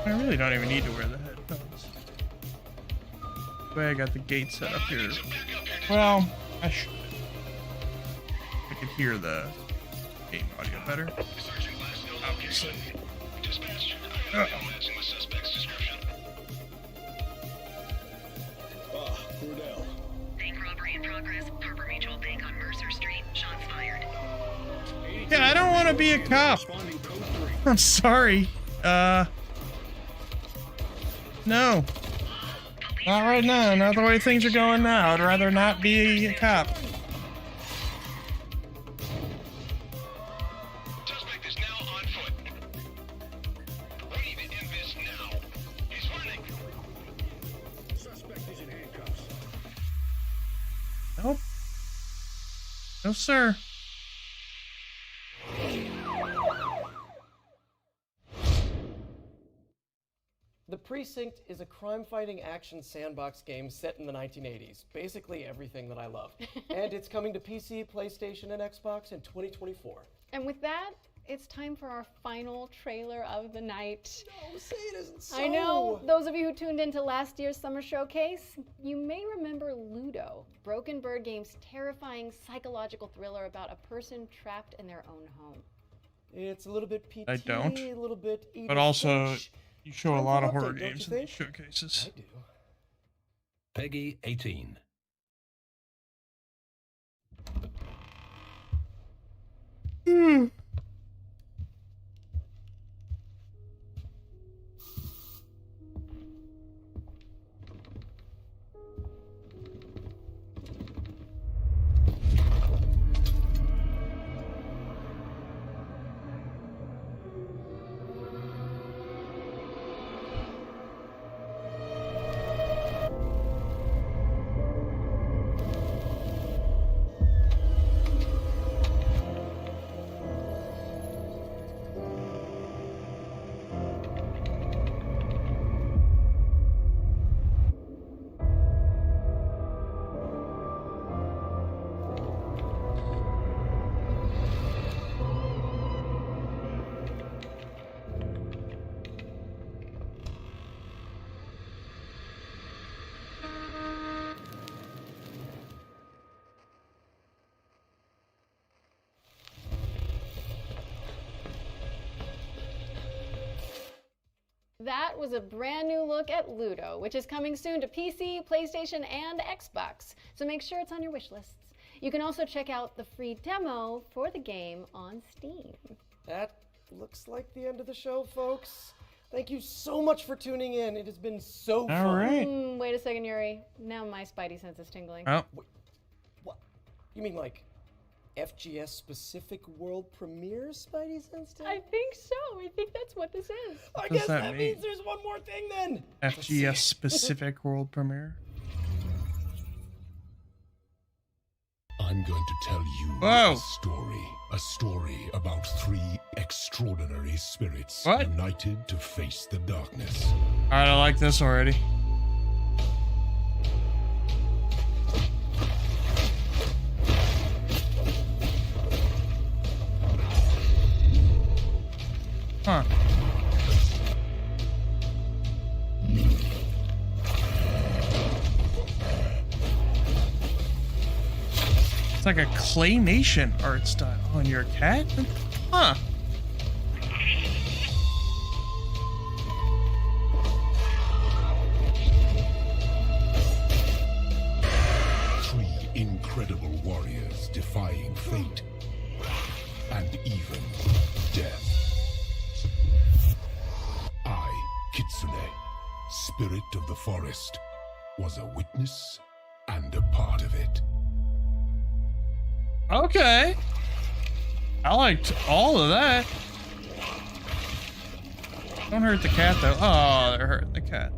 I really don't even need to wear the headphones. The way I got the gate set up here. Well, I should. I could hear the game audio better. Obviously. Cordell. Bank robbery in progress. Harbor Mutual Bank on Mercer Street. Shots fired. Yeah, I don't want to be a cop. I'm sorry. No. Not right now. Not the way things are going now. I'd rather not be a cop. Suspect is now on foot. We need to end this now. He's running. Suspect is in handcuffs. Nope. No, sir. The Precinct is a crime-fighting action sandbox game set in the 1980s. Basically everything that I love. And it's coming to PC, PlayStation, and Xbox in 2024. And with that, it's time for our final trailer of the night. No, say it isn't so. I know, those of you who tuned into last year's summer showcase, you may remember Ludo, Broken Bird Game's terrifying psychological thriller about a person trapped in their own home. It's a little bit PT, I don't. a little bit Edith But also, Finch. you show a Time lot for of an horror update, don't games you in these think? showcases. I do. Peggy 18. That was a brand new look at Ludo, which is coming soon to PC, PlayStation, and Xbox. So make sure it's on your wish lists. You can also check out the free demo for the game on Steam. That looks like the end of the show, folks. Thank you so much for tuning in. It has been so fun. All right. Wait a second, Yuri. Now my spidey sense is tingling. Oh. Wait, what? You mean like FGS specific world premiere Spidey Sense? I think so. I think that's what this is. I does guess that that mean? means there's one more thing then. FGS specific world premiere. I'm going to tell you Whoa. a story about three extraordinary spirits What? united to face the darkness. All right, I like this already. Huh. It's like a claymation art style. Oh, and you're a cat? Huh. Three incredible warriors defying fate and even death. I, Kitsune, spirit of the forest, was a witness and a part of it. Okay. I liked all of that. Don't hurt the cat, though. Oh, they're hurting the cat.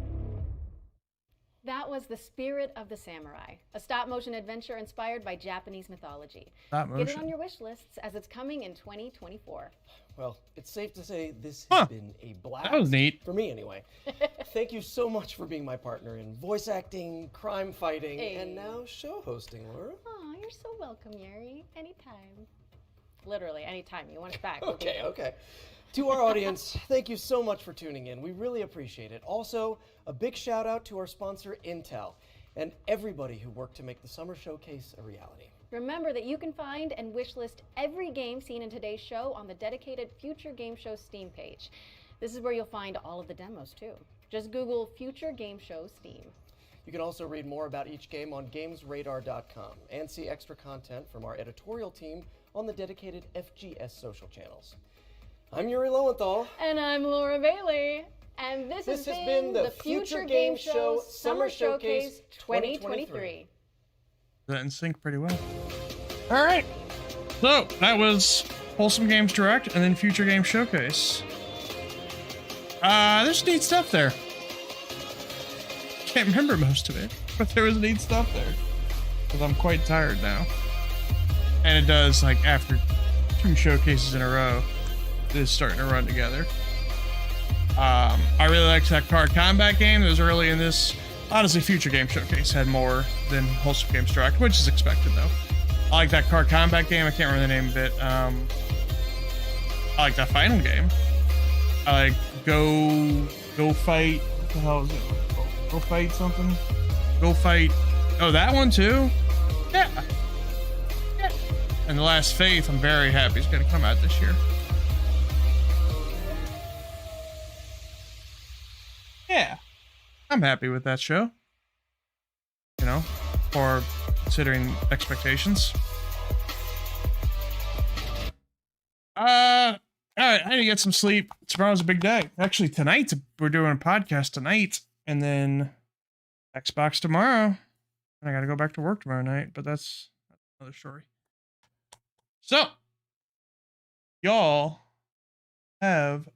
That was The Spirit of the Samurai, a stop-motion adventure inspired by Japanese mythology. Stop motion. Get it on your wish lists as it's coming in 2024. Well, it's safe to say this has been a blast. That was neat. For me, anyway. Thank you so much for being my partner in voice acting, crime fighting, and now show hosting, Laura. Oh, you're so welcome, Yuri. Anytime. Literally, anytime. You want it back. We'll be Okay, there. okay. To our audience, thank you so much for tuning in. We really appreciate it. Also, a big shout out to our sponsor, Intel, and everybody who worked to make the Summer Showcase a reality. Remember that you can find and wishlist every game seen in today's show on the dedicated Future Game Show Steam page. This is where you'll find all of the demos, too. Just Google Future Game Show Steam. You can also read more about each game on GamesRadar.com and see extra content from our editorial team on the dedicated FGS social channels. I'm Yuri Lowenthal. And I'm Laura Bailey. And this has been the Future Game Show Summer Showcase 2023. That in sync pretty well. All right. So that was Wholesome Games Direct and then Future Game Showcase. There's neat stuff there. Can't remember most of it, but there was neat stuff there. Because I'm quite tired now. And it does, like, after 2 showcases in a row, it is starting to run together. I really liked that card combat game that was early in this. Honestly, Future Game Showcase had more than Wholesome Games Direct, which is expected, though. I like that card combat game. I can't remember the name of it. I like that final game. I like Go Fight. What the hell is it? Go Fight something? Go Fight. Oh, that one too? Yeah. And The Last Faith, I'm very happy is going to come out this year. Yeah. I'm happy with that show. You know, for considering expectations. Alright, I need to get some sleep. Tomorrow's a big day. Actually, tonight, we're doing a podcast tonight, and then Xbox tomorrow. And I gotta go back to work tomorrow night, but that's another story. So, y'all have a